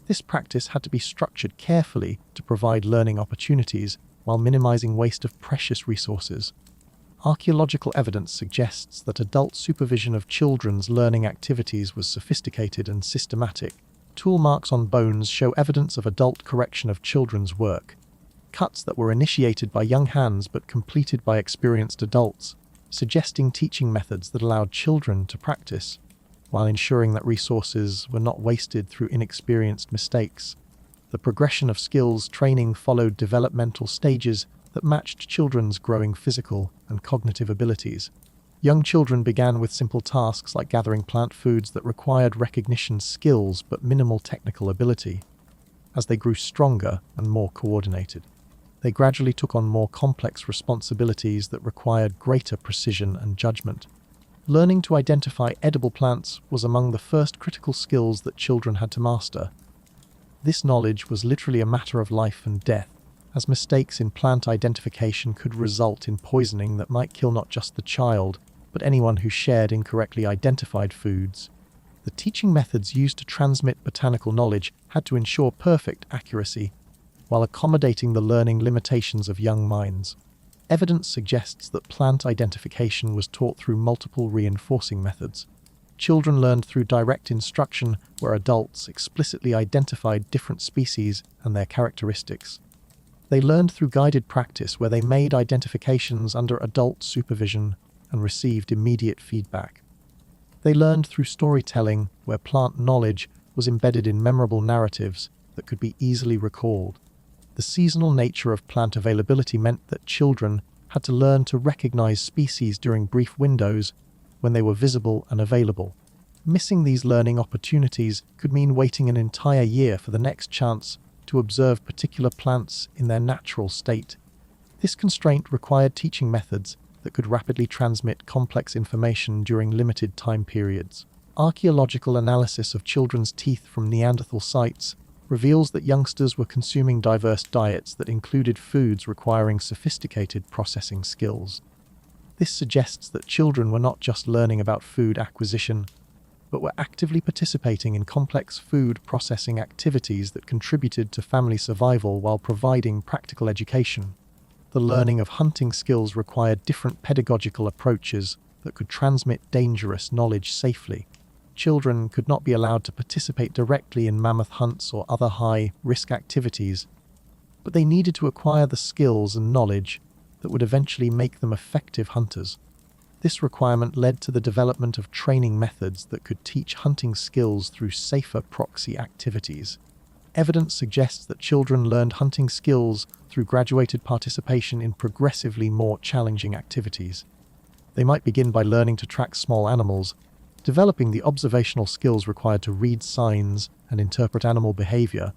This practice had to be structured carefully to provide learning opportunities while minimizing waste of precious resources. Archaeological evidence suggests that adult supervision of children's learning activities was sophisticated and systematic. Tool marks on bones show evidence of adult correction of children's work. cuts that were initiated by young hands but completed by experienced adults, suggesting teaching methods that allowed children to practice, while ensuring that resources were not wasted through inexperienced mistakes. The progression of skills training followed developmental stages that matched children's growing physical and cognitive abilities. Young children began with simple tasks like gathering plant foods that required recognition skills but minimal technical ability. As they grew stronger and more coordinated, they gradually took on more complex responsibilities that required greater precision and judgment. Learning to identify edible plants was among the first critical skills that children had to master. This knowledge was literally a matter of life and death, as mistakes in plant identification could result in poisoning that might kill not just the child, but anyone who shared incorrectly identified foods. The teaching methods used to transmit botanical knowledge had to ensure perfect accuracy, while accommodating the learning limitations of young minds. Evidence suggests that plant identification was taught through multiple reinforcing methods. Children learned through direct instruction, where adults explicitly identified different species and their characteristics. They learned through guided practice, where they made identifications under adult supervision and received immediate feedback. They learned through storytelling, where plant knowledge was embedded in memorable narratives that could be easily recalled. The seasonal nature of plant availability meant that children had to learn to recognize species during brief windows when they were visible and available. Missing these learning opportunities could mean waiting an entire year for the next chance to observe particular plants in their natural state. This constraint required teaching methods that could rapidly transmit complex information during limited time periods. Archaeological analysis of children's teeth from Neanderthal sites reveals that youngsters were consuming diverse diets that included foods requiring sophisticated processing skills. This suggests that children were not just learning about food acquisition, but were actively participating in complex food processing activities that contributed to family survival while providing practical education. The learning of hunting skills required different pedagogical approaches that could transmit dangerous knowledge safely. Children could not be allowed to participate directly in mammoth hunts or other high-risk activities, but they needed to acquire the skills and knowledge that would eventually make them effective hunters. This requirement led to the development of training methods that could teach hunting skills through safer proxy activities. Evidence suggests that children learned hunting skills through graduated participation in progressively more challenging activities. They might begin by learning to track small animals, developing the observational skills required to read signs and interpret animal behavior.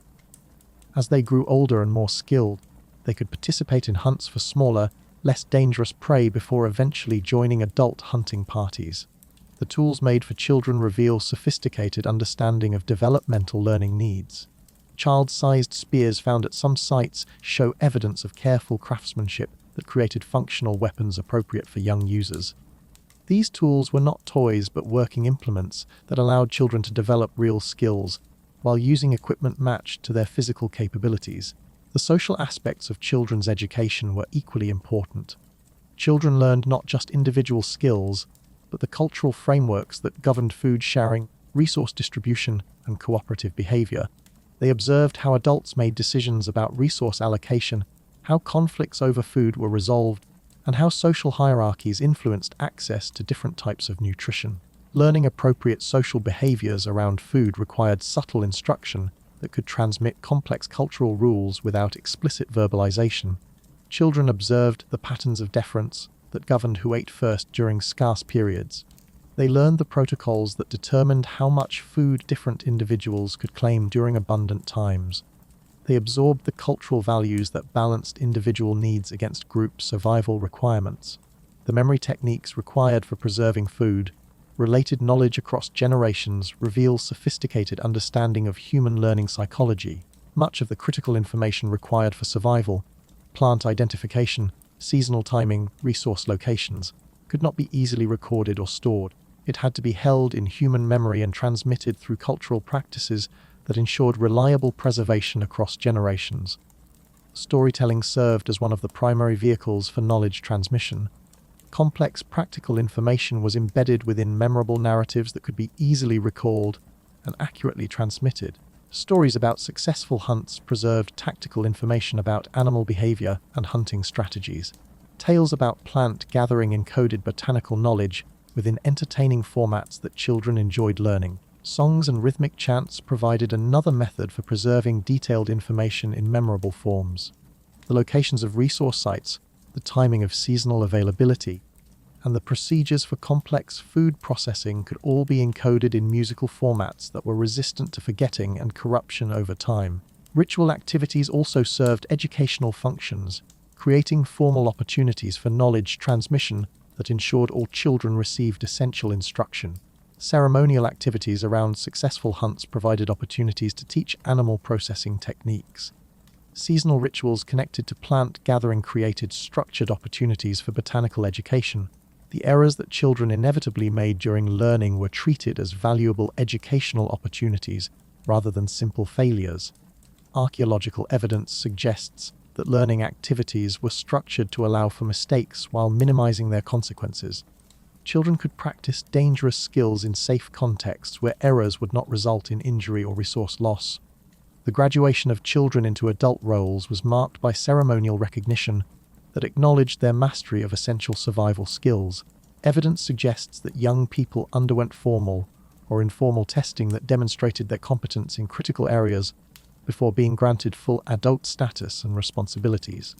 As they grew older and more skilled, they could participate in hunts for smaller, less dangerous prey before eventually joining adult hunting parties. The tools made for children reveal sophisticated understanding of developmental learning needs. Child-sized spears found at some sites show evidence of careful craftsmanship that created functional weapons appropriate for young users. These tools were not toys but working implements that allowed children to develop real skills while using equipment matched to their physical capabilities. The social aspects of children's education were equally important. Children learned not just individual skills, but the cultural frameworks that governed food sharing, resource distribution, and cooperative behavior. They observed how adults made decisions about resource allocation, how conflicts over food were resolved, and how social hierarchies influenced access to different types of nutrition. Learning appropriate social behaviors around food required subtle instruction that could transmit complex cultural rules without explicit verbalization. Children observed the patterns of deference that governed who ate first during scarce periods. They learned the protocols that determined how much food different individuals could claim during abundant times. They absorbed the cultural values that balanced individual needs against group survival requirements. The memory techniques required for preserving food, related knowledge across generations, reveals sophisticated understanding of human learning psychology. Much of the critical information required for survival, plant identification, seasonal timing, resource locations, could not be easily recorded or stored. It had to be held in human memory and transmitted through cultural practices that ensured reliable preservation across generations. Storytelling served as one of the primary vehicles for knowledge transmission. Complex practical information was embedded within memorable narratives that could be easily recalled and accurately transmitted. Stories about successful hunts preserved tactical information about animal behavior and hunting strategies. Tales about plant gathering encoded botanical knowledge within entertaining formats that children enjoyed learning. Songs and rhythmic chants provided another method for preserving detailed information in memorable forms. The locations of resource sites, the timing of seasonal availability, and the procedures for complex food processing could all be encoded in musical formats that were resistant to forgetting and corruption over time. Ritual activities also served educational functions, creating formal opportunities for knowledge transmission that ensured all children received essential instruction. Ceremonial activities around successful hunts provided opportunities to teach animal processing techniques. Seasonal rituals connected to plant gathering created structured opportunities for botanical education. The errors that children inevitably made during learning were treated as valuable educational opportunities rather than simple failures. Archaeological evidence suggests that learning activities were structured to allow for mistakes while minimizing their consequences. Children could practice dangerous skills in safe contexts where errors would not result in injury or resource loss. The graduation of children into adult roles was marked by ceremonial recognition that acknowledged their mastery of essential survival skills. Evidence suggests that young people underwent formal or informal testing that demonstrated their competence in critical areas before being granted full adult status and responsibilities.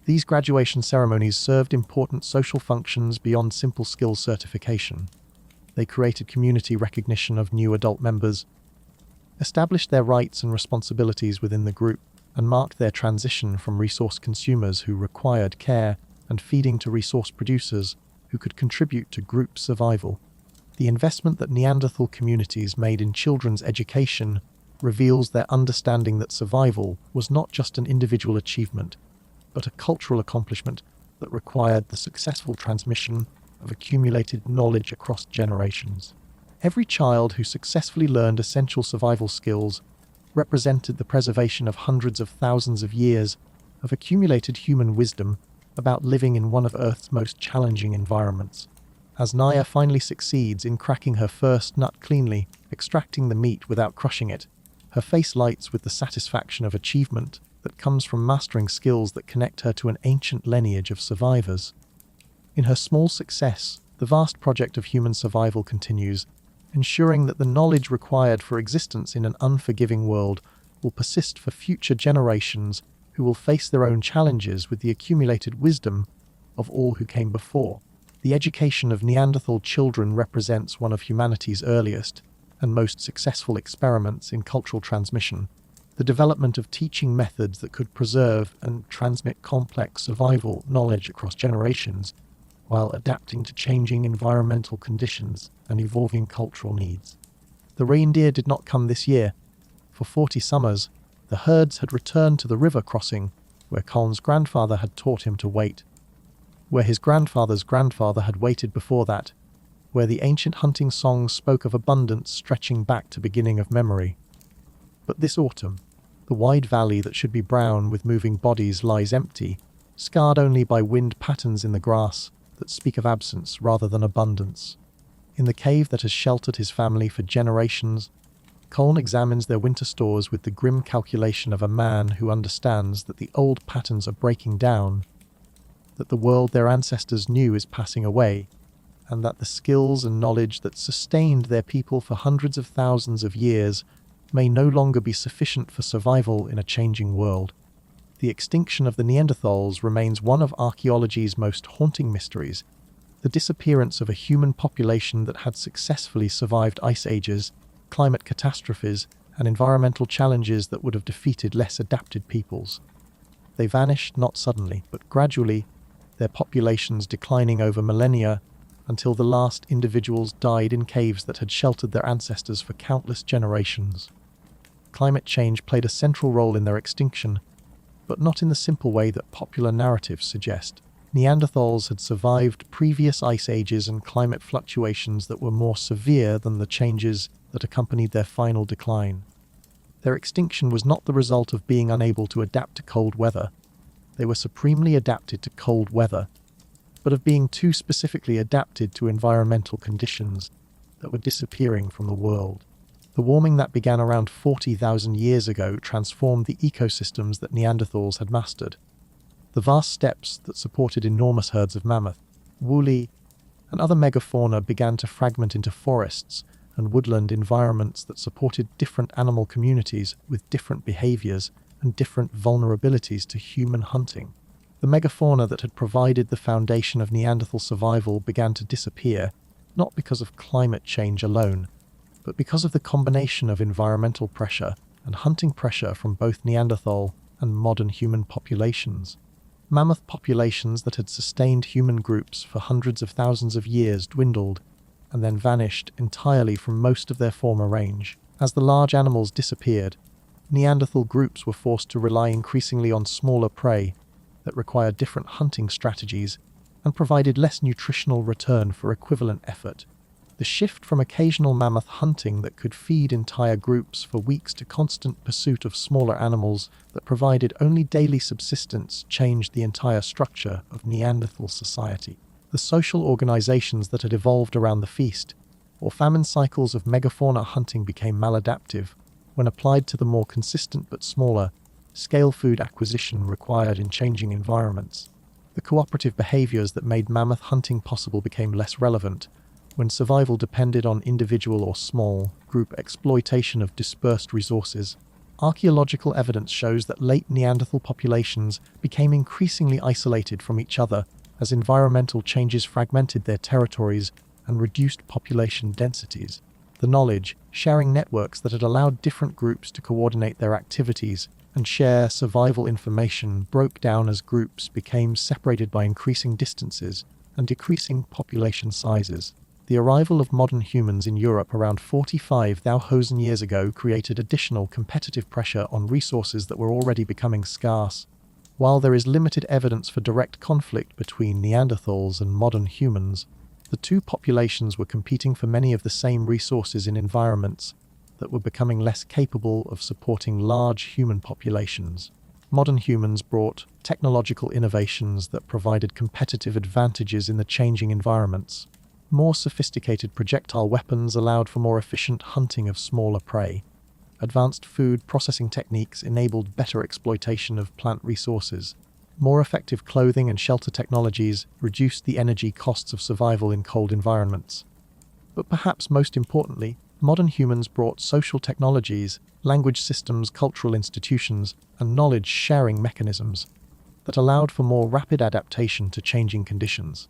These graduation ceremonies served important social functions beyond simple skills certification. They created community recognition of new adult members, established their rights and responsibilities within the group, and marked their transition from resource consumers who required care and feeding to resource producers who could contribute to group survival. The investment that Neanderthal communities made in children's education reveals their understanding that survival was not just an individual achievement, but a cultural accomplishment that required the successful transmission of accumulated knowledge across generations. Every child who successfully learned essential survival skills represented the preservation of hundreds of thousands of years of accumulated human wisdom about living in one of Earth's most challenging environments. As Naya finally succeeds in cracking her first nut cleanly, extracting the meat without crushing it, her face lights with the satisfaction of achievement that comes from mastering skills that connect her to an ancient lineage of survivors. In her small success, the vast project of human survival continues, ensuring that the knowledge required for existence in an unforgiving world will persist for future generations who will face their own challenges with the accumulated wisdom of all who came before. The education of Neanderthal children represents one of humanity's earliest and most successful experiments in cultural transmission. The development of teaching methods that could preserve and transmit complex survival knowledge across generations while adapting to changing environmental conditions and evolving cultural needs. The reindeer did not come this year. For 40 summers, the herds had returned to the river crossing where Colm's grandfather had taught him to wait, where his grandfather's grandfather had waited before that, where the ancient hunting songs spoke of abundance stretching back to beginning of memory. But this autumn, the wide valley that should be brown with moving bodies lies empty, scarred only by wind patterns in the grass that speak of absence rather than abundance. In the cave that has sheltered his family for generations, Colm examines their winter stores with the grim calculation of a man who understands that the old patterns are breaking down, that the world their ancestors knew is passing away, and that the skills and knowledge that sustained their people for hundreds of thousands of years may no longer be sufficient for survival in a changing world. The extinction of the Neanderthals remains one of archaeology's most haunting mysteries. The disappearance of a human population that had successfully survived ice ages, climate catastrophes, and environmental challenges that would have defeated less adapted peoples. They vanished not suddenly, but gradually, their populations declining over millennia until the last individuals died in caves that had sheltered their ancestors for countless generations. Climate change played a central role in their extinction, but not in the simple way that popular narratives suggest. Neanderthals had survived previous ice ages and climate fluctuations that were more severe than the changes that accompanied their final decline. Their extinction was not the result of being unable to adapt to cold weather. They were supremely adapted to cold weather, but of being too specifically adapted to environmental conditions that were disappearing from the world. The warming that began around 40,000 years ago transformed the ecosystems that Neanderthals had mastered. The vast steppes that supported enormous herds of mammoth, woolly, and other megafauna began to fragment into forests and woodland environments that supported different animal communities with different behaviors and different vulnerabilities to human hunting. The megafauna that had provided the foundation of Neanderthal survival began to disappear, not because of climate change alone, but because of the combination of environmental pressure and hunting pressure from both Neanderthal and modern human populations. Mammoth populations that had sustained human groups for hundreds of thousands of years dwindled and then vanished entirely from most of their former range. As the large animals disappeared, Neanderthal groups were forced to rely increasingly on smaller prey that required different hunting strategies and provided less nutritional return for equivalent effort. The shift from occasional mammoth hunting that could feed entire groups for weeks to constant pursuit of smaller animals that provided only daily subsistence changed the entire structure of Neanderthal society. The social organizations that had evolved around the feast or famine cycles of megafauna hunting became maladaptive when applied to the more consistent but smaller scale food acquisition required in changing environments. The cooperative behaviors that made mammoth hunting possible became less relevant when survival depended on individual or small group exploitation of dispersed resources. Archaeological evidence shows that late Neanderthal populations became increasingly isolated from each other as environmental changes fragmented their territories and reduced population densities. The knowledge-sharing networks that had allowed different groups to coordinate their activities and share survival information broke down as groups became separated by increasing distances and decreasing population sizes. The arrival of modern humans in Europe around 45,000 years ago created additional competitive pressure on resources that were already becoming scarce. While there is limited evidence for direct conflict between Neanderthals and modern humans, the two populations were competing for many of the same resources in environments that were becoming less capable of supporting large human populations. Modern humans brought technological innovations that provided competitive advantages in the changing environments. More sophisticated projectile weapons allowed for more efficient hunting of smaller prey. Advanced food processing techniques enabled better exploitation of plant resources. More effective clothing and shelter technologies reduced the energy costs of survival in cold environments. But perhaps most importantly, modern humans brought social technologies, language systems, cultural institutions, and knowledge-sharing mechanisms that allowed for more rapid adaptation to changing conditions.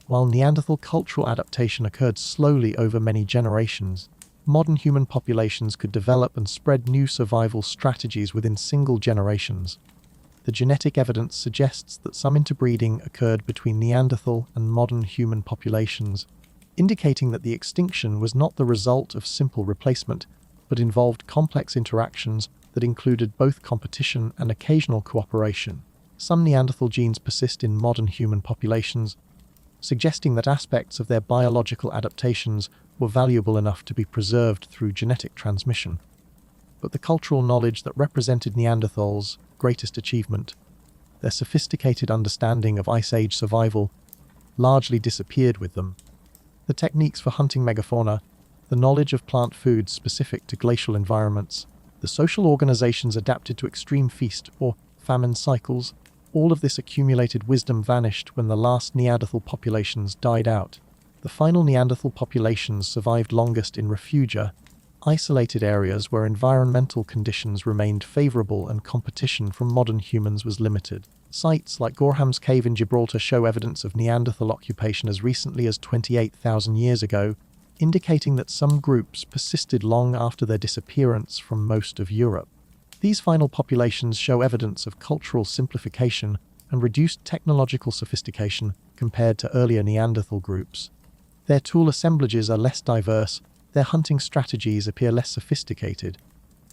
While Neanderthal cultural adaptation occurred slowly over many generations, modern human populations could develop and spread new survival strategies within single generations. The genetic evidence suggests that some interbreeding occurred between Neanderthal and modern human populations, indicating that the extinction was not the result of simple replacement, but involved complex interactions that included both competition and occasional cooperation. Some Neanderthal genes persist in modern human populations, suggesting that aspects of their biological adaptations were valuable enough to be preserved through genetic transmission. But the cultural knowledge that represented Neanderthals' greatest achievement, their sophisticated understanding of Ice Age survival, largely disappeared with them. The techniques for hunting megafauna, the knowledge of plant foods specific to glacial environments, the social organizations adapted to extreme feast or famine cycles, all of this accumulated wisdom vanished when the last Neanderthal populations died out. The final Neanderthal populations survived longest in refugia, isolated areas where environmental conditions remained favorable and competition from modern humans was limited. Sites like Gorham's Cave in Gibraltar show evidence of Neanderthal occupation as recently as 28,000 years ago, indicating that some groups persisted long after their disappearance from most of Europe. These final populations show evidence of cultural simplification and reduced technological sophistication compared to earlier Neanderthal groups. Their tool assemblages are less diverse, their hunting strategies appear less sophisticated,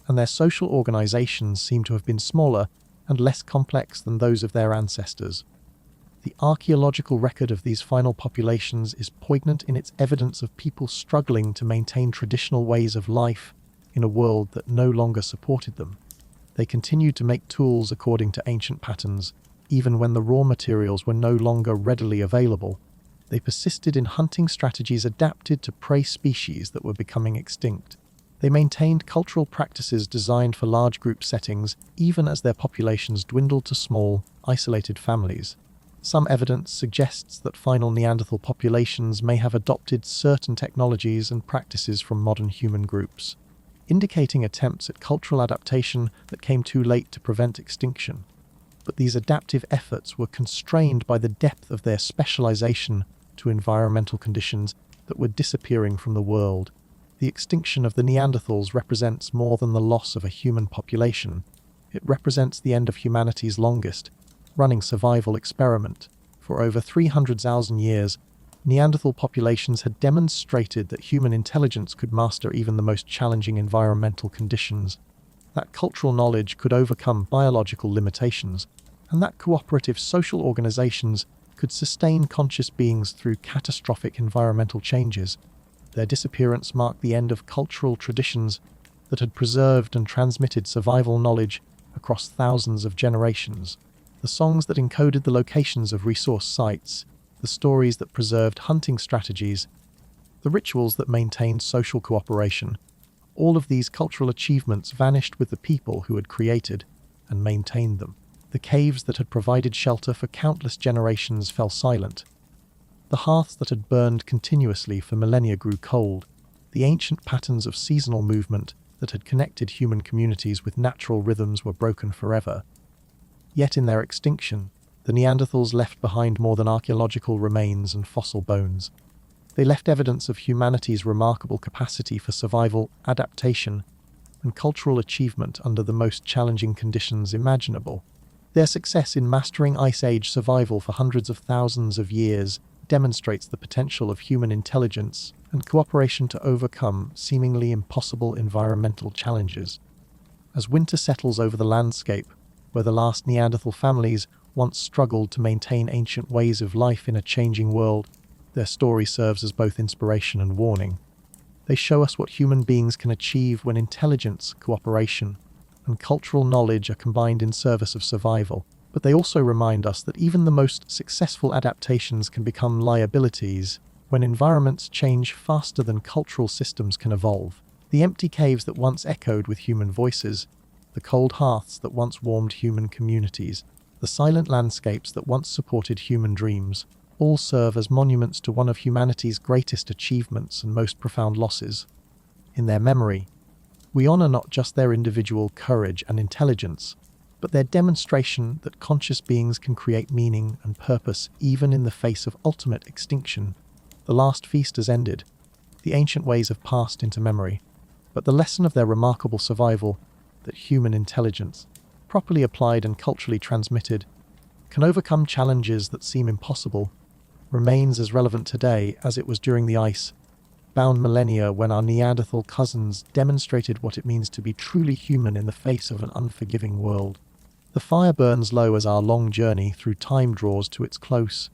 and their social organizations seem to have been smaller and less complex than those of their ancestors. The archaeological record of these final populations is poignant in its evidence of people struggling to maintain traditional ways of life in a world that no longer supported them. They continued to make tools according to ancient patterns, even when the raw materials were no longer readily available. They persisted in hunting strategies adapted to prey species that were becoming extinct. They maintained cultural practices designed for large group settings, even as their populations dwindled to small, isolated families. Some evidence suggests that final Neanderthal populations may have adopted certain technologies and practices from modern human groups, indicating attempts at cultural adaptation that came too late to prevent extinction. But these adaptive efforts were constrained by the depth of their specialization to environmental conditions that were disappearing from the world. The extinction of the Neanderthals represents more than the loss of a human population. It represents the end of humanity's longest running survival experiment. For over 300,000 years, Neanderthal populations had demonstrated that human intelligence could master even the most challenging environmental conditions, that cultural knowledge could overcome biological limitations, and that cooperative social organizations could sustain conscious beings through catastrophic environmental changes. Their disappearance marked the end of cultural traditions that had preserved and transmitted survival knowledge across thousands of generations. The songs that encoded the locations of resource sites, the stories that preserved hunting strategies, the rituals that maintained social cooperation, all of these cultural achievements vanished with the people who had created and maintained them. The caves that had provided shelter for countless generations fell silent. The hearths that had burned continuously for millennia grew cold. The ancient patterns of seasonal movement that had connected human communities with natural rhythms were broken forever. Yet in their extinction, the Neanderthals left behind more than archaeological remains and fossil bones. They left evidence of humanity's remarkable capacity for survival, adaptation, and cultural achievement under the most challenging conditions imaginable. Their success in mastering Ice Age survival for hundreds of thousands of years demonstrates the potential of human intelligence and cooperation to overcome seemingly impossible environmental challenges. As winter settles over the landscape, where the last Neanderthal families once struggled to maintain ancient ways of life in a changing world, their story serves as both inspiration and warning. They show us what human beings can achieve when intelligence, cooperation, and cultural knowledge are combined in service of survival. But they also remind us that even the most successful adaptations can become liabilities when environments change faster than cultural systems can evolve. The empty caves that once echoed with human voices, the cold hearths that once warmed human communities, the silent landscapes that once supported human dreams, all serve as monuments to one of humanity's greatest achievements and most profound losses. In their memory, we honor not just their individual courage and intelligence, but their demonstration that conscious beings can create meaning and purpose even in the face of ultimate extinction. The last feast has ended. The ancient ways have passed into memory, but the lesson of their remarkable survival, that human intelligence, properly applied and culturally transmitted, can overcome challenges that seem impossible, remains as relevant today as it was during the ice-bound millennia when our Neanderthal cousins demonstrated what it means to be truly human in the face of an unforgiving world. The fire burns low as our long journey through time draws to its close.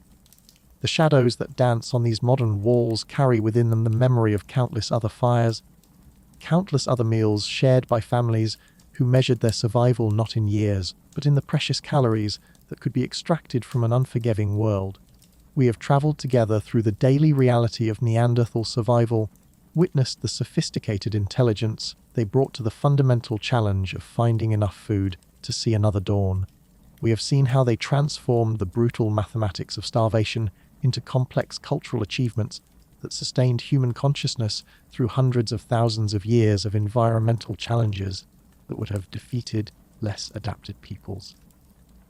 The shadows that dance on these modern walls carry within them the memory of countless other fires, countless other meals shared by families who measured their survival not in years, but in the precious calories that could be extracted from an unforgiving world. We have traveled together through the daily reality of Neanderthal survival, witnessed the sophisticated intelligence they brought to the fundamental challenge of finding enough food to see another dawn. We have seen how they transformed the brutal mathematics of starvation into complex cultural achievements that sustained human consciousness through hundreds of thousands of years of environmental challenges that would have defeated less adapted peoples.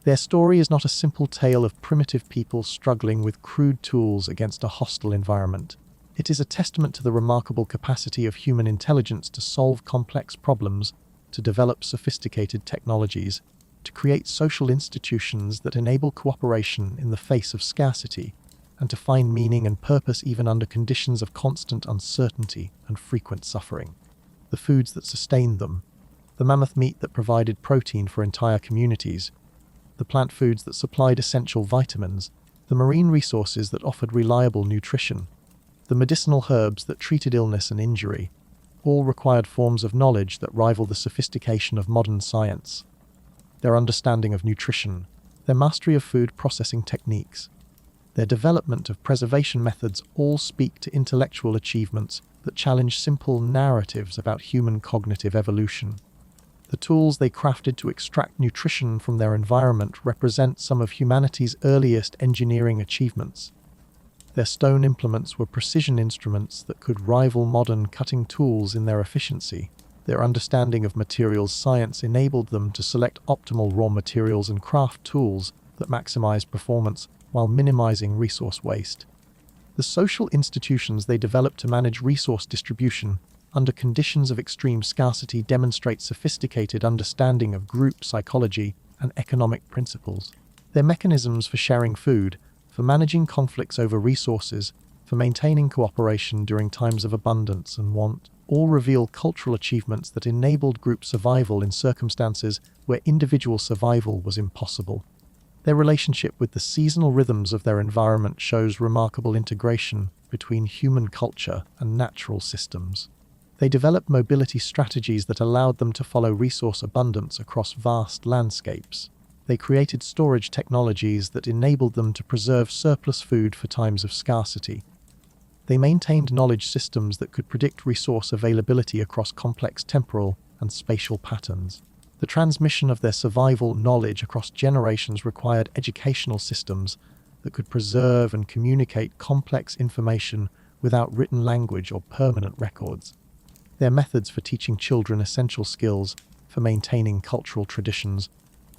Their story is not a simple tale of primitive people struggling with crude tools against a hostile environment. It is a testament to the remarkable capacity of human intelligence to solve complex problems, to develop sophisticated technologies, to create social institutions that enable cooperation in the face of scarcity, and to find meaning and purpose even under conditions of constant uncertainty and frequent suffering. The foods that sustained them, the mammoth meat that provided protein for entire communities, the plant foods that supplied essential vitamins, the marine resources that offered reliable nutrition, the medicinal herbs that treated illness and injury, all required forms of knowledge that rival the sophistication of modern science. Their understanding of nutrition, their mastery of food processing techniques, their development of preservation methods all speak to intellectual achievements that challenge simple narratives about human cognitive evolution. The tools they crafted to extract nutrition from their environment represent some of humanity's earliest engineering achievements. Their stone implements were precision instruments that could rival modern cutting tools in their efficiency. Their understanding of materials science enabled them to select optimal raw materials and craft tools that maximize performance while minimizing resource waste. The social institutions they developed to manage resource distribution under conditions of extreme scarcity demonstrate sophisticated understanding of group psychology and economic principles. Their mechanisms for sharing food, for managing conflicts over resources, for maintaining cooperation during times of abundance and want, all reveal cultural achievements that enabled group survival in circumstances where individual survival was impossible. Their relationship with the seasonal rhythms of their environment shows remarkable integration between human culture and natural systems. They developed mobility strategies that allowed them to follow resource abundance across vast landscapes. They created storage technologies that enabled them to preserve surplus food for times of scarcity. They maintained knowledge systems that could predict resource availability across complex temporal and spatial patterns. The transmission of their survival knowledge across generations required educational systems that could preserve and communicate complex information without written language or permanent records. Their methods for teaching children essential skills, for maintaining cultural traditions,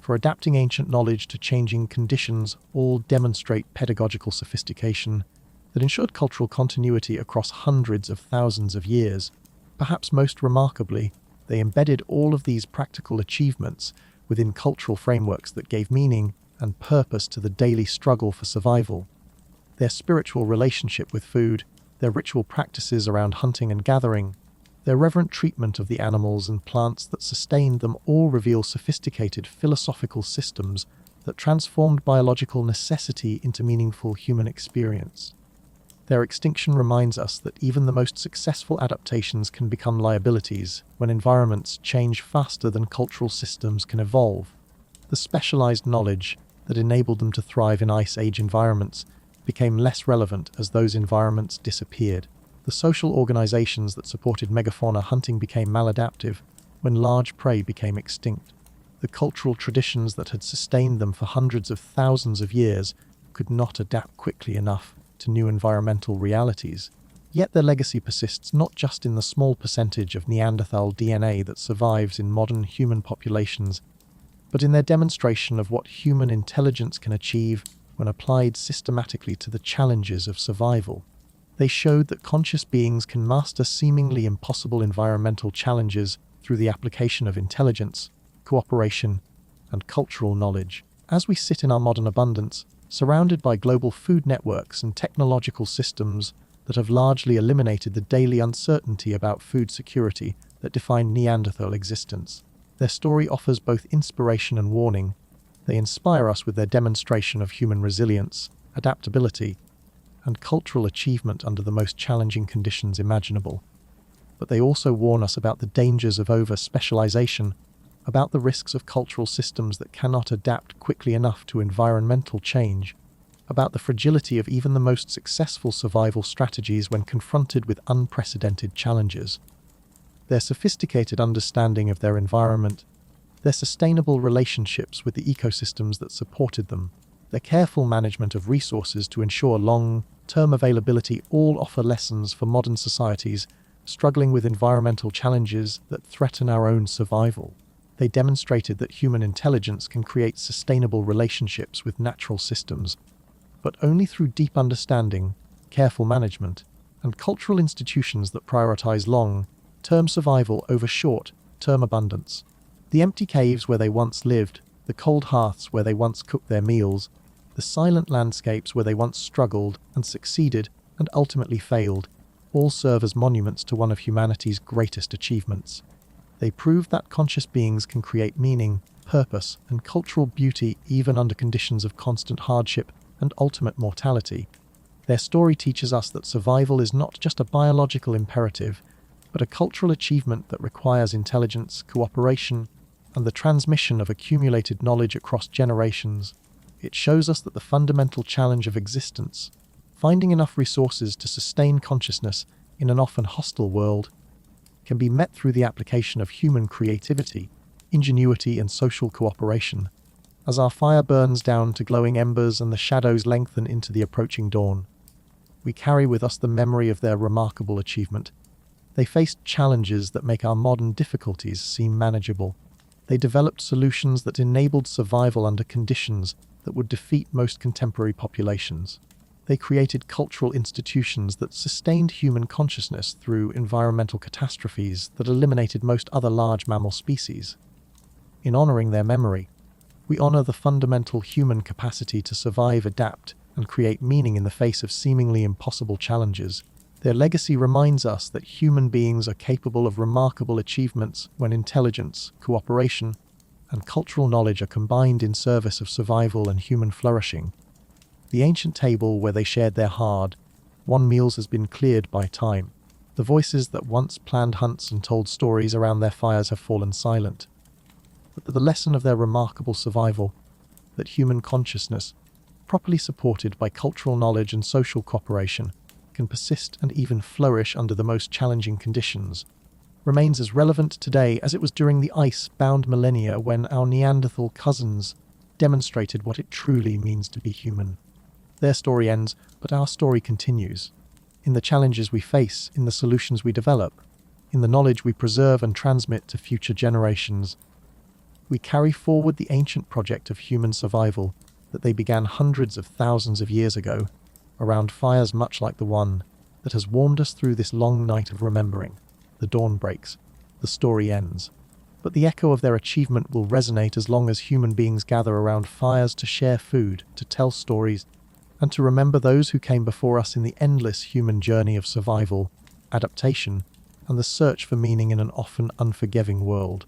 for adapting ancient knowledge to changing conditions all demonstrate pedagogical sophistication that ensured cultural continuity across hundreds of thousands of years. Perhaps most remarkably, they embedded all of these practical achievements within cultural frameworks that gave meaning and purpose to the daily struggle for survival. Their spiritual relationship with food, their ritual practices around hunting and gathering, their reverent treatment of the animals and plants that sustained them all reveal sophisticated philosophical systems that transformed biological necessity into meaningful human experience. Their extinction reminds us that even the most successful adaptations can become liabilities when environments change faster than cultural systems can evolve. The specialized knowledge that enabled them to thrive in ice age environments became less relevant as those environments disappeared. The social organizations that supported megafauna hunting became maladaptive when large prey became extinct. The cultural traditions that had sustained them for hundreds of thousands of years could not adapt quickly enough to new environmental realities. Yet their legacy persists not just in the small percentage of Neanderthal DNA that survives in modern human populations, but in their demonstration of what human intelligence can achieve when applied systematically to the challenges of survival. They showed that conscious beings can master seemingly impossible environmental challenges through the application of intelligence, cooperation, and cultural knowledge. As we sit in our modern abundance, surrounded by global food networks and technological systems that have largely eliminated the daily uncertainty about food security that defined Neanderthal existence. Their story offers both inspiration and warning. They inspire us with their demonstration of human resilience, adaptability, and cultural achievement under the most challenging conditions imaginable. But they also warn us about the dangers of over-specialization, about the risks of cultural systems that cannot adapt quickly enough to environmental change, about the fragility of even the most successful survival strategies when confronted with unprecedented challenges. Their sophisticated understanding of their environment, their sustainable relationships with the ecosystems that supported them, their careful management of resources to ensure long-term availability all offer lessons for modern societies struggling with environmental challenges that threaten our own survival. They demonstrated that human intelligence can create sustainable relationships with natural systems, but only through deep understanding, careful management, and cultural institutions that prioritize long-term survival over short-term abundance. The empty caves where they once lived, the cold hearths where they once cooked their meals, the silent landscapes where they once struggled and succeeded and ultimately failed, all serve as monuments to one of humanity's greatest achievements. They prove that conscious beings can create meaning, purpose, and cultural beauty even under conditions of constant hardship and ultimate mortality. Their story teaches us that survival is not just a biological imperative, but a cultural achievement that requires intelligence, cooperation, and the transmission of accumulated knowledge across generations. It shows us that the fundamental challenge of existence, finding enough resources to sustain consciousness, in an often hostile world, can be met through the application of human creativity, ingenuity, and social cooperation. As our fire burns down to glowing embers and the shadows lengthen into the approaching dawn, we carry with us the memory of their remarkable achievement. They faced challenges that make our modern difficulties seem manageable. They developed solutions that enabled survival under conditions that would defeat most contemporary populations. They created cultural institutions that sustained human consciousness through environmental catastrophes that eliminated most other large mammal species. In honoring their memory, we honor the fundamental human capacity to survive, adapt, and create meaning in the face of seemingly impossible challenges. Their legacy reminds us that human beings are capable of remarkable achievements when intelligence, cooperation, and cultural knowledge are combined in service of survival and human flourishing. The ancient table where they shared their hard-won meals has been cleared by time. The voices that once planned hunts and told stories around their fires have fallen silent. But the lesson of their remarkable survival, that human consciousness, properly supported by cultural knowledge and social cooperation, can persist and even flourish under the most challenging conditions, remains as relevant today as it was during the ice-bound millennia when our Neanderthal cousins demonstrated what it truly means to be human. Their story ends, but our story continues. In the challenges we face, in the solutions we develop, in the knowledge we preserve and transmit to future generations, we carry forward the ancient project of human survival that they began hundreds of thousands of years ago, around fires much like the one that has warmed us through this long night of remembering. The dawn breaks, the story ends, but the echo of their achievement will resonate as long as human beings gather around fires to share food, to tell stories, and to remember those who came before us in the endless human journey of survival, adaptation, and the search for meaning in an often unforgiving world.